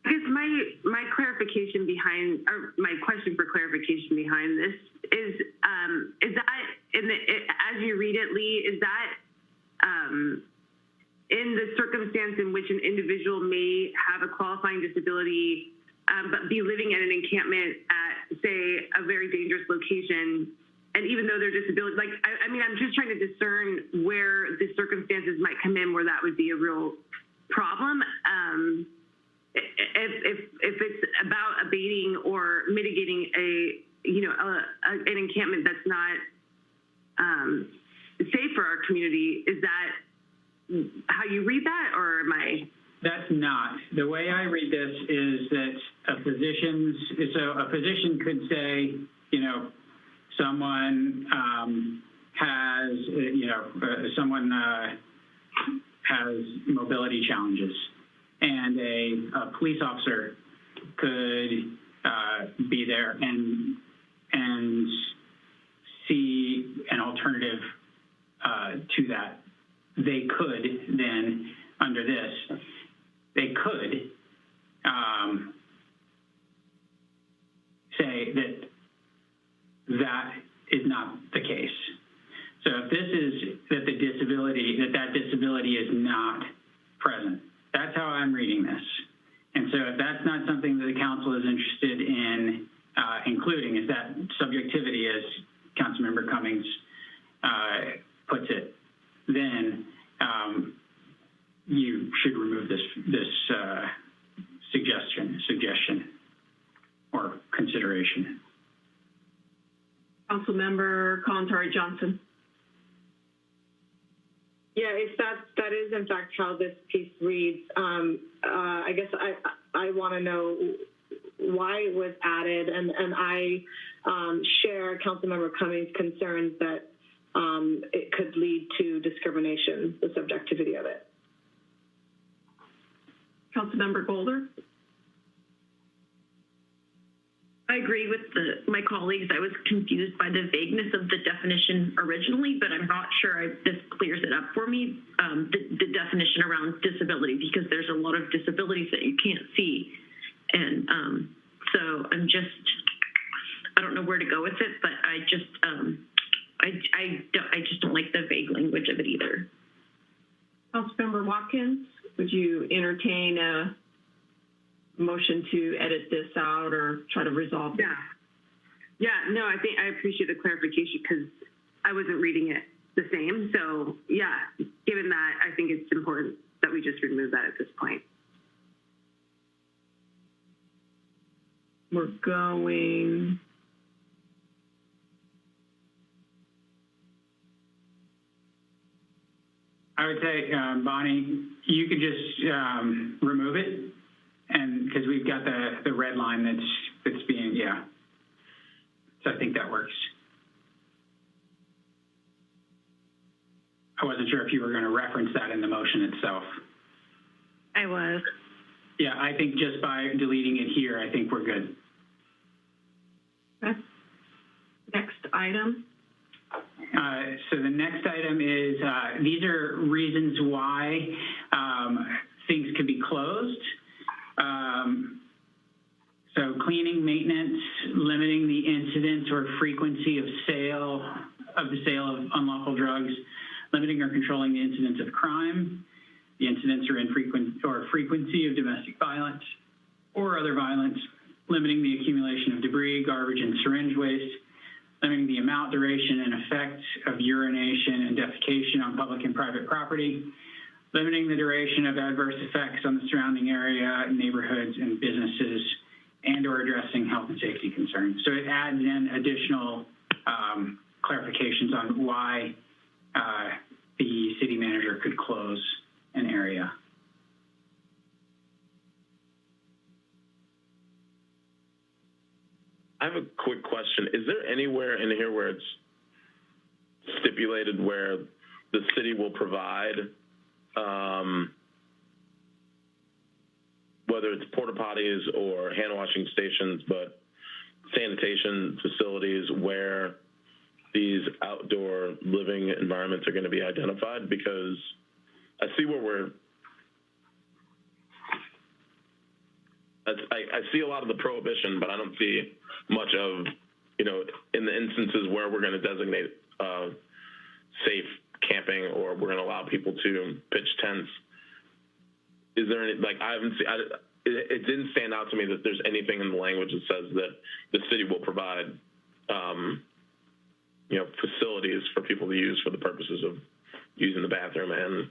I guess my clarification behind, or my question for clarification behind this is that as you read it, Lee, is that in the circumstance in which an individual may have a qualifying disability, but be living at an encampment at, say, a very dangerous location, and even though their disability, I'm just trying to discern where the circumstances might come in where that would be a real problem. If it's about abating or mitigating an encampment that's not safe for our community, is that how you read that, or am I? That's not. The way I read this is that a physician could say, someone has mobility challenges, and a police officer could be there and see an alternative to that. They could then, under this, they could say that is not the case. So if this is that that disability is not present, that's how I'm reading this. And so if that's not something that the council is interested in including, is that subjectivity, as Councilmember Cummings puts it, then you should remove this suggestion or consideration. Councilmember Kalantari Johnson. Yeah, if that is in fact how this piece reads, I guess I want to know why it was added, and I share Councilmember Cummings' concerns that it could lead to discrimination, the subjectivity of it. Councilmember Golder. I agree with my colleagues. I was confused by the vagueness of the definition originally, but I'm not sure this clears it up for me, the definition around disability, because there's a lot of disabilities that you can't see. And so I don't know where to go with it, but I just don't like the vague language of it either. Councilmember Watkins, would you entertain a motion to edit this out or try to resolve it. Yeah, no, I think I appreciate the clarification because I wasn't reading it the same. So yeah, given that, I think it's important that we just remove that at this point. We're going. I would say, Bonnie, you could just remove it, and because we've got the red line that's being, yeah. So I think that works. I wasn't sure if you were going to reference that in the motion itself. I was. Yeah, I think just by deleting it here, I think we're good. Okay. Next item. So the next item is, these are reasons why things could be closed. So cleaning, maintenance, limiting the incidence or frequency of the sale of unlawful drugs, limiting or controlling the incidence of crime, the incidence or frequency of domestic violence or other violence, limiting the accumulation of debris, garbage, and syringe waste, limiting the amount, duration, and effect of urination and defecation on public and private property, limiting the duration of adverse effects on the surrounding area, neighborhoods, and businesses, and or addressing health and safety concerns. So it adds in additional clarifications on why the city manager could close an area. I have a quick question. Is there anywhere in here where it's stipulated where the city will provide, whether it's porta potties or hand washing stations, but sanitation facilities where these outdoor living environments are going to be identified? Because I see where I see a lot of the prohibition, but I don't see much of, in the instances where we're going to designate safe camping or we're going to allow people to pitch tents. Is there any, I haven't seen, it didn't stand out to me that there's anything in the language that says that the city will provide, facilities for people to use for the purposes of using the bathroom and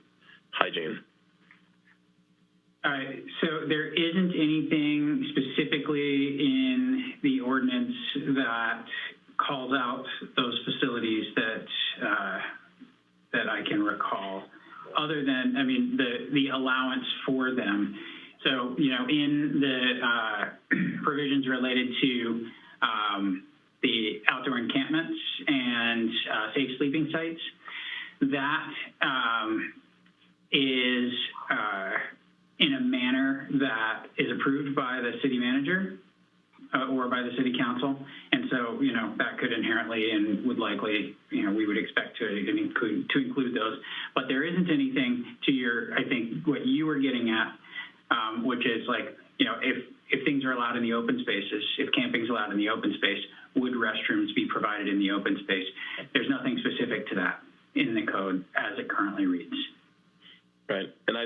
hygiene. So there isn't anything specifically in the ordinance that calls out those facilities that I can recall, other than, the allowance for them. So, in the provisions related to the outdoor encampments and safe sleeping sites, that is in a manner that is approved by the city manager or by the city council. And so, that could inherently and would likely, we would expect to include those. But there isn't anything to I think what you were getting at, which is if things are allowed in the open spaces, if camping's allowed in the open space, would restrooms be provided in the open space? There's nothing specific to that in the code as it currently reads. Right. And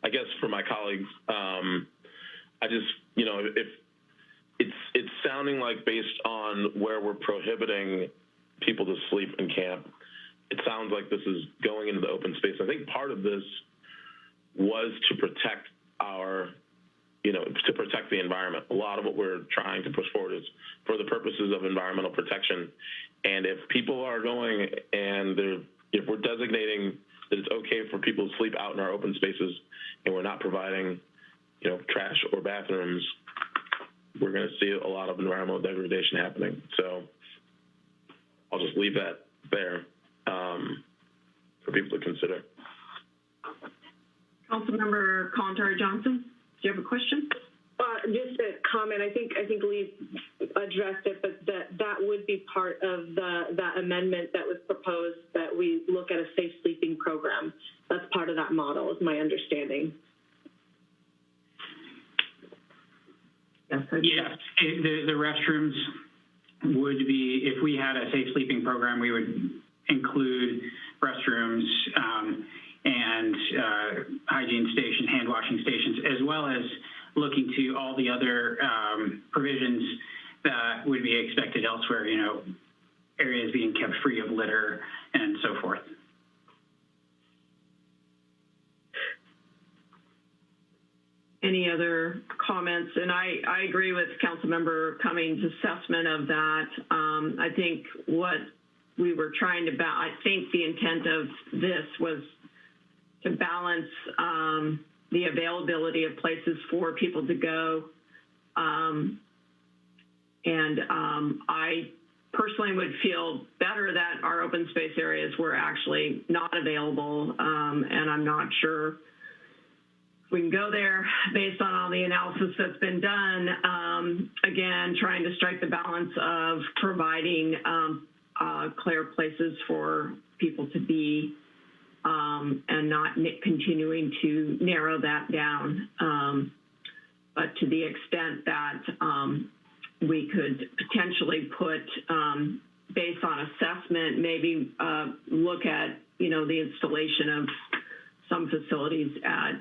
I guess for my colleagues, I just, if it's sounding like based on where we're prohibiting people to sleep and camp, it sounds like this is going into the open space. I think part of this was to protect to protect the environment. A lot of what we're trying to push forward is for the purposes of environmental protection. And if people are going and if we're designating that it's okay for people to sleep out in our open spaces and we're not providing, trash or bathrooms, we're going to see a lot of environmental degradation happening. So I'll just leave that there for people to consider. Councilmember Kalantari-Johnson, do you have a question? Just a comment. I think Lee addressed it, but that would be part of that amendment that was proposed, that we look at a safe sleeping program. That's part of that model, is my understanding. Yes. Yes, the restrooms would be, if we had a safe sleeping program, we would include restrooms and hygiene stations, hand washing stations, as well as looking to all the other provisions that would be expected elsewhere, you know, areas being kept free of litter and so forth. Any other comments? And I agree with Councilmember Cummings' assessment of that. I think what we were trying to I think the intent of this was to balance the availability of places for people to go. I personally would feel better that our open space areas were actually not available, and I'm not sure we can go there based on all the analysis that's been done. Again, trying to strike the balance of providing clear places for people to be and not continuing to narrow that down. But to the extent that we could potentially put, based on assessment, maybe look at, you know, the installation of some facilities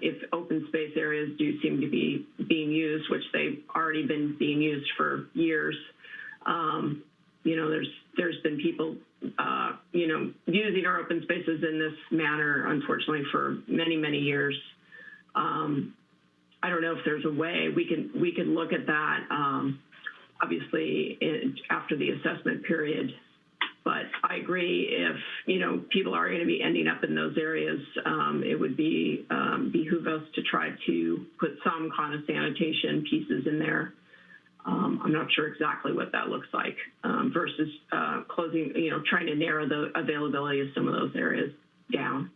if open space areas do seem to be being used, which they've already been being used for years. You know, there's been people, you know, using our open spaces in this manner, unfortunately, for many, many years. I don't know if there's a way we could look at that, obviously, after the assessment period. But I agree, if, you know, people are going to be ending up in those areas, it would be behoove us to try to put some kind of sanitation pieces in there. I'm not sure exactly what that looks like versus closing, you know, trying to narrow the availability of some of those areas down.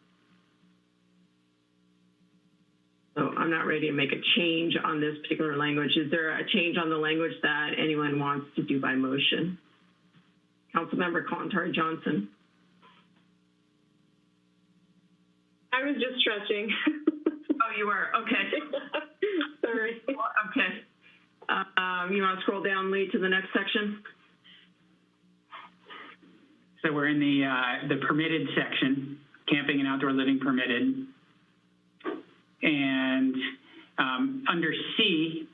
So I'm not ready to make a change on this particular language. Is there a change on the language that anyone wants to do by motion? Councilmember Kalantari-Johnson. I was just stretching. Oh, you were? Okay. Sorry. Okay. You want to scroll down, Lee, to the next section? So we're in the permitted section, camping and outdoor living permitted. And under C,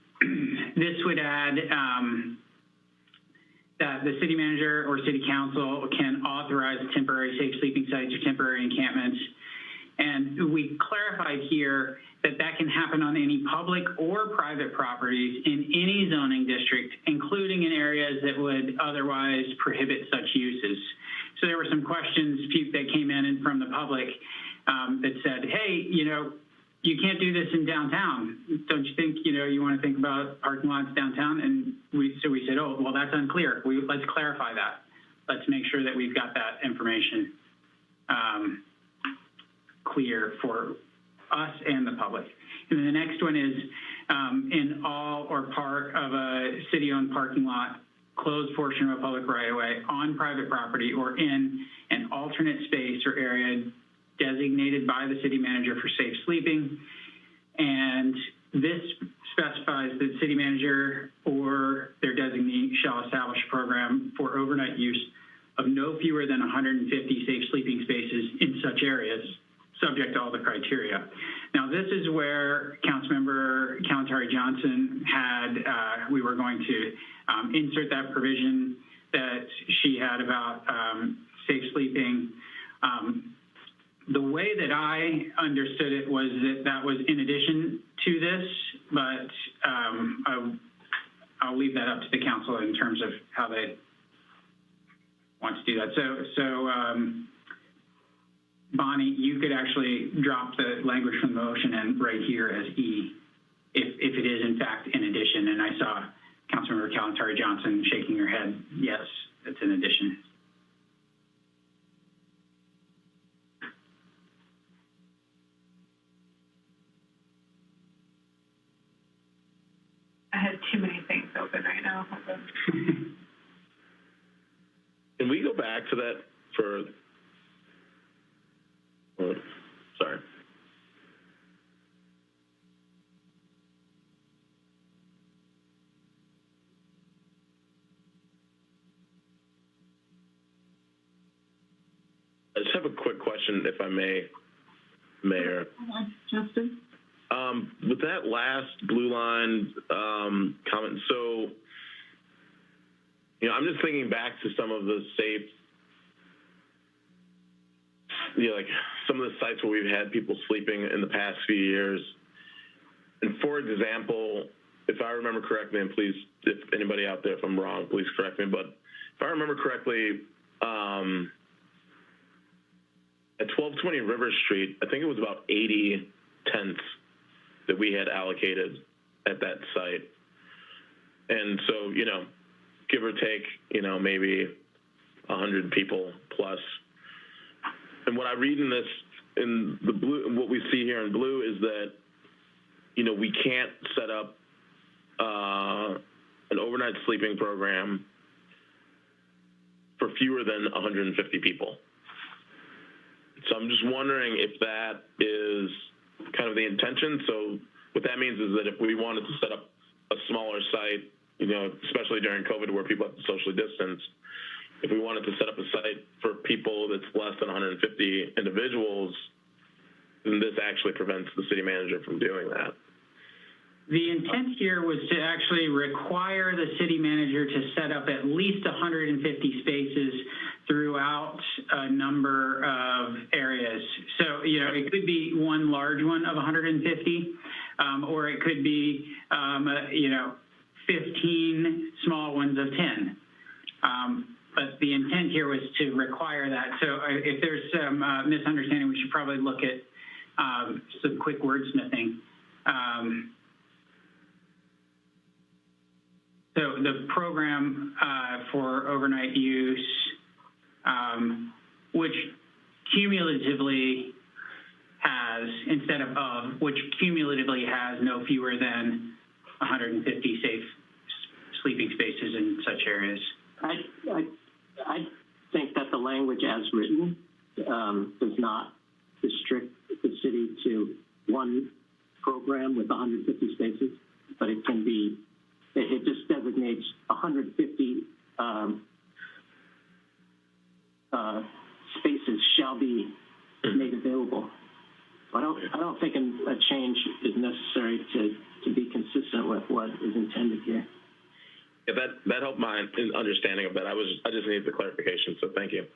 this would add that the city manager or city council can authorize temporary safe sleeping sites or temporary encampments. And we clarified here that that can happen on any public or private properties in any zoning district, including in areas that would otherwise prohibit such uses. So there were some questions that came in from the public that said, hey, you know, you can't do this in downtown. Don't you think, you know, you want to think about parking lots downtown? And so we said, oh, well, that's unclear. Let's clarify that. Let's make sure that we've got that information clear for us and the public. And then the next one is in all or part of a city-owned parking lot, closed portion of a public right-of-way on private property or in an alternate space or area designated by the city manager for safe sleeping. And this specifies that city manager or their designee shall establish a program for overnight use of no fewer than 150 safe sleeping spaces in such areas, subject to all the criteria. Now, this is where Councilmember Kalantari-Johnson had, we were going to insert that provision that she had about safe sleeping. The way that I understood it was that that was in addition to this, but I'll leave that up to the council in terms of how they want to do that. So Bonnie, you could actually drop the language from the motion and right here as E, if it is in fact in addition. And I saw Councilmember Kalantari-Johnson shaking her head. Yes, it's in addition. I had too many things open right now. Can we go back to that for, sorry. I just have a quick question, if I may, Mayor. Justin? With that last blue line comment, so, I'm just thinking back to some of the safe, like some of the sites where we've had people sleeping in the past few years. And for example, if I remember correctly, and please, if anybody out there, if I'm wrong, please correct me, but if I remember correctly, at 1220 River Street, I think it was about 80 tents that we had allocated at that site. And so, give or take, maybe 100 people plus. And what I read in the blue, what we see here in blue is that, we can't set up an overnight sleeping program for fewer than 150 people. So I'm just wondering if that is kind of the intention. So what that means is that if we wanted to set up a smaller site, especially during COVID where people have to socially distance, if we wanted to set up a site for people that's less than 150 individuals, then this actually prevents the city manager from doing that. The intent here was to actually require the city manager to set up at least 150 spaces throughout a number of areas. So, it could be one large one of 150, or it could be, 15 small ones of 10. But the intent here was to require that. So if there's some misunderstanding, we should probably look at some quick wordsmithing. So the program for overnight use, which cumulatively has, instead of, which cumulatively has no fewer than 150 safe sleeping spaces in such areas. I think that the language as written does not restrict the city to one program with 150 spaces, but it can be, it just designates 150 spaces shall be made available. I don't think a change is necessary to be consistent with what is intended here. Yeah, that helped my understanding of that. I just needed the clarification, so thank you.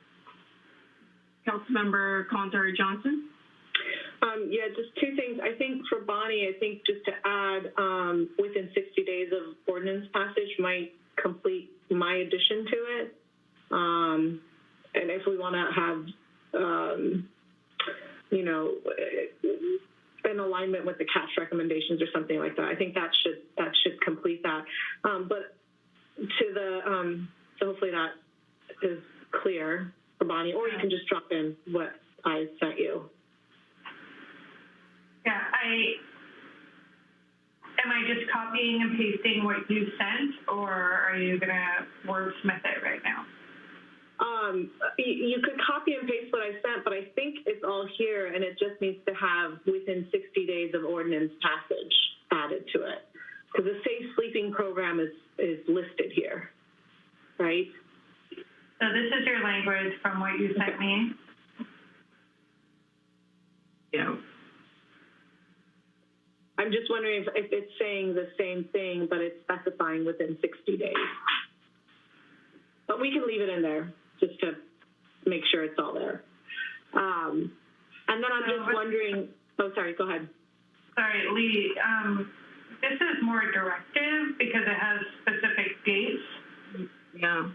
Councilmember Kalantari-Johnson? Yeah, just two things. I think for Bonnie, I think just to add, within 60 days of ordinance passage might complete my addition to it. And if we want to have, an alignment with the CAT's recommendations or something like that, I think that should complete that. But to the, so hopefully that is clear for Bonnie, or you can just drop in what I sent you. Yeah, am I just copying and pasting what you sent, or are you gonna wordsmith it right now? You could copy and paste what I sent, but I think it's all here, and it just needs to have within 60 days of ordinance passage added to it. Because the safe sleeping program is listed here, right? So this is your language from what you sent me? Yeah. I'm just wondering if it's saying the same thing, but it's specifying within 60 days. But we can leave it in there just to make sure it's all there. And then I'm just wondering, oh, sorry, go ahead. Sorry, Lee, this is more directive because it has specific dates. Yeah.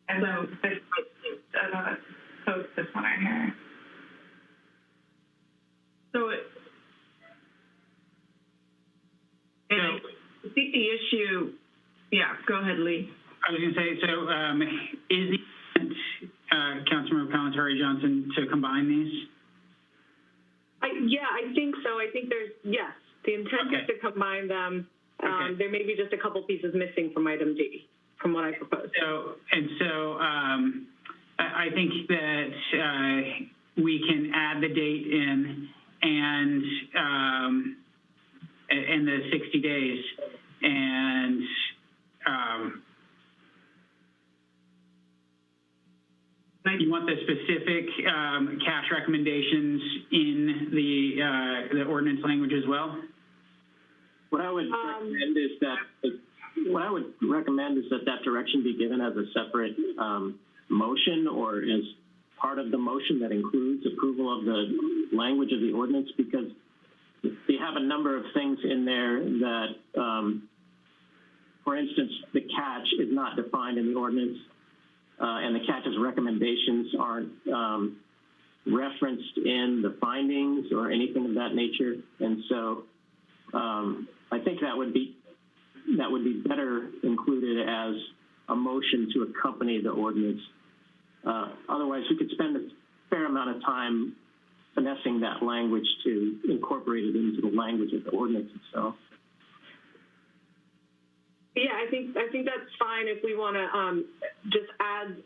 And so this, post this one right here. So I think the issue, yeah, go ahead, Lee. I was going to say, so is the intent, Councilmember Kalantari-Johnson, to combine these? Yeah, I think so. I think yes, the intent is to combine them. There may be just a couple pieces missing from item D, from what I proposed. So I think that we can add the date in and the 60 days, and you want want the specific cash recommendations in the ordinance language as well? What I would recommend is that direction be given as a separate motion or as part of the motion that includes approval of the language of the ordinance, because they have a number of things in there that, for instance, the catch is not defined in the ordinance, and the catch's recommendations aren't referenced in the findings or anything of that nature. And so I think that would be better included as a motion to accompany the ordinance. Otherwise, we could spend a fair amount of time finessing that language to incorporate it into the language of the ordinance itself. Yeah, I think that's fine if we want to just add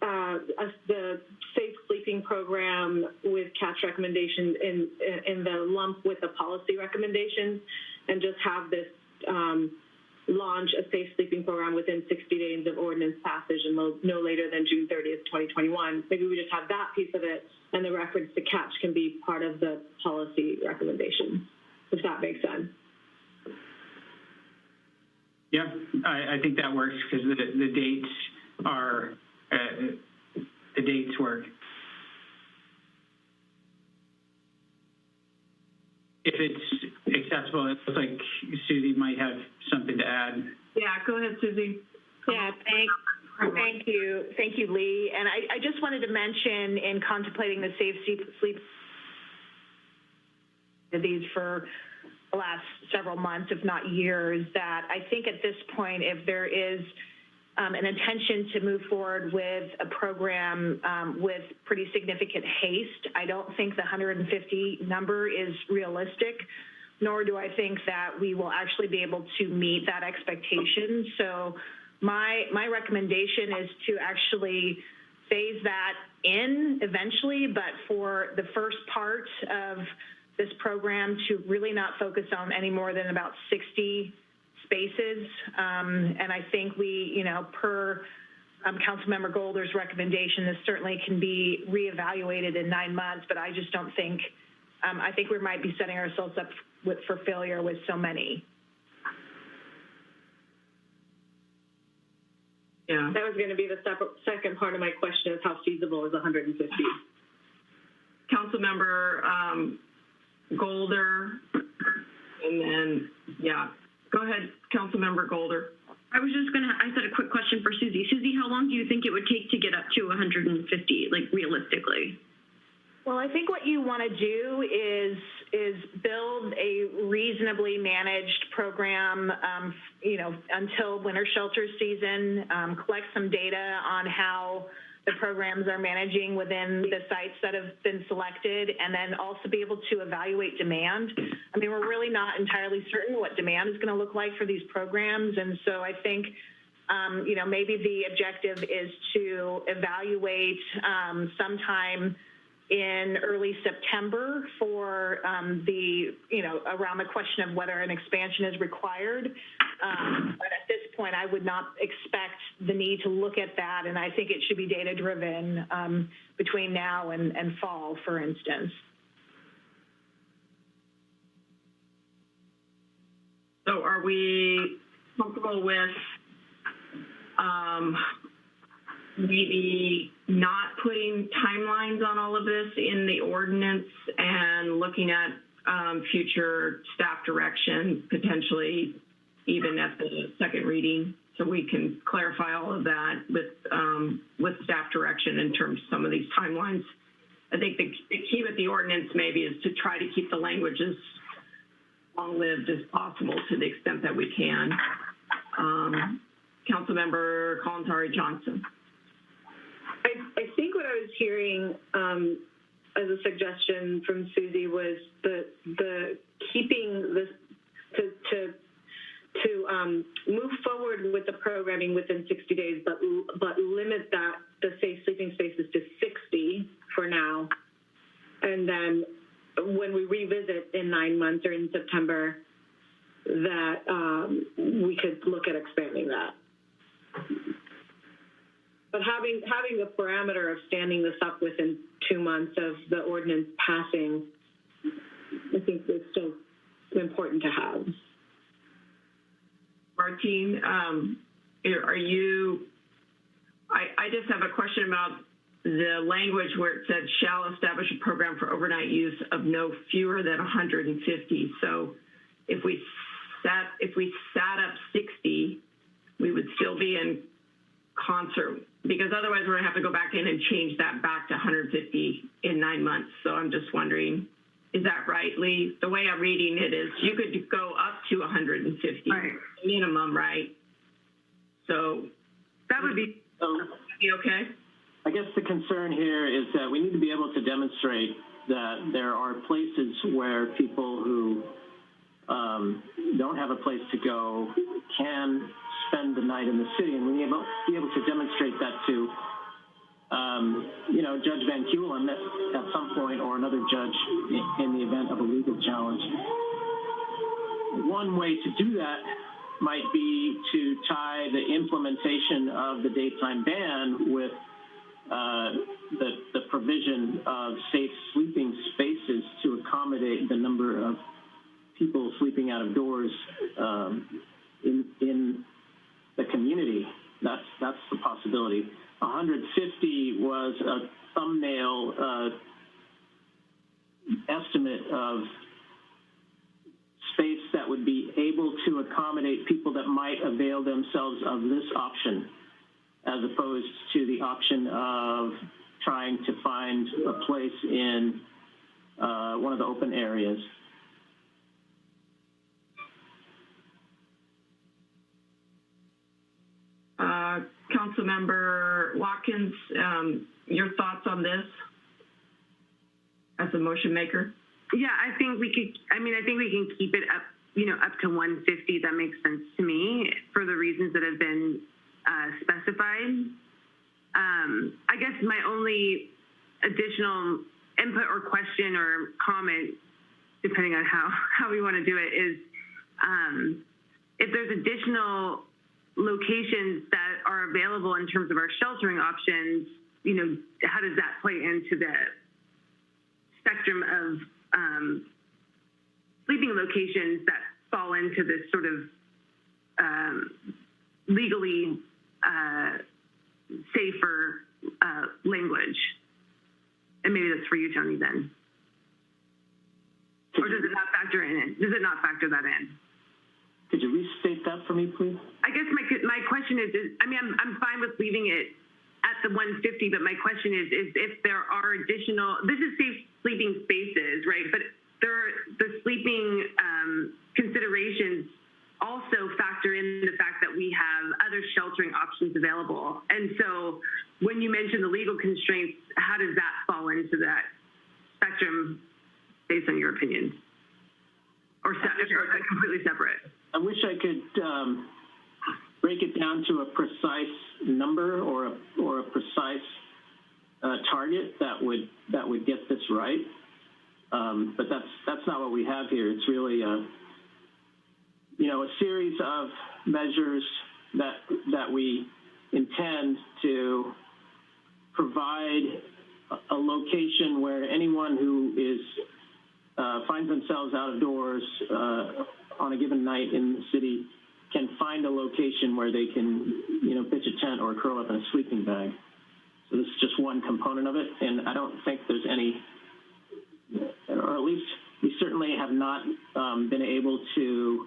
the safe sleeping program with catch recommendations in the lump with the policy recommendations, and just have this launch a safe sleeping program within 60 days of ordinance passage and no later than June 30th, 2021. Maybe we just have that piece of it, and the reference to catch can be part of the policy recommendation, if that makes sense. Yeah, I think that works because the dates are the dates work. If it's accessible, it looks like Susie might have something to add. Yeah, go ahead, Susie. Yeah, thank you, Lee. And I just wanted to mention, in contemplating the safe sleep these for the last several months, if not years, that I think at this point, if there is an intention to move forward with a program with pretty significant haste, I don't think the 150 number is realistic, nor do I think that we will actually be able to meet that expectation. So my recommendation is to actually phase that in eventually, but for the first part of this program to really not focus on any more than about 60 spaces. And I think we, per Councilmember Golder's recommendation, this certainly can be reevaluated in 9 months, but I just don't think, I think we might be setting ourselves up for failure with so many. Yeah, that was going to be the second part of my question, is how feasible is 150? Councilmember Golder, and then, yeah. Go ahead, Councilmember Golder. I said a quick question for Susie. Susie, how long do you think it would take to get up to 150, like realistically? Well, I think what you want to do is build a reasonably managed program, until winter shelter season, collect some data on how the programs are managing within the sites that have been selected, and then also be able to evaluate demand. I mean, we're really not entirely certain what demand is going to look like for these programs, and so I think, maybe the objective is to evaluate sometime in early September for around the question of whether an expansion is required. But at this point, I would not expect the need to look at that, and I think it should be data-driven between now and fall, for instance. So are we comfortable with maybe not putting timelines on all of this in the ordinance and looking at future staff direction, potentially even at the second reading, so we can clarify all of that with staff direction in terms of some of these timelines? I think the key with the ordinance maybe is to try to keep the language as long-lived as possible to the extent that we can. Councilmember Kalantari-Johnson. I think what I was hearing as a suggestion from Susie was the keeping this to move forward with the programming within 60 days, but limit the safe sleeping spaces to 60 for now, and then when we revisit in 9 months or in September, that we could look at expanding that. But having the parameter of standing this up within 2 months of the ordinance passing, I think is still important to have. Martine, are you, I just have a question about the language where it said shall establish a program for overnight use of no fewer than 150. So if we sat up 60, we would still be in concert, because otherwise we're gonna have to go back in and change that back to 150 in 9 months. So I'm just wondering, is that right, Lee? The way I'm reading it is you could go up to 150 right. minimum, right? So That would be okay? I guess the concern here is that we need to be able to demonstrate that there are places where people who don't have a place to go can spend the night in the city, and we need to be able to demonstrate that to, Judge Van Keulen at some point, or another judge in the event of a legal challenge. One way to do that might be to tie the implementation of the daytime ban with the provision of safe sleeping spaces to accommodate the number of people sleeping out of doors in the community. That's the possibility. 150 was a thumbnail estimate of space that would be able to accommodate people that might avail themselves of this option, as opposed to the option of trying to find a place in one of the open areas. Councilmember Watkins, your thoughts on this as a motion maker? Yeah, I think we can keep it up, up to 150. That makes sense to me for the reasons that have been specified. I guess my only additional input or question or comment, depending on how we want to do it, is if there's additional locations that are available in terms of our sheltering options, how does that play into the spectrum of sleeping locations that fall into this sort of legally safer language? And maybe that's for you, Tony, then. Or does it not factor in? Does it not factor that in? Could you restate that for me, please? I guess my question is I'm fine with leaving it at the 150, but my question is if there are additional, this is safe sleeping spaces, right? But the sleeping considerations also factor in the fact that we have other sheltering options available. And so when you mention the legal constraints, how does that fall into that spectrum based on your opinion? Or is that completely separate? I wish I could break it down to a precise number or a precise target that would get this right. But that's not what we have here. It's really a series of measures that we intend to provide a location where anyone who is finds themselves out of doors on a given night in the city can find a location where they can, pitch a tent or curl up in a sleeping bag. So this is just one component of it, and I don't think there's any, or at least we certainly have not been able to,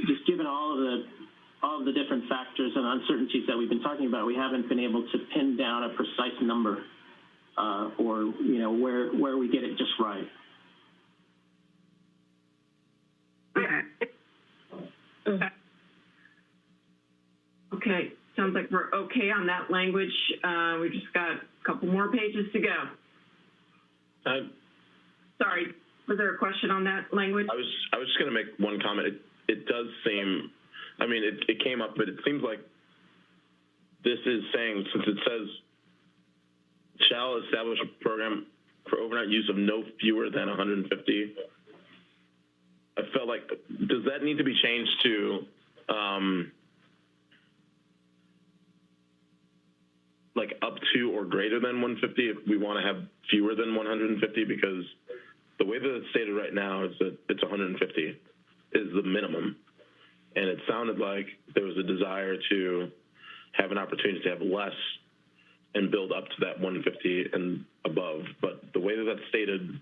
just given all of the different factors and uncertainties that we've been talking about, we haven't been able to pin down a precise number or where we get it just right. Okay, sounds like we're okay on that language. We just got a couple more pages to go. Sorry, was there a question on that language? I was just going to make one comment. It does seem, it came up, but it seems like this is saying, since it says, shall establish a program for overnight use of no fewer than 150. I felt like, does that need to be changed to to or greater than 150 if we want to have fewer than 150, because the way that it's stated right now is that it's 150 is the minimum. And it sounded like there was a desire to have an opportunity to have less and build up to that 150 and above. But the way that that's stated,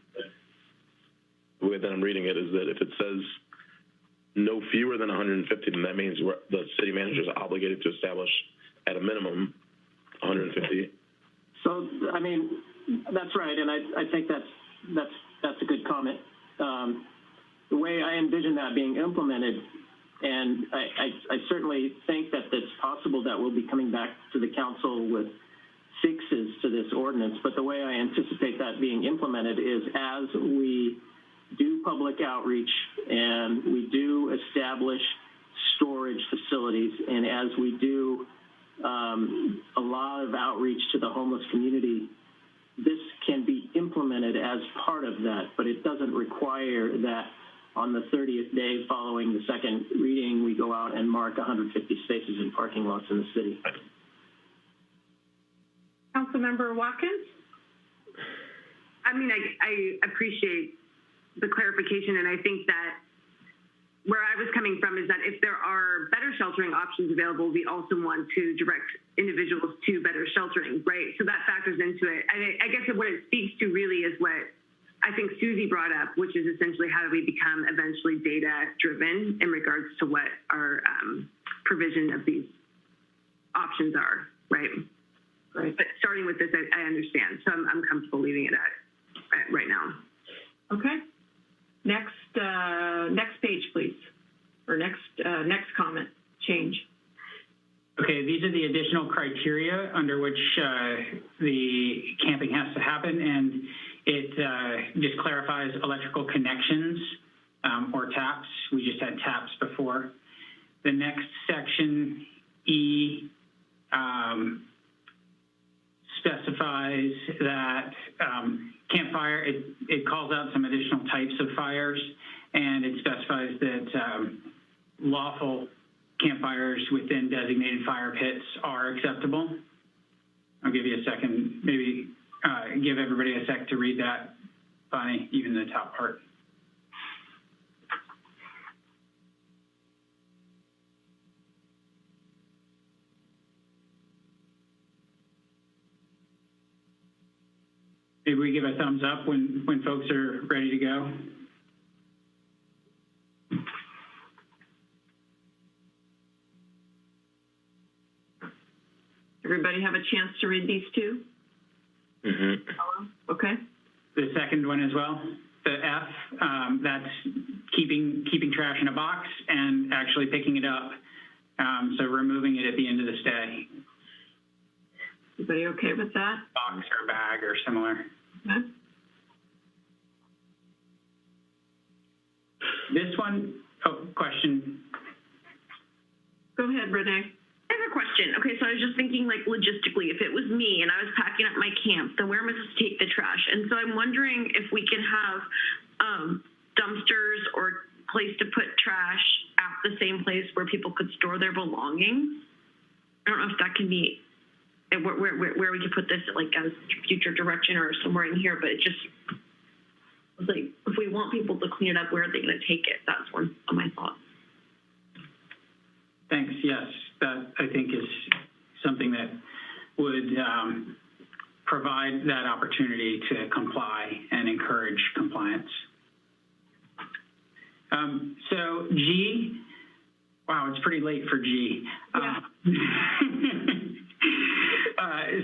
the way that I'm reading it, is that if it says no fewer than 150, then that means the city manager is obligated to establish at a minimum 150. So, I mean, that's right, and I think that's a good comment. The way I envision that being implemented, and I certainly think that it's possible that we'll be coming back to the council with fixes to this ordinance, but the way I anticipate that being implemented is as we do public outreach and we do establish storage facilities, and as we do a lot of outreach to the homeless community, this can be implemented as part of that, but it doesn't require that on the 30th day following the second reading, we go out and mark 150 spaces in parking lots in the city. Councilmember Watkins? I mean, I appreciate the clarification, and I think that where I was coming from is that if there are better sheltering options available, we also want to direct individuals to better sheltering, right? So that factors into it. I guess what it speaks to really is what I think Susie brought up, which is essentially how do we become eventually data-driven in regards to what our provision of these options are, right? Right. But starting with this, I understand, so I'm comfortable leaving it at right now. Okay. Next page, please, or next comment, change. Okay, these are the additional criteria under which the camping has to happen, and it just clarifies electrical connections or taps. We just had taps before. The next section, E, specifies that campfire, it calls out some additional types of fires, and it specifies that lawful campfires within designated fire pits are acceptable. I'll give you a second, maybe give everybody a sec to read that, Bonnie, even the top part. Maybe we give a thumbs up when folks are ready to go. Everybody have a chance to read these two? Mm-hmm. Okay. The second one as well, the F, that's keeping trash in a box and actually picking it up. So removing it at the end of the stay. Everybody okay with that? Box or bag or similar. Okay. This one, question. Go ahead, Renee. I have a question. Okay, so I was just thinking, like, logistically, if it was me and I was packing up my camp, then where am I supposed to take the trash? And so I'm wondering if we can have dumpsters or place to put trash at the same place where people could store their belongings. I don't know if that can be where we could put this, like, as future direction or somewhere in here, but it just was like, if we want people to clean it up, where are they going to take it? That's one of my thoughts. Thanks. Yes, that I think is something that would provide that opportunity to comply and encourage compliance. So G, wow, it's pretty late for G. Yeah.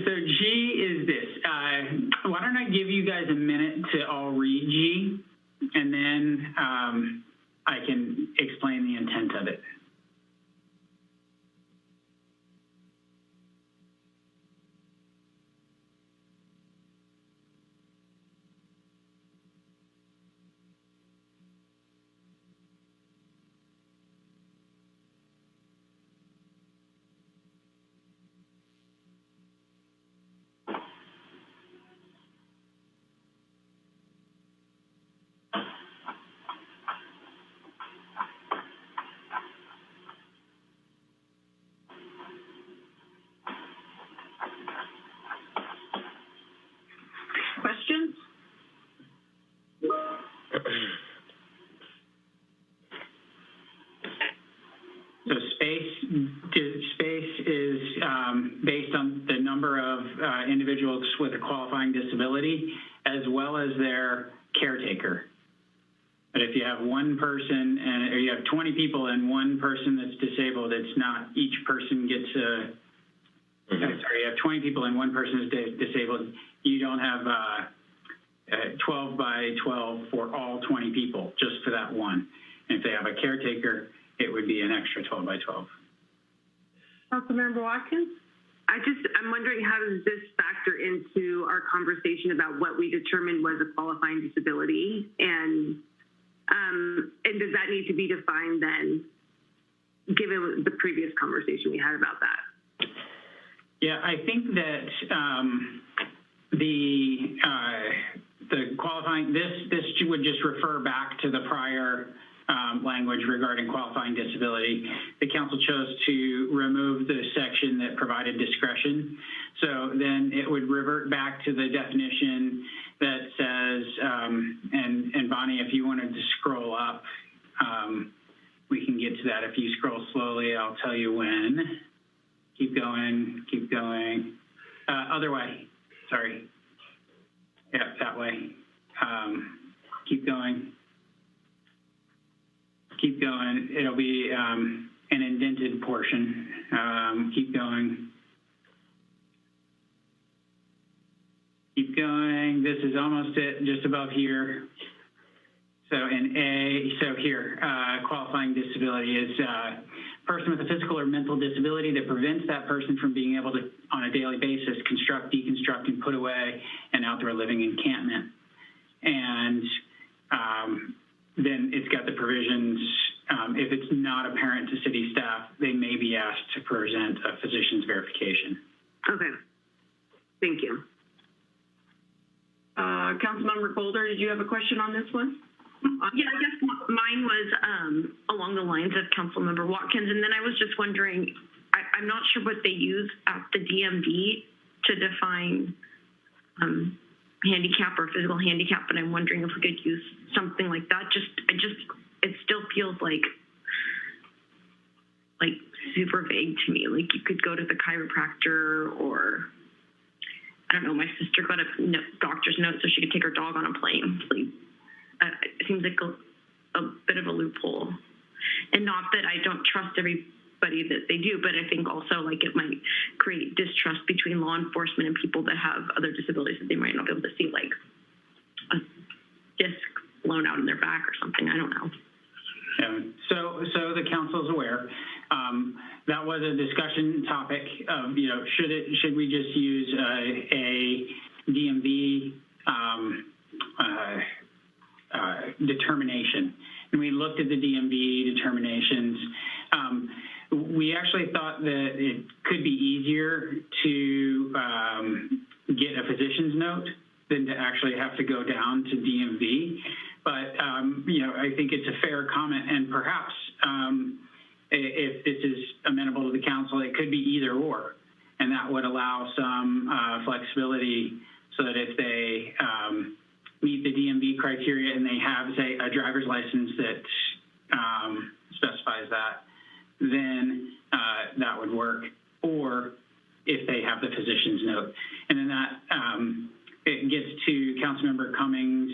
So G is this. Why don't I give you guys a minute to all read G, and then I can explain the intent of it. with a qualifying disability, as well as their caretaker. But if you have one person or you have 20 people and one person that's disabled, it's not each person gets a, sorry, you have 20 people and one person is disabled, you don't have 12 by 12 for all 20 people, just for that one. And if they have a caretaker, it would be an extra 12 by 12. Councilmember Watkins? I'm wondering, how does this factor into our conversation about what we determined was a qualifying disability? And does that need to be defined then, given the previous conversation we had about that? Yeah, I think that the qualifying, this would just refer back to the prior language regarding qualifying disability. The council chose to remove the section that provided discretion. So then it would revert back to the definition that says, and Bonnie, if you wanted to scroll up, we can get to that. If you scroll slowly, I'll tell you when. Keep going, keep going. Other way, sorry. Yeah, that way. Keep going. Keep going. It'll be an indented portion. Keep going. Keep going. This is almost it, just above here. So in A, so here, qualifying disability is a person with a physical or mental disability that prevents that person from being able to, on a daily basis, construct, deconstruct, and put away an outdoor living encampment. And then it's got the provisions, if it's not apparent to city staff, they may be asked to present a physician's verification. Okay, thank you. Councilmember Boulder, did you have a question on this one? Yeah, I guess mine was along the lines of Councilmember Watkins, and then I was just wondering, I'm not sure what they use at the DMV to define handicap or physical handicap, but I'm wondering if we could use something like that. It still feels like super vague to me. Like you could go to the chiropractor, or I don't know, my sister got a doctor's note so she could take her dog on a plane. It seems like a bit of a loophole. And not that I don't trust everybody that they do, but I think also it might create distrust between law enforcement and people that have other disabilities that they might not be able to see, like a disc blown out in their back or something. I don't know. Yeah. So the council is aware. That was a discussion topic of, should we just use a DMV determination? And we looked at the DMV determinations. We actually thought that it could be easier to get a physician's note than to actually have to go down to DMV. But, I think it's a fair comment, and perhaps if this is amenable to the council, it could be either or, and that would allow some flexibility so that if they meet the DMV criteria and they have, say, a driver's license that specifies that, then that would work, or if they have the physician's note. And then that it gets to Councilmember Cummings'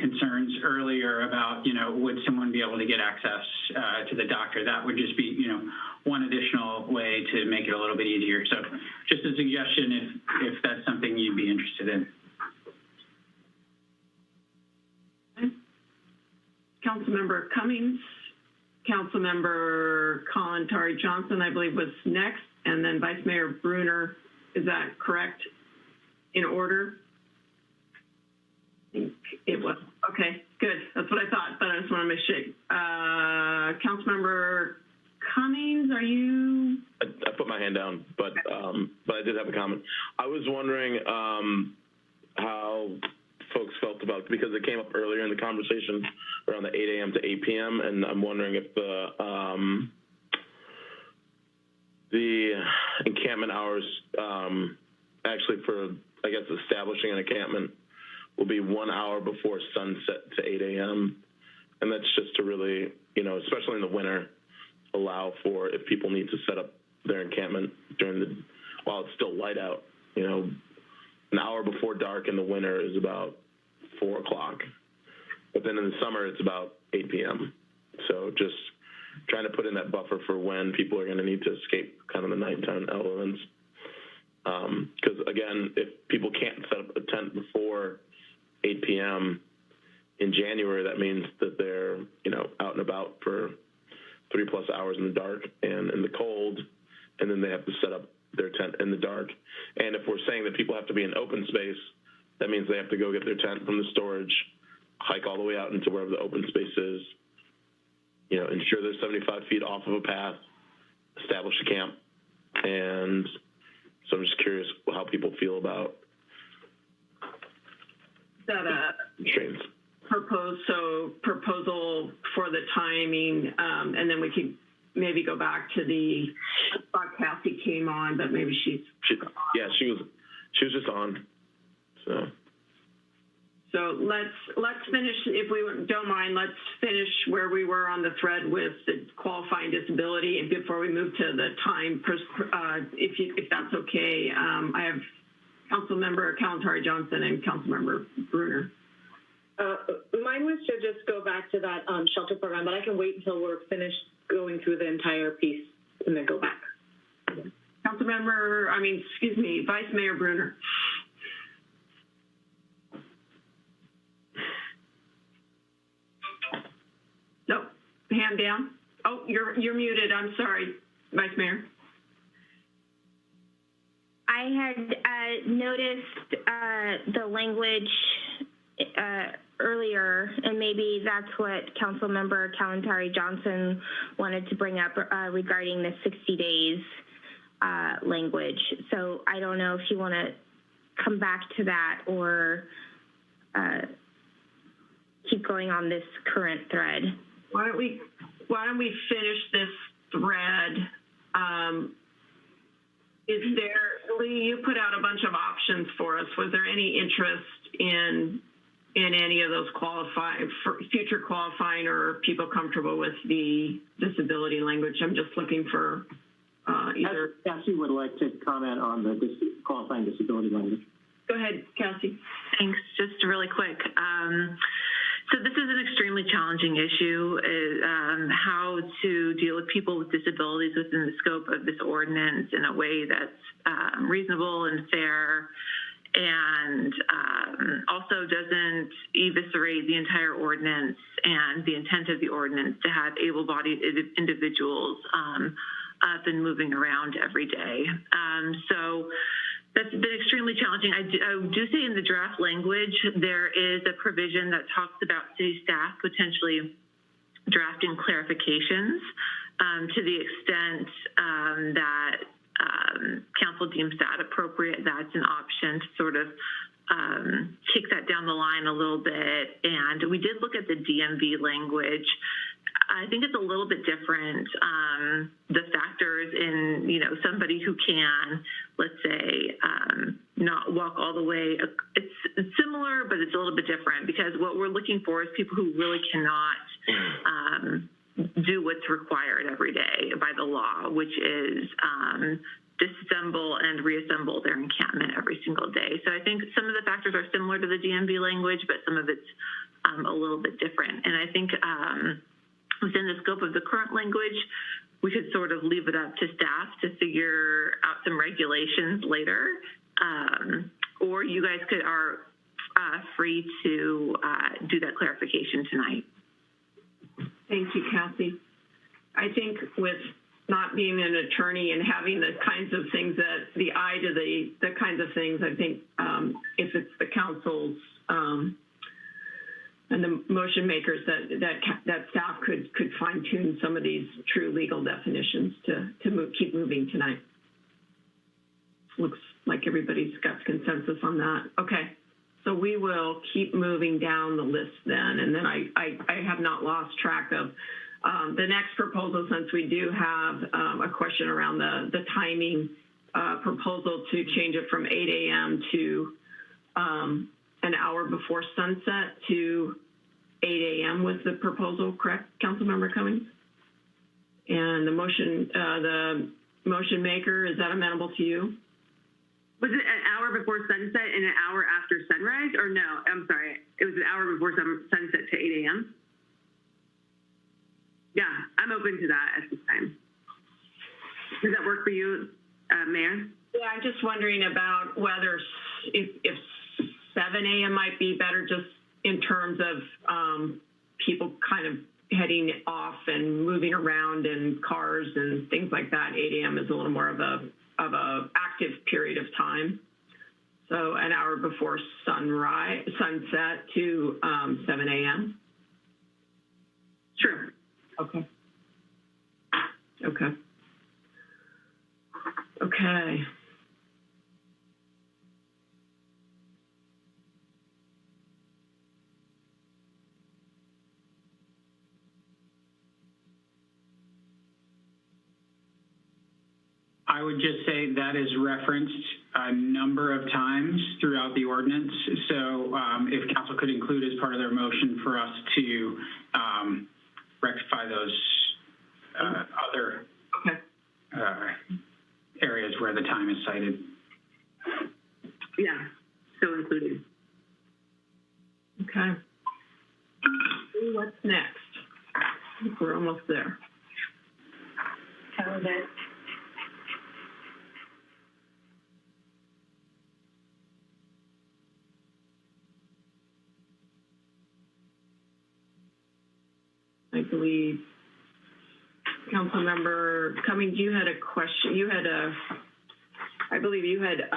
concerns earlier about, would someone be able to get access to the doctor? That would just be, one additional way to make it a little bit easier. So just a suggestion if that's something you'd be interested in. Councilmember Cummings, Councilmember Kalantari Johnson, I believe, was next, and then Vice Mayor Brunner. Is that correct in order? I think it was. Okay, good. That's what I thought, but I just want to make sure. Councilmember Cummings, are you? I put my hand down, but I did have a comment. I was wondering how folks felt about, because it came up earlier in the conversation around the 8 a.m. to 8 p.m. and I'm wondering if the encampment hours actually for, I guess, establishing an encampment will be 1 hour before sunset to 8 a.m. And that's just to really, especially in the winter, allow for if people need to set up their encampment while it's still light out, an hour in the winter is about 4 o'clock. But then in the summer, it's about 8 p.m. So just trying to put in that buffer for when people are going to need to escape kind of the nighttime elements. Because again, if people can't set up a tent before 8 p.m. in January, that means that they're, out and about for 3+ hours in the dark and in the cold, and then they have to set up their tent in the dark. And if we're saying that people have to be in open space, that means they have to go get their tent from the storage, hike all the way out into wherever the open space is, ensure they're 75 feet off of a path, establish a camp. And so I'm just curious how people feel about that trains. Proposal for the timing, and then we could maybe go back to I thought Cassie came on, but maybe she was just on. So let's finish, if we don't mind, let's finish where we were on the thread with the qualifying disability, and before we move to the time, if that's okay. I have Councilmember Kalantari Johnson and Councilmember Bruner. Mine was to just go back to that shelter program, but I can wait until we're finished going through the entire piece and then go back. Vice Mayor Bruner. No, hand down. Oh, you're muted. I'm sorry, Vice Mayor. I had noticed the language earlier, and maybe that's what Councilmember Kalantari Johnson wanted to bring up regarding the 60 days language. So I don't know if you want to come back to that or keep going on this current thread. Why don't we finish this thread? Lee, you put out a bunch of options for us. Was there any interest in any of those future qualifying, or people comfortable with the disability language? I'm just looking for either. Cassie would like to comment on the qualifying disability language. Go ahead, Cassie. Thanks. Just really quick. So this is an extremely challenging issue, how to deal with people with disabilities within the scope of this ordinance in a way that's reasonable and fair, and also doesn't eviscerate the entire ordinance and the intent of the ordinance to have able-bodied individuals up and moving around every day. So that's been extremely challenging. I do say in the draft language, there is a provision that talks about city staff potentially drafting clarifications to the extent that council deems that appropriate. That's an option to sort of kick that down the line a little bit. And we did look at the DMV language. I think it's a little bit different. The factors in, somebody who can, let's say, not walk all the way. It's similar, but it's a little bit different, because what we're looking for is people who really cannot do what's required every day by the law, which is disassemble and reassemble their encampment every single day. So I think some of the factors are similar to the DMV language, but some of it's a little bit different. And I think within the scope of the current language, we could sort of leave it up to staff to figure out some regulations later, or you guys are free to do that clarification tonight. Thank you, Cassie. I think with not being an attorney and having the kinds of things the eye to the kinds of things, I think if it's the council's and the motion makers that staff could fine tune some of these true legal definitions to keep moving tonight. Looks like everybody's got consensus on that. Okay, so we will keep moving down the list then, and then I have not lost track of the next proposal, since we do have a question around the timing proposal to change it from 8 a.m. to an hour before sunset to 8 a.m. was the proposal, correct, Councilmember Cummings? And the motion maker, is that amenable to you? Was it an hour before sunset and an hour after sunrise? Or no, I'm sorry, it was an hour before sunset to 8 a.m.? Yeah, I'm open to that at this time. Does that work for you, Mayor? Yeah, I'm just wondering about whether if 7 a.m. might be better, just in terms of people kind of heading off and moving around in cars and things like that. 8 a.m. is a little more of a active period of time. So an hour before sunset to 7 a.m. Sure. Okay. Okay. Okay. I would just say that is referenced a number of times throughout the ordinance. So if council could include as part of their motion for us to rectify those other areas where the time is cited. Yeah, so included. Okay. What's next? I think we're almost there. That was it. I believe Councilmember Cummings, you had a question. I believe you had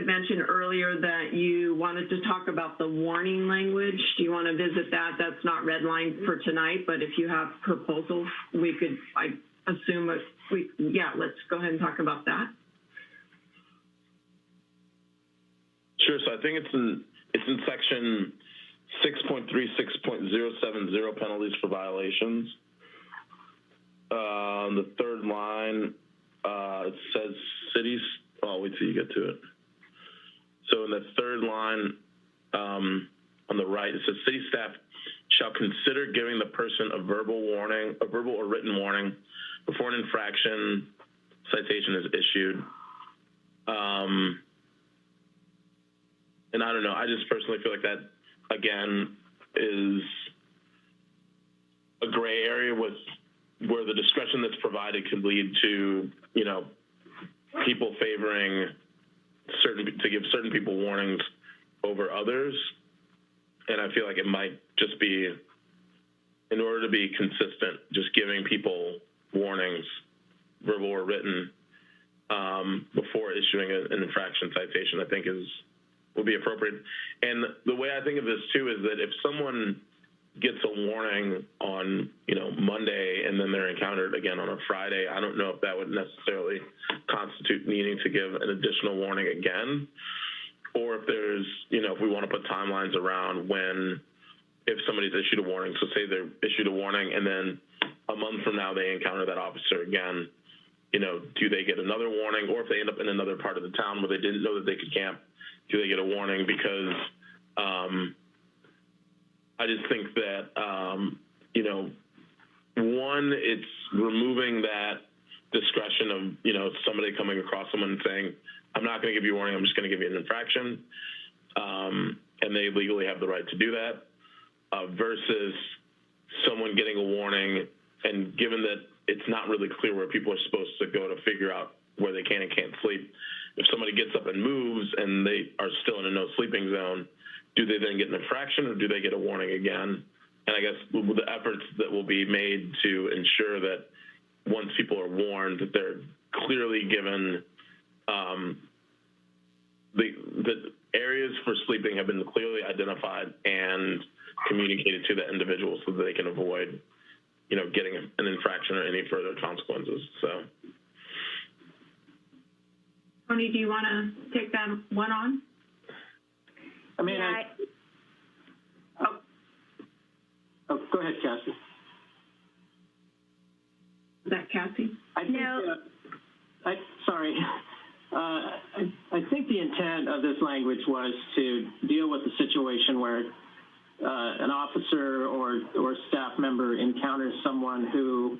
mentioned earlier that you wanted to talk about the warning language. Do you want to visit that? That's not redlined for tonight, but if you have proposals, we could, I assume, let's go ahead and talk about that. Sure. So I think it's in section 6.36.070 penalties for violations. The third line, it says cities. I'll wait till you get to it. So in the third line on the right, it says city staff shall consider giving the person a verbal or written warning before an infraction citation is issued. And I don't know, I just personally feel like that, again, is a gray area with where the discretion that's provided could lead to, people favoring to give certain people warnings over others. And I feel like it might just be, in order to be consistent, just giving people warnings, verbal or written, before issuing an infraction citation, I think would be appropriate. And the way I think of this too is that if someone gets a warning on, Monday and then they're encountered again on a Friday, I don't know if that would necessarily constitute needing to give an additional warning again, or if there's, if we want to put timelines around if somebody's issued a warning, so say they're issued a warning and then a month from now they encounter that officer again, do they get another warning? Or if they end up in another part of the town where they didn't know that they could camp, do they get a warning? Because I just think that, one, it's removing that discretion of, somebody coming across someone and saying, I'm not going to give you a warning, I'm just going to give you an infraction. And they legally have the right to do that, versus someone getting a warning, and given that it's not really clear where people are supposed to go to figure out where they can and can't sleep, if somebody gets up and moves and they are still in a no sleeping zone, do they then get an infraction or do they get a warning again? And I guess the efforts that will be made to ensure that once people are warned, that they're clearly given, the areas for sleeping have been clearly identified and communicated to the individual so that they can avoid, getting an infraction or any further consequences. So. Tony, do you want to take that one on? I mean, go ahead, Cassie. Is that Cassie? I think the intent of this language was to deal with the situation where an officer or staff member encounters someone who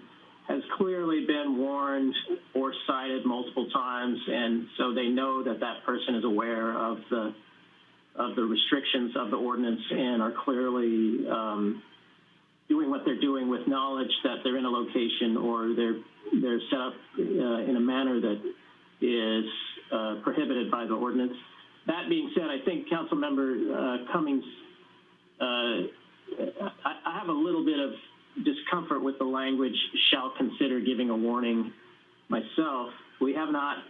has clearly been warned or cited multiple times, and so they know that that person is aware of the restrictions of the ordinance and are clearly doing what they're doing with knowledge that they're in a location or they're set up in a manner that is prohibited by the ordinance. That being said, I think Councilmember Cummings, I have a little bit of discomfort with the language "shall consider giving a warning" myself. We have not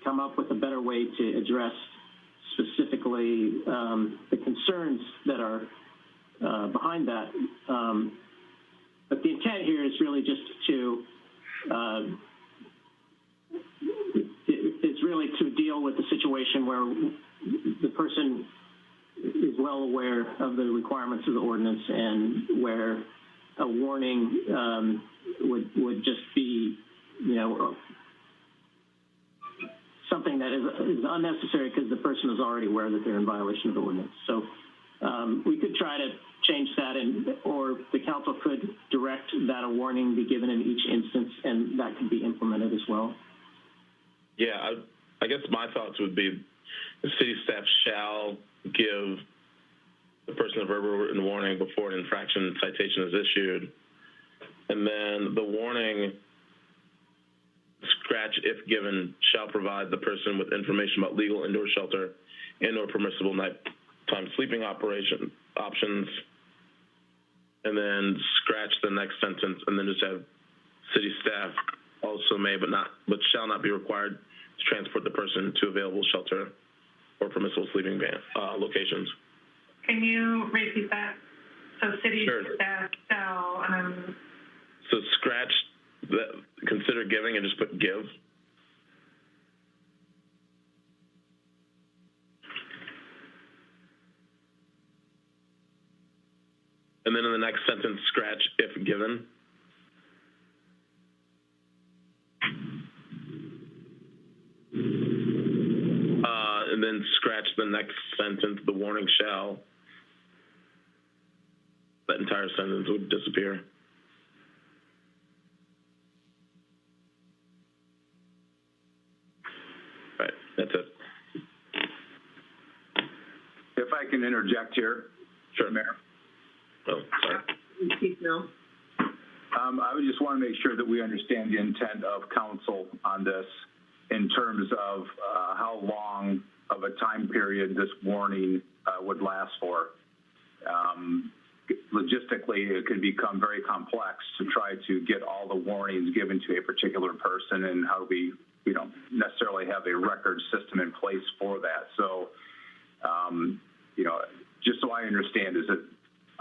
come up with a better way to address specifically the concerns that are behind that. But the intent here is really just to deal with the situation where the person is well aware of the requirements of the ordinance and where a warning would just be, something that is unnecessary because the person is already aware that they're in violation of the ordinance. So we could try to change that, or the council could direct that a warning be given in each instance, and that could be implemented as well. Yeah, I guess my thoughts would be the city staff shall give the person a verbal written warning before an infraction citation is issued. And then the warning, scratch if given, shall provide the person with information about legal indoor shelter and or permissible nighttime sleeping options. And then scratch the next sentence and then just have city staff also may but shall not be required to transport the person to available shelter or permissible sleeping locations. Can you repeat that? So city Sure. staff shall, So scratch consider giving and just put give. And then in the next sentence, scratch if given. And then scratch the next sentence, the warning shall. That entire sentence would disappear. Right, that's it. If I can interject here. Sure. Mayor. Oh, sorry. I would just want to make sure that we understand the intent of council on this in terms of how long of a time period this warning would last for. Logistically, it could become very complex to try to get all the warnings given to a particular person, and how we don't necessarily have a record system in place for that. So, just so I understand, is it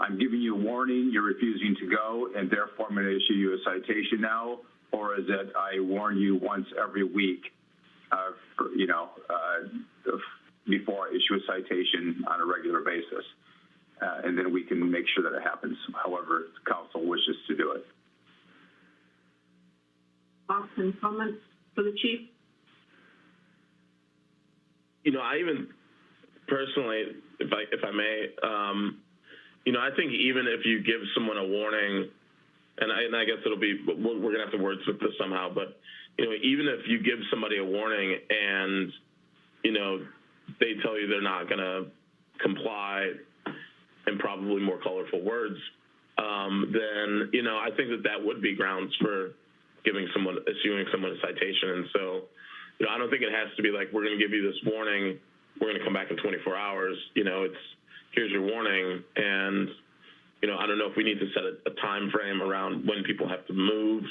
I'm giving you a warning, you're refusing to go, and therefore I'm going to issue you a citation now? Or is it I warn you once every week, before I issue a citation on a regular basis? And then we can make sure that it happens however the council wishes to do it. Austin, comments for the chief? I even personally, if I may, I think even if you give someone a warning, and I guess it'll be, we're going to have to wordsmith this somehow, but, even if you give somebody a warning and, they tell you they're not going to comply in probably more colorful words, then, I think that would be grounds for issuing someone a citation. And so, I don't think it has to be like, we're going to give you this warning, we're going to come back in 24 hours. It's, here's your warning. And, I don't know if we need to set a time frame around when people have to move,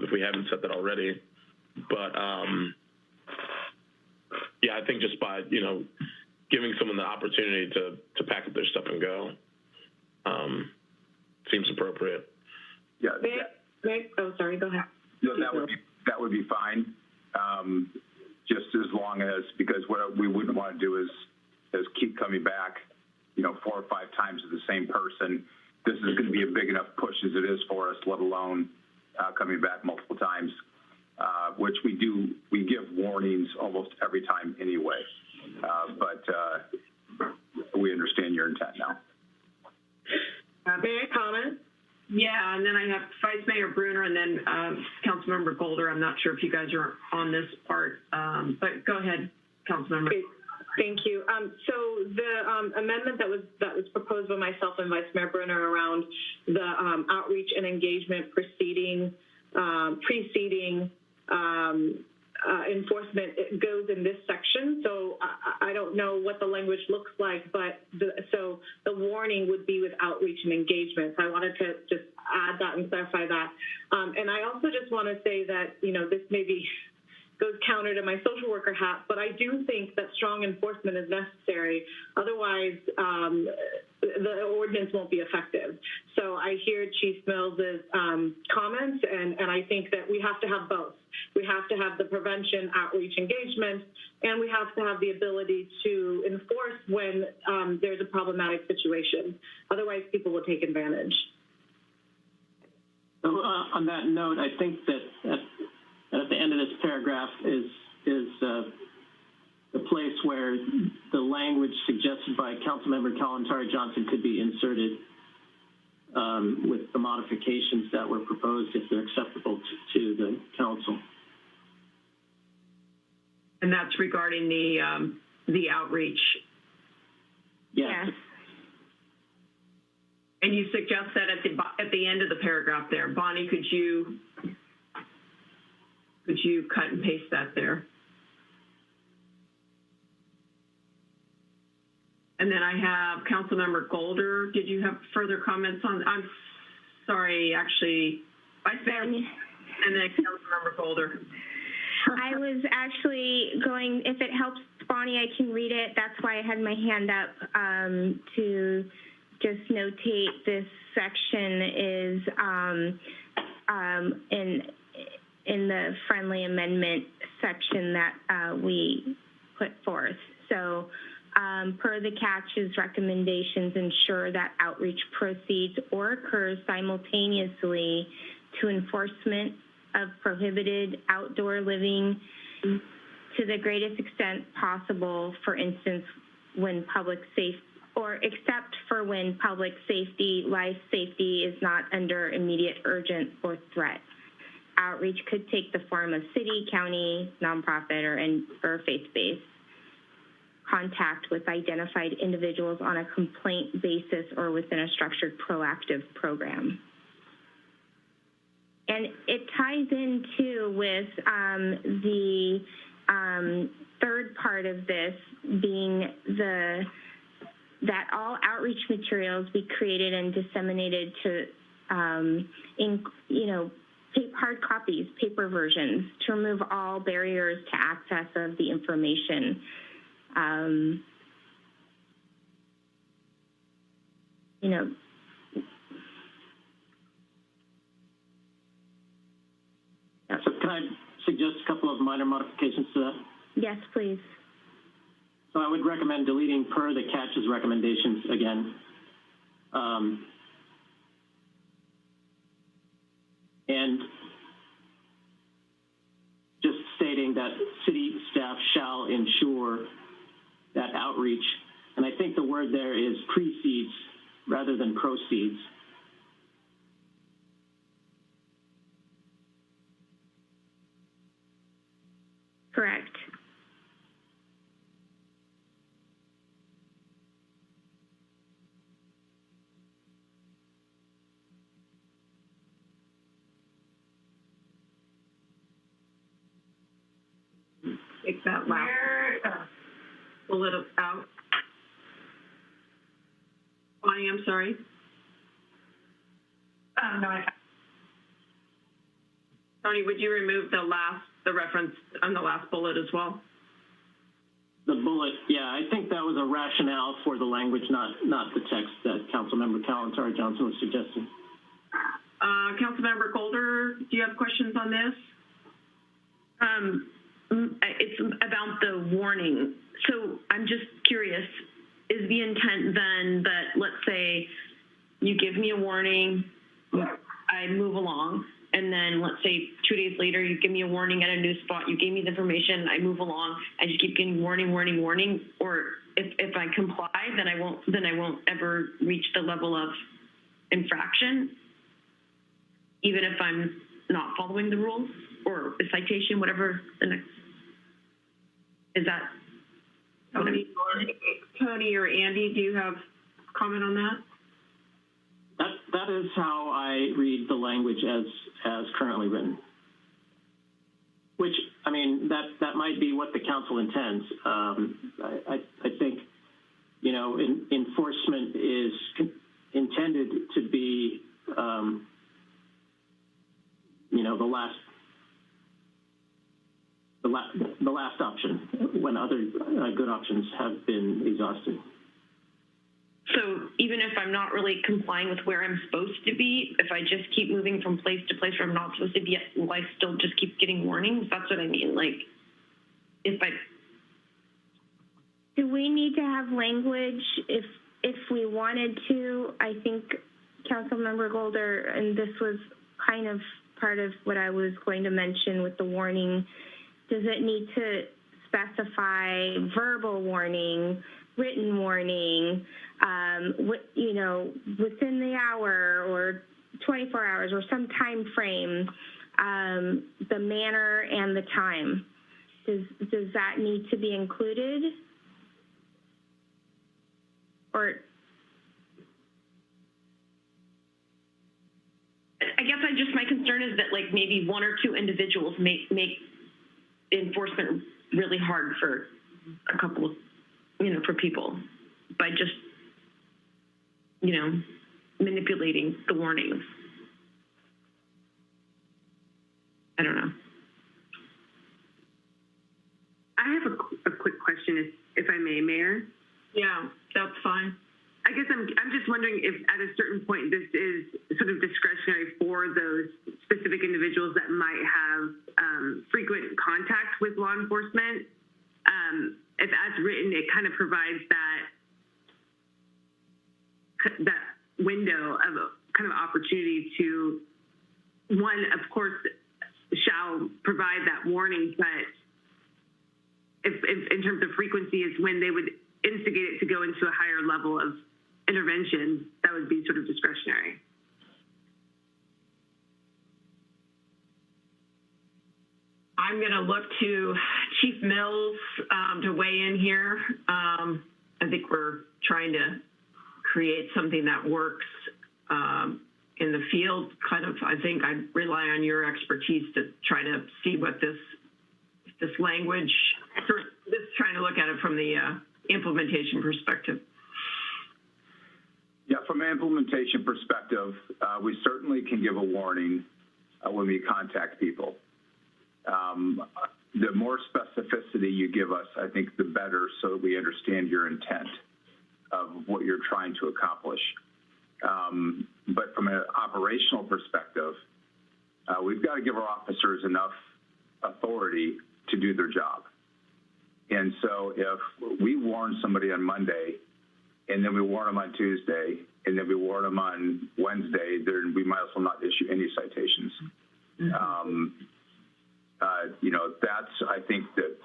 if we haven't set that already. But, yeah, I think just by, giving someone the opportunity to pack up their stuff and go, seems appropriate. Yeah. Oh, sorry, go ahead. No, that would be fine. Just as long as, because what we wouldn't want to do is keep coming back, 4 or 5 times to the same person. This is going to be a big enough push as it is for us, let alone coming back multiple times, which we give warnings almost every time anyway. But we understand your intent now. May I comment? Yeah, and then I have Vice Mayor Brunner and then Councilmember Golder. I'm not sure if you guys are on this part, but go ahead, Councilmember. Okay. Thank you. So the amendment that was proposed by myself and Vice Mayor Brunner around the outreach and engagement preceding enforcement, it goes in this section. So I don't know what the language looks like, but so the warning would be with outreach and engagement. So I wanted to just add that and clarify that. And I also just want to say that, you know, this maybe goes counter to my social worker hat, but I do think that strong enforcement is necessary. Otherwise, the ordinance won't be effective. So I hear Chief Mills's comments, and I think that we have to have both. We have to have the prevention, outreach, engagement, and we have to have the ability to enforce when there's a problematic situation. Otherwise, people will take advantage. So on that note, I think that at the end of this paragraph is the place where the language suggested by Councilmember Kalantari Johnson could be inserted with the modifications that were proposed if they're acceptable to the council. And that's regarding the outreach. Yes. And you suggest that at the end of the paragraph there. Bonnie, could you cut and paste that there? And then I have Councilmember Golder. Did you have further comments on? I'm sorry, actually, Vice Mayor, and then Councilmember Golder. I was actually going, if it helps, Bonnie, I can read it. That's why I had my hand up to just notate this section is in the friendly amendment section that we put forth. So per the CACH's recommendations, ensure that outreach proceeds or occurs simultaneously to enforcement of prohibited outdoor living to the greatest extent possible, for instance, when public safety, or except for when public safety, life safety is not under immediate urgent or threat. Outreach could take the form of city, county, nonprofit, or faith-based contact with identified individuals on a complaint basis or within a structured proactive program. And it ties in too with the third part of this being that all outreach materials be created and disseminated to, hard copies, paper versions, to remove all barriers to access of the information. So can I suggest a couple of minor modifications to that? Yes, please. So I would recommend deleting per the CACH's recommendations again. And just stating that city staff shall ensure that outreach, and I think the word there is precedes rather than proceeds. Correct. Take that last bullet out. Bonnie, I'm sorry. No, Tony, would you remove the reference on the last bullet as well? The bullet, yeah, I think that was a rationale for the language, not the text that Councilmember Kalantari Johnson was suggesting. Councilmember Golder, do you have questions on this? It's about the warning. So I'm just curious, is the intent then that, let's say you give me a warning, I move along, and then let's say 2 days later, you give me a warning at a new spot, you gave me the information, I move along, I just keep getting warning, warning, warning, or if I comply, then I won't ever reach the level of infraction? even if I'm not following the rules, or a citation, whatever the next, is that? Tony or Andy, do you have comment on that? That is how I read the language as currently written. Which, I mean, that might be what the council intends. I think, you know, enforcement is intended to be, you know, the last option when other good options have been exhausted. So even if I'm not really complying with where I'm supposed to be, if I just keep moving from place to place where I'm not supposed to be, will I still just keep getting warnings? That's what I mean. Like, if I... Do we need to have language if we wanted to? I think Councilmember Golder, and this was kind of part of what I was going to mention with the warning, does it need to specify verbal warning, written warning, you know, within the hour or 24 hours or some time frame, the manner and the time? Does that need to be included? Or I guess my concern is that, like, maybe one or two individuals make enforcement really hard for a couple of, you know, for people by just, you know, manipulating the warnings. I don't know. I have a quick question, if I may, Mayor. Yeah, that's fine. I guess I'm just wondering if at a certain point this is sort of discretionary for those specific individuals that might have frequent contact with law enforcement. If as written, it kind of provides that window of kind of opportunity to, one, of course, shall provide that warning, but if in terms of frequency is when they would instigate it to go into a higher level of intervention, that would be sort of discretionary. I'm going to look to Chief Mills to weigh in here. I think we're trying to create something that works in the field. Kind of, I think I rely on your expertise to try to see what this language, this trying to look at it from the implementation perspective. Yeah, from an implementation perspective, we certainly can give a warning when we contact people. The more specificity you give us, I think the better, so that we understand your intent of what you're trying to accomplish. But from an operational perspective, we've got to give our officers enough authority to do their job. And so if we warn somebody on Monday, and then we warn them on Tuesday, and then we warn them on Wednesday, then we might as well not issue any citations. Mm-hmm. You know, that's, I think that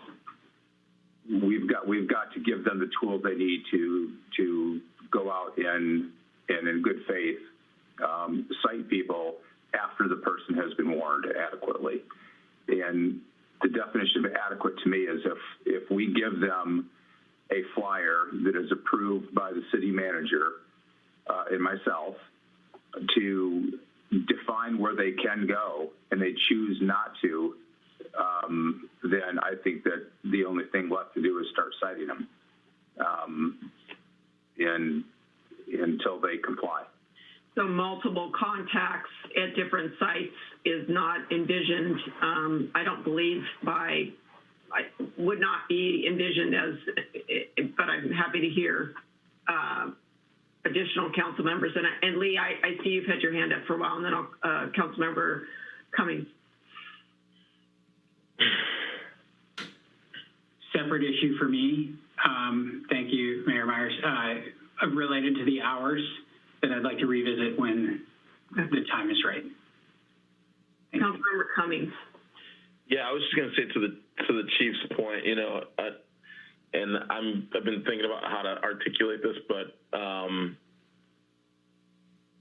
we've got to give them the tools they need to go out and in good faith cite people after the person has been warned adequately. And the definition of adequate to me is if we give them a flyer that is approved by the city manager and myself to define where they can go, and they choose not to, then I think that the only thing left to do is start citing them until they comply. So multiple contacts at different sites is not envisioned, I don't believe, would not be envisioned as, but I'm happy to hear additional council members. And Lee, I see you've had your hand up for a while, and then I'll, Councilmember Cummings. Separate issue for me. Thank you, Mayor Myers. Related to the hours that I'd like to revisit when the time is right. Councilmember Cummings. Yeah, I was just going to say to the chief's point, you know, and I've been thinking about how to articulate this, but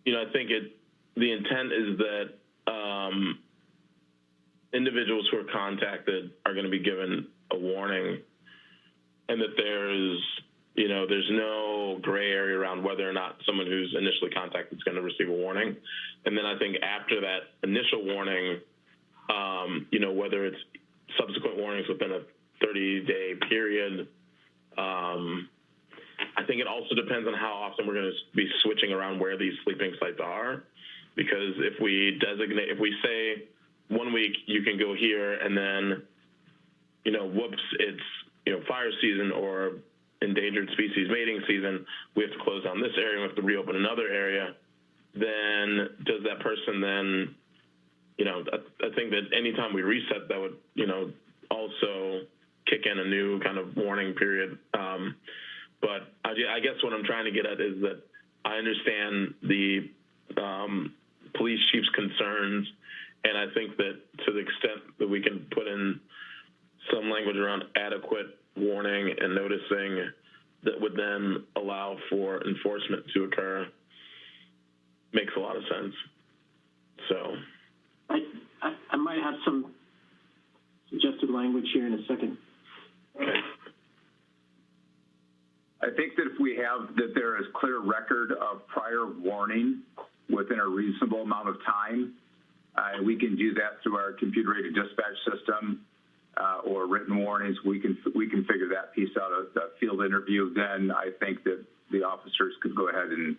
you know, I think the intent is that individuals who are contacted are going to be given a warning, and that there's no gray area around whether or not someone who's initially contacted is going to receive a warning. And then I think after that initial warning, whether it's subsequent warnings within a 30-day period, I think it also depends on how often we're going to be switching around where these sleeping sites are. Because if we say 1 week you can go here, and then, whoops, it's, fire season or endangered species mating season, we have to close down this area, we have to reopen another area, then does that person then, I think that anytime we reset, that would, also kick in a new kind of warning period. But I guess what I'm trying to get at is that I understand the police chief's concerns, and I think that to the extent that we can put in some language around adequate warning and noticing that would then allow for enforcement to occur makes a lot of sense. So I might have some suggested language here in a second. Okay. I think that if we have that there is clear record of prior warning within a reasonable amount of time, we can do that through our computer-aided dispatch system or written warnings. We can figure that piece out of the field interview. Then I think that the officers could go ahead and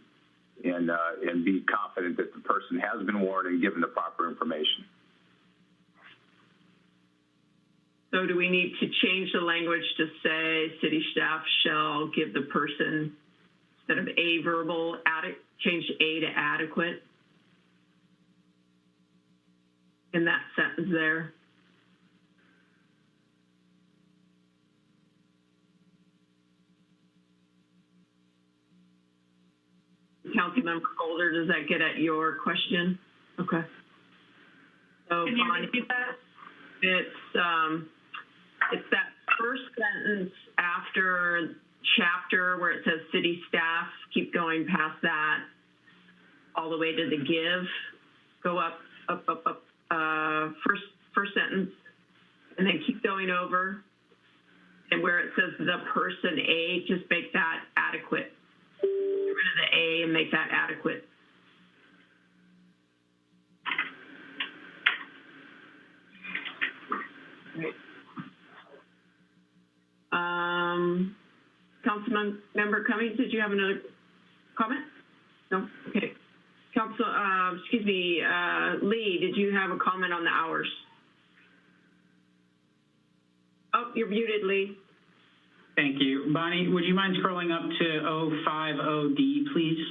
be confident that the person has been warned and given the proper information. So do we need to change the language to say city staff shall give the person, instead of a verbal, change a to adequate in that sentence there? Councilmember Golder, does that get at your question? Okay. So can you repeat that? It's that first sentence after chapter where it says city staff, keep going past that, all the way to the give, go up, first sentence, and then keep going over. And where it says the person A, just make that adequate. Get rid of the A and make that adequate. Right. Councilmember Cummings, did you have another comment? No? Okay. Lee, did you have a comment on the hours? Oh, you're muted, Lee. Thank you. Bonnie, would you mind scrolling up to 050D, please?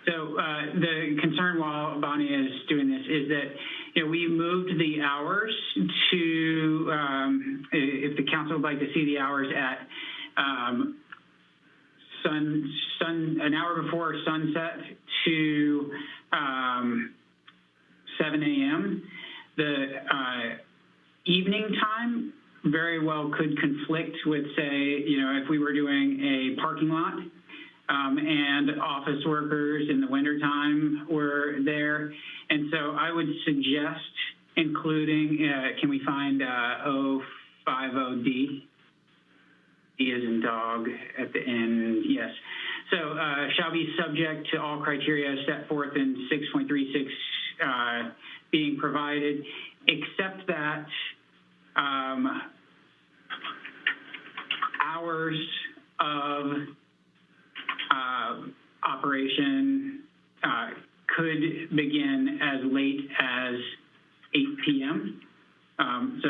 So the concern while Bonnie is doing this is that we moved the hours to, if the council would like to see the hours at an hour before sunset to 7 a.m. The evening time very well could conflict with, say, if we were doing a parking lot and office workers in the wintertime were there. And so I would suggest including, can we find 050D? D as in dog at the end, yes. So shall be subject to all criteria set forth in 6.36 being provided, except that hours of operation could begin as late as 8 p.m. So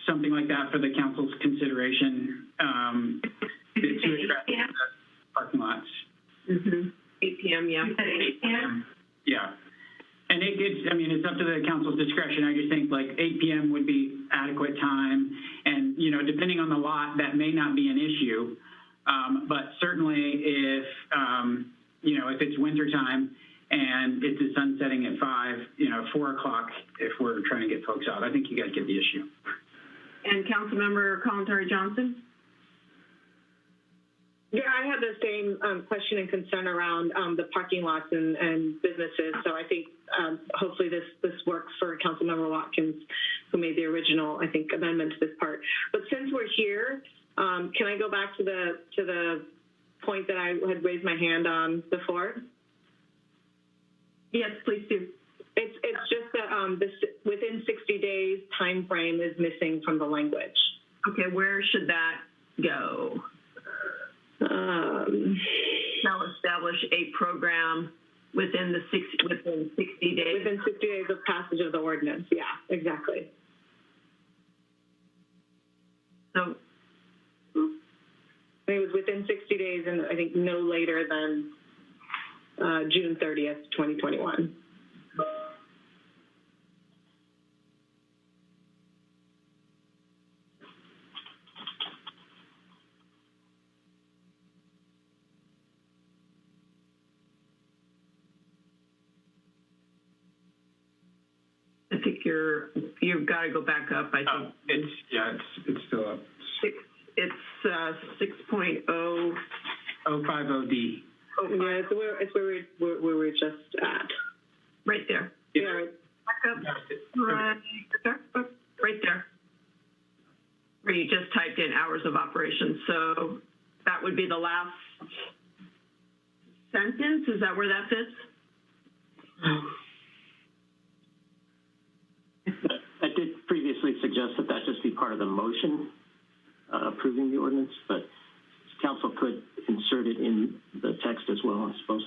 something like that for the council's consideration to address the parking lots. Mm-hmm. 8 p.m., yeah. 8 p.m.? Yeah. And it's up to the council's discretion. I just think like 8 p.m. would be adequate time. And, depending on the lot, that may not be an issue. But certainly if, if it's wintertime and it's the sun setting at 4 o'clock, if we're trying to get folks out, I think you guys get the issue. And Councilmember Kalantari Johnson? Yeah, I had the same question and concern around the parking lots and businesses. So I think hopefully this works for Councilmember Watkins, who made the original, I think, amendment to this part. But since we're here, can I go back to the point that I had raised my hand on before? Yes, please do. It's just that this within 60 days time frame is missing from the language. Okay, where should that go? Shall establish a program within 60 days. Within 60 days of passage of the ordinance. Yeah, exactly. So I think it was within 60 days, and I think no later than June 30th, 2021. I think you've got to go back up. I think It's still up. it's 6.0. 050D. Oh, yeah, it's where we were just at. Right there. Yeah. Back up. Right there. Where you just typed in hours of operation. So that would be the last sentence. Is that where that fits? I did previously suggest that that just be part of the motion approving the ordinance, but council could insert it in the text as well, I suppose.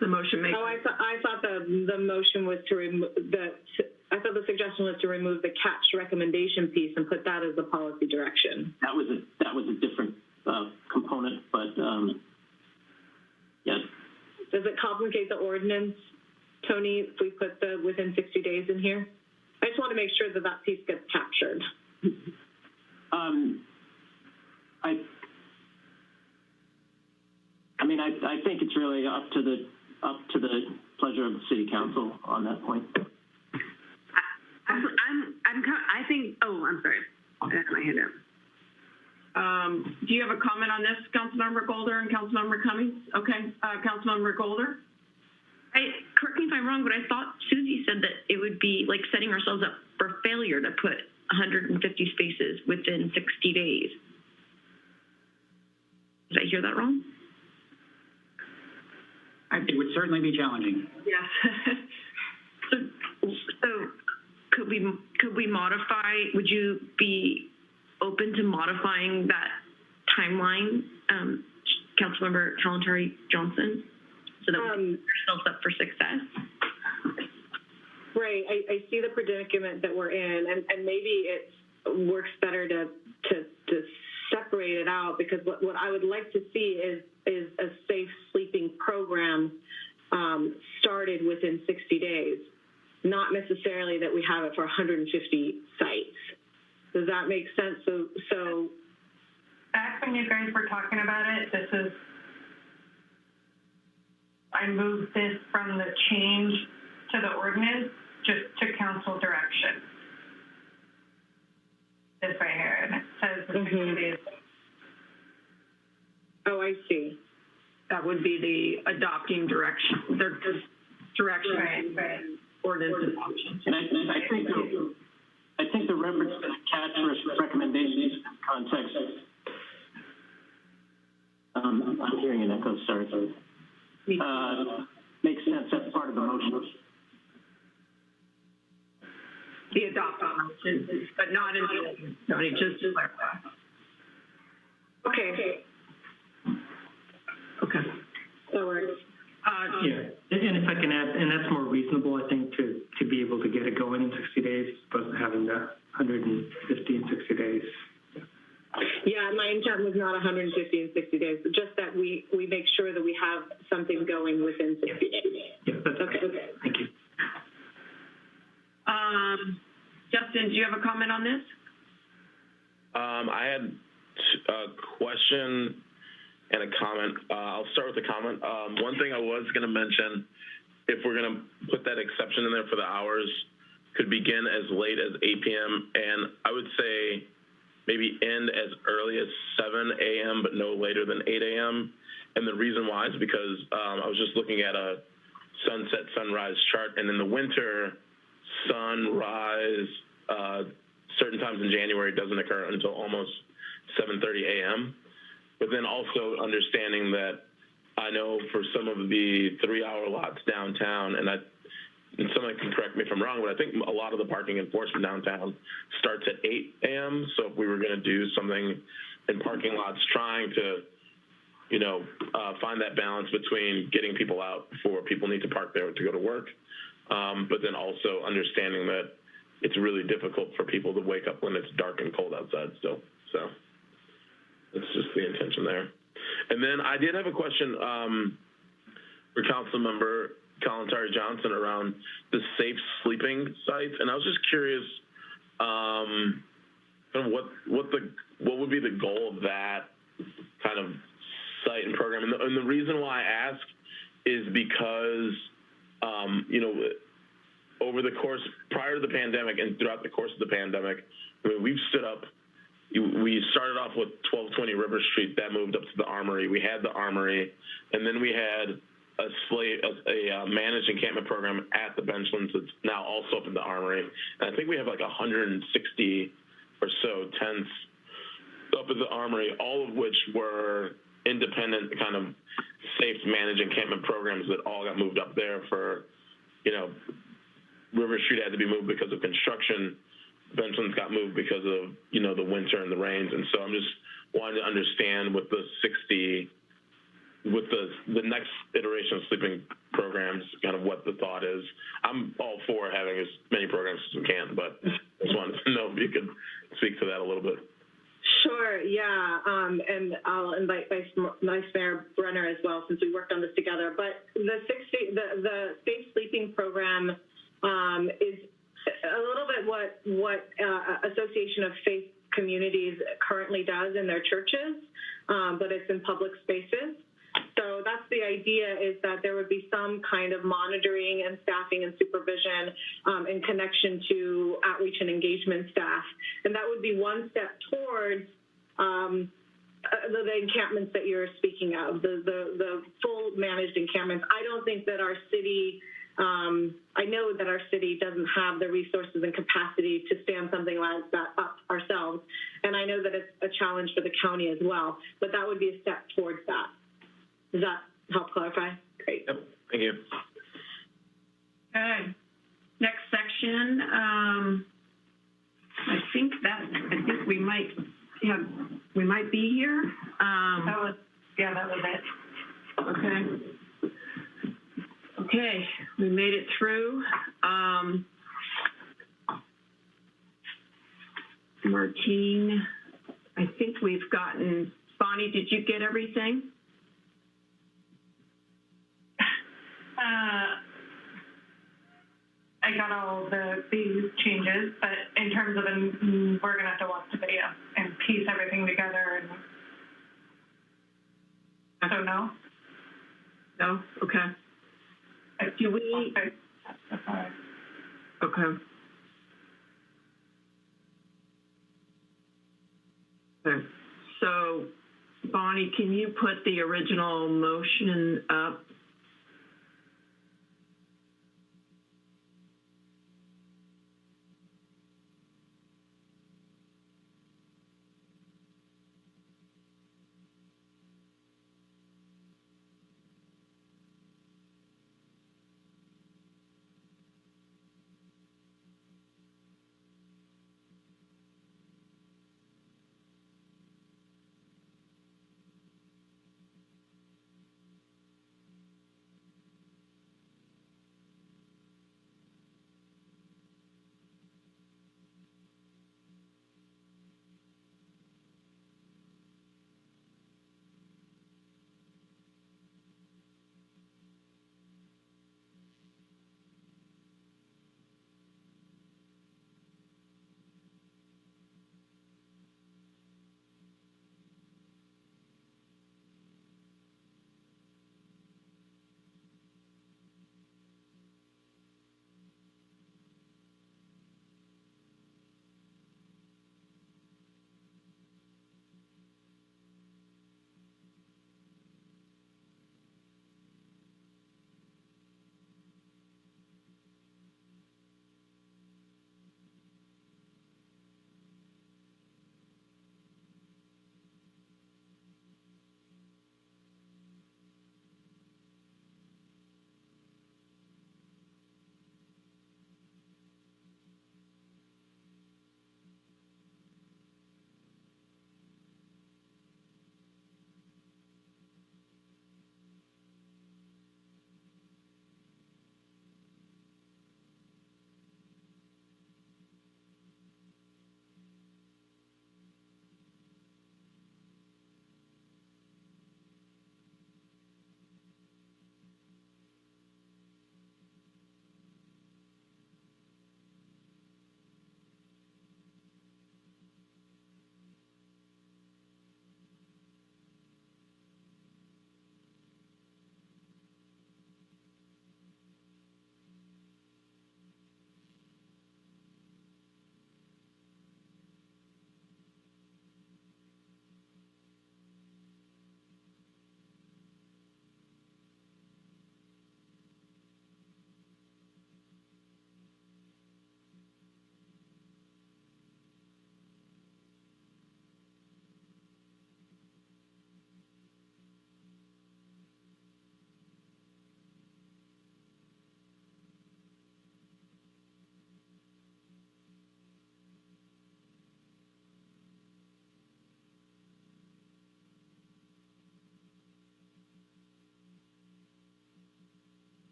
The motion makes. Oh, I thought the motion was to remove I thought the suggestion was to remove the catch recommendation piece and put that as the policy direction. That was a different component, but yes. Does it complicate the ordinance, Tony, if we put the within 60 days in here? I just want to make sure that that piece gets captured. I think it's really up to the pleasure of the city council on that point. I think, I'm sorry. I had my hand up. Do you have a comment on this, Councilmember Golder and Councilmember Cummings? Okay, Councilmember Golder? Correct me if I'm wrong, but I thought Susie said that it would be like setting ourselves up for failure to put 150 spaces within 60 days. Did I hear that wrong? It would certainly be challenging. Yes. So could we modify, would you be open to modifying that timeline, Councilmember Kalantari-Johnson, so that we can set ourselves up for success? Right, I see the predicament that we're in, and maybe it works better to separate it out, because what I would like to see is a safe sleeping program started within 60 days, not necessarily that we have it for 150 sites. Does that make sense? So back when you guys were talking about it, I moved this from the change to the ordinance just to council direction. This right here, and it says the 60 days. Oh, I see. That would be the adopting direction. Their direction. Right. Ordinance adoption. And I think the reference to the catch recommendations context. I'm hearing an echo. Sorry. Makes sense. That's part of the motion. The adopt motion, but not in the ordinance, Tony, just to clarify. Okay. Okay. That works. Yeah, and if I can add, and that's more reasonable, I think, to be able to get it going in 60 days, as opposed to having the 150 in 60 days. Yeah, my intent was not 150 in 60 days, but just that we make sure that we have something going within 60 days. Yeah, that's okay. Thank you. Justin, do you have a comment on this? I had a question and a comment. I'll start with the comment. One thing I was going to mention, if we're going to put that exception in there for the hours, could begin as late as 8 p.m. And I would say maybe end as early as 7 a.m., but no later than 8 a.m. And the reason why is because I was just looking at a sunset sunrise chart, and in the winter, sunrise certain times in January doesn't occur until almost 7:30 a.m. But then also understanding that I know for some of the 3-hour lots downtown, and someone can correct me if I'm wrong, but I think a lot of the parking enforcement downtown starts at 8 a.m. So if we were going to do something in parking lots, trying to, find that balance between getting people out before people need to park there to go to work, but then also understanding that it's really difficult for people to wake up when it's dark and cold outside still. So that's just the intention there. And then I did have a question for Councilmember Kalantari Johnson around the safe sleeping sites, and I was just curious, kind of what would be the goal of that kind of site and program? And the reason why I ask is because, over the course prior to the pandemic and throughout the course of the pandemic, I mean, we've stood up. We started off with 1220 River Street. That moved up to the Armory. We had the Armory, and then we had a managed encampment program at the Benchlands that's now also up in the Armory. And I think we have like 160 or so tents up at the Armory, all of which were independent kind of safe managed encampment programs that all got moved up there for, River Street had to be moved because of construction. Benchlands got moved because of, the winter and the rains. And so I'm just wanting to understand with the 60, with the next iteration of sleeping programs, kind of what the thought is. I'm all for having as many programs as we can, but I just wanted to know if you could speak to that a little bit. Sure, yeah, and I'll invite Vice Mayor Brenner as well, since we worked on this together. But the safe sleeping program is a little bit what Association of Faith Communities currently does in their churches, but it's in public spaces. So that's the idea, is that there would be some kind of monitoring and staffing and supervision in connection to outreach and engagement staff. And that would be one step towards the encampments that you're speaking of, the full managed encampments. I don't think that our city, I know that our city doesn't have the resources and capacity to stand something like that up ourselves. And I know that it's a challenge for the county as well, but that would be a step towards that. Does that help clarify? Great. Yep. Thank you. Okay. Next section. I think we might be here. That was it. Okay. Okay, we made it through. Martine, I think we've gotten, Bonnie, did you get everything? I got all these changes, but in terms of we're gonna have to watch the video and piece everything together. And so no. No. Okay. Do we? Okay. Okay. So, Bonnie, can you put the original motion up?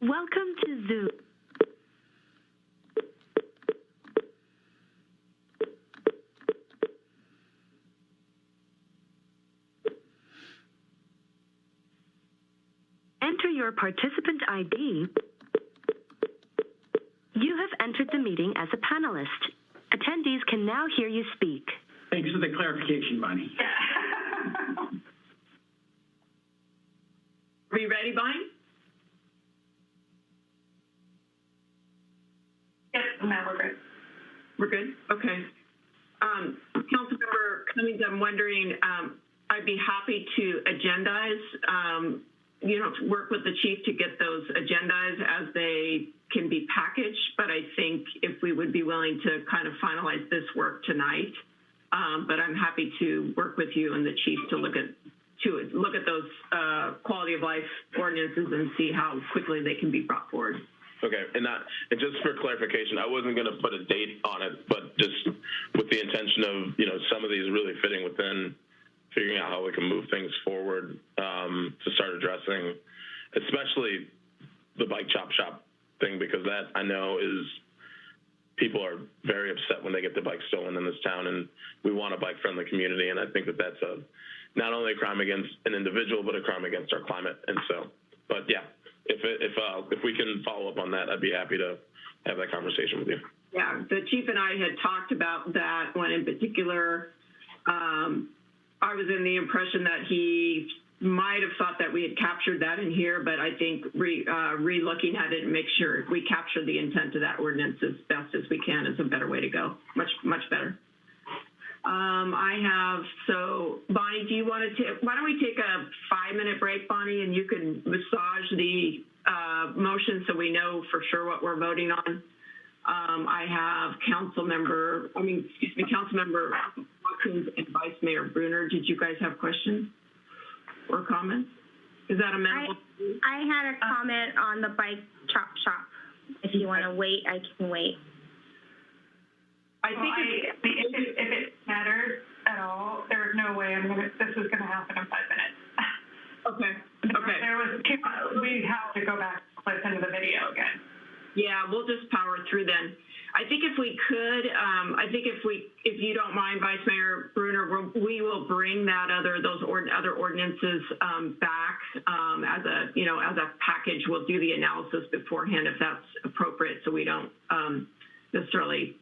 Welcome to Zoom. Enter your participant ID. You have entered the meeting as a panelist. Attendees can now hear you speak. Thanks for the clarification, Bonnie. Are you ready, Bonnie? Yes, now we're good. We're good? Okay. Councilmember Cummings, I'm wondering, I'd be happy to agendize, work with the chief to get those agendized as they can be packaged, but I think if we would be willing to kind of finalize this work tonight, but I'm happy to work with you and the chief to look at those quality of life ordinances and see how quickly they can be brought forward. Okay, and just for clarification, I wasn't going to put a date on it, but just with the intention of, some of these really fitting within figuring out how we can move things forward to start addressing, especially the bike chop shop thing, because that I know is people are very upset when they get their bikes stolen in this town, and we want a bike-friendly community, and I think that that's not only a crime against an individual, but a crime against our climate. And so, but yeah, if we can follow up on that, I'd be happy to have that conversation with you. Yeah, the chief and I had talked about that one in particular. I was in the impression that he might have thought that we had captured that in here, but I think re-looking at it and make sure we capture the intent of that ordinance as best as we can is a better way to go. Much better. So Bonnie, do you want to why don't we take a 5-minute break, Bonnie, and you can massage the motion so we know for sure what we're voting on. I have Councilmember Watkins and Vice Mayor Brunner. Did you guys have questions or comments? Is that amenable? I had a comment on the bike chop shop. If you want to wait, I can wait. I think if it matters at all, there's no way this is going to happen in 5 minutes. Okay. We have to go back and listen to the video again. Yeah, we'll just power through then. I think if we could, if you don't mind, Vice Mayor Brunner, we will bring those other ordinances back as a package. We'll do the analysis beforehand if that's appropriate, so we don't necessarily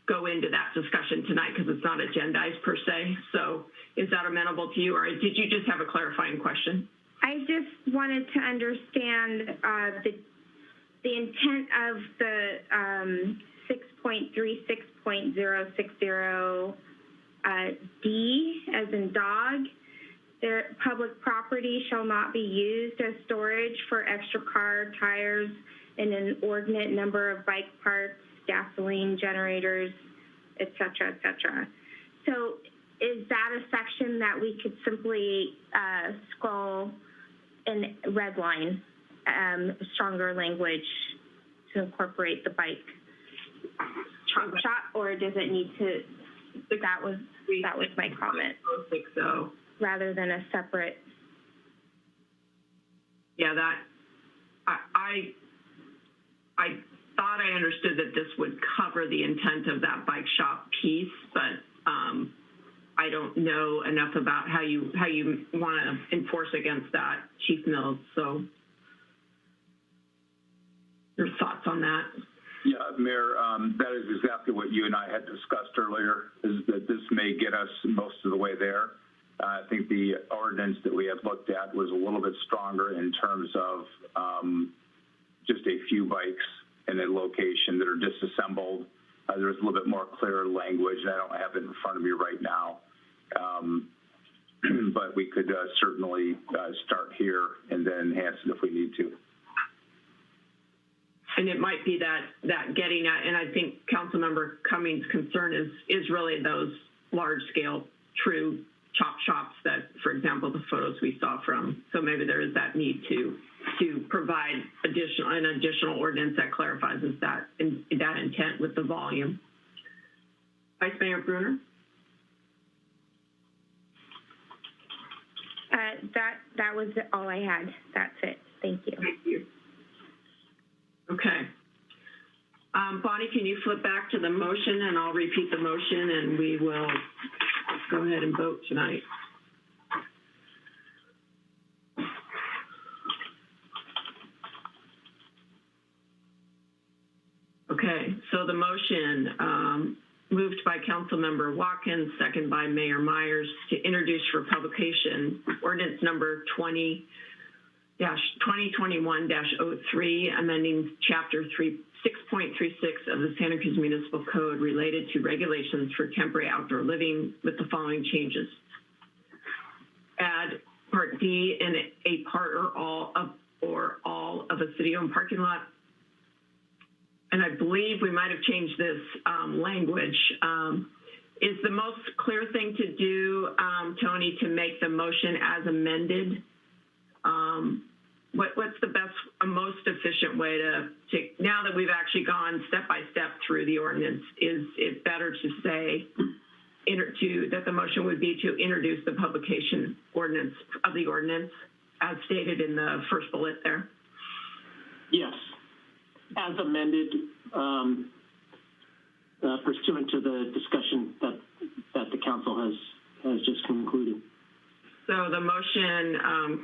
go into that discussion tonight because it's not agendized per se. So is that amenable to you, or did you just have a clarifying question? I just wanted to understand the intent of the 6.36.060 D as in dog. Their public property shall not be used as storage for extra car tires and an inordinate number of bike parts, gasoline generators, et cetera, et cetera. So is that a section that we could simply scroll in red line, stronger language to incorporate the bike chop shop, or does it need to, that was my comment. I think so. Rather than a separate. Yeah, I thought I understood that this would cover the intent of that bike shop piece, but I don't know enough about how you want to enforce against that, Chief Mills. So your thoughts on that? Yeah, Mayor, that is exactly what you and I had discussed earlier, is that this may get us most of the way there. I think the ordinance that we had looked at was a little bit stronger in terms of just a few bikes in a location that are disassembled. There's a little bit more clear language, and I don't have it in front of me right now. But we could certainly start here and then enhance it if we need to. And it might be that getting at, and I think Councilmember Cummings' concern is really those large-scale true chop shops that, for example, the photos we saw from. So maybe there is that need to provide an additional ordinance that clarifies that intent with the volume. Vice Mayor Brunner? That was all I had. That's it. Thank you. Thank you. Okay. Bonnie, can you flip back to the motion and I'll repeat the motion and we will go ahead and vote tonight. Okay, so the motion moved by Councilmember Watkins, second by Mayor Myers, to introduce for publication ordinance number 2021-03, amending Chapter 6.36 of the Santa Cruz Municipal Code related to regulations for temporary outdoor living with the following changes. Add Part D in a part or all of a city-owned parking lot. And I believe we might have changed this language. Is the most clear thing to do, Tony, to make the motion as amended? What's the best, most efficient way to, now that we've actually gone step by step through the ordinance, is it better to say that the motion would be to introduce the publication ordinance of the ordinance as stated in the first bullet there? Yes. As amended, pursuant to the discussion that the council has just concluded. So the motion,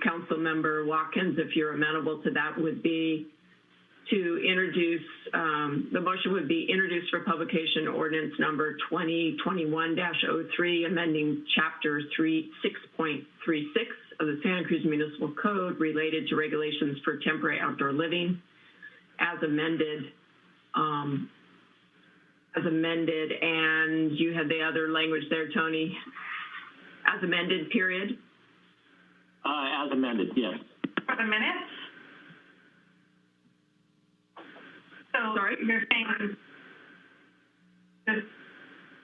Councilmember Watkins, if you're amenable to that, would be to introduce, the motion would be introduced for publication ordinance number 2021-03, amending Chapter 6.36 of the Santa Cruz Municipal Code related to regulations for temporary outdoor living, as amended, and you had the other language there, Tony, as amended, period? As amended, yes. For the minutes? So sorry? You're saying this,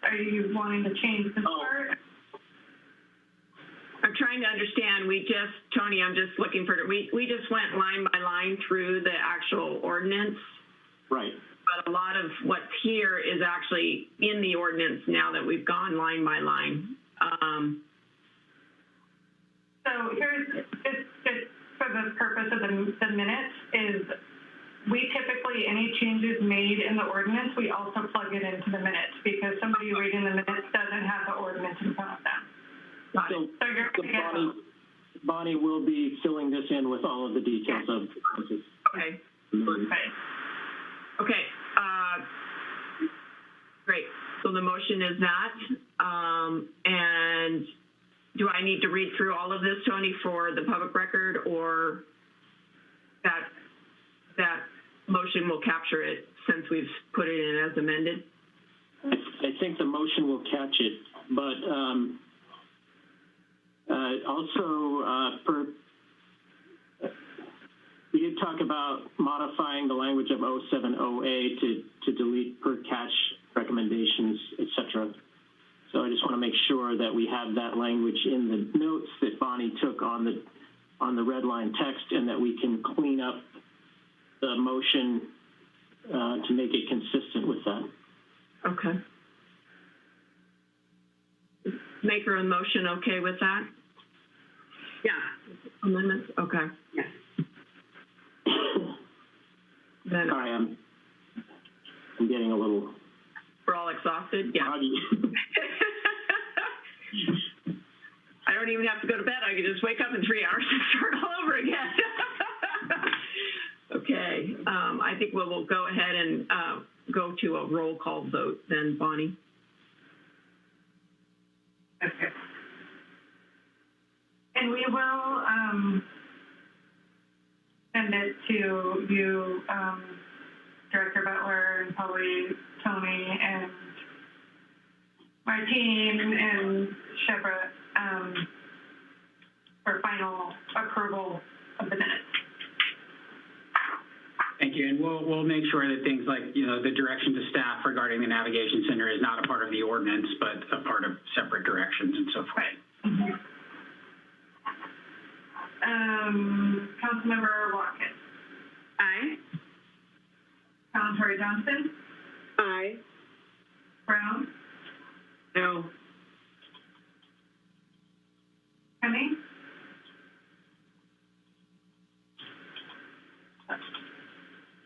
are you wanting to change this part? I'm trying to understand. Tony, I'm just looking for, we just went line by line through the actual ordinance. Right. But a lot of what's here is actually in the ordinance now that we've gone line by line. So here's, just for the purpose of the minutes, is we typically, any changes made in the ordinance, we also plug it into the minutes because somebody reading the minutes doesn't have the ordinance in front of them. So Bonnie will be filling this in with all of the details of this. Okay. Okay. Great. So the motion is that. And do I need to read through all of this, Tony, for the public record, or that motion will capture it since we've put it in as amended? I think the motion will catch it, but we did talk about modifying the language of 070A to delete per catch recommendations, et cetera. So I just want to make sure that we have that language in the notes that Bonnie took on the red line text, and that we can clean up the motion to make it consistent with that. Okay. Maker of the motion okay with that? Yeah. Amendments? Okay. Yes. Then Sorry, I'm getting a little... We're all exhausted? Yeah. I don't even have to go to bed. I can just wake up in 3 hours and start all over again. Okay. I think we'll go ahead and go to a roll call vote then, Bonnie. Okay. And we will send it to you, Director Butler, and probably Tony and my team and Shepard for final approval of the minutes. Thank you, and we'll make sure that things like, the direction to staff regarding the navigation center is not a part of the ordinance, but a part of separate directions and so forth. Right. Mm-hmm. Councilmember Watkins. Aye. Tori Johnson. Aye. Brown. No.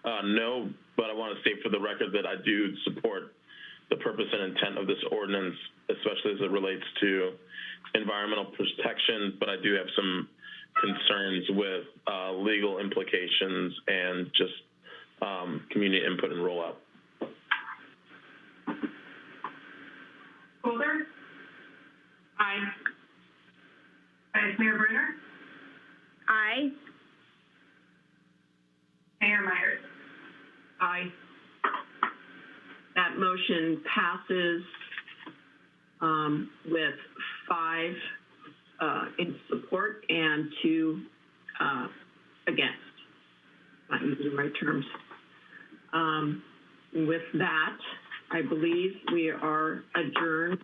no, but I want to state for the record that I do support the purpose and intent of this ordinance, especially as it relates to environmental protection, but I do have some concerns with legal implications and just community input and rollout. Coulter? Aye. Vice Mayor Brunner? Aye. Mayor Myers? Aye. That motion passes with 5 in support and 2 against. Not using the right terms. With that, I believe we are adjourned.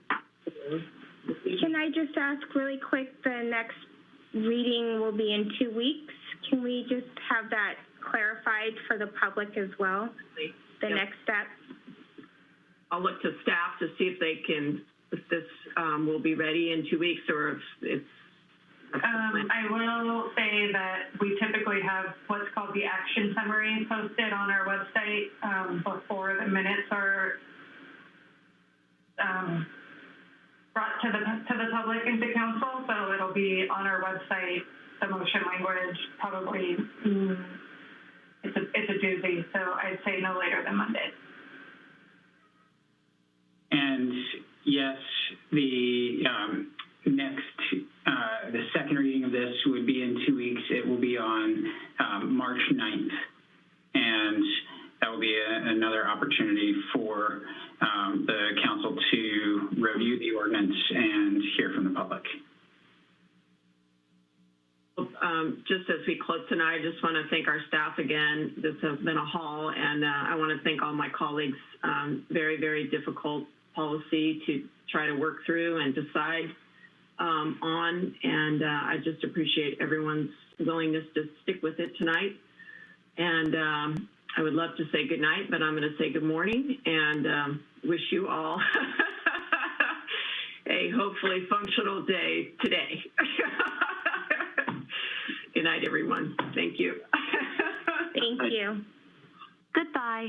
Can I just ask really quick, the next reading will be in 2 weeks. Can we just have that clarified for the public as well? The next step? I'll look to staff to see if they can, if this will be ready in 2 weeks or if I will say that we typically have what's called the action summary posted on our website before the minutes are brought to the public and to council. So it'll be on our website, the motion language, probably, it's a doozy. So I'd say no later than Monday. And yes, the the second reading of this would be in 2 weeks. It will be on March 9th. And that will be another opportunity for the council to review the ordinance and hear from the public. Just as we close tonight, I just want to thank our staff again. This has been a haul, and I want to thank all my colleagues. Very, very difficult policy to try to work through and decide on, and I just appreciate everyone's willingness to stick with it tonight. And I would love to say good night, but I'm going to say good morning and wish you all a hopefully functional day today. Good night, everyone. Thank you. Thank you. Goodbye.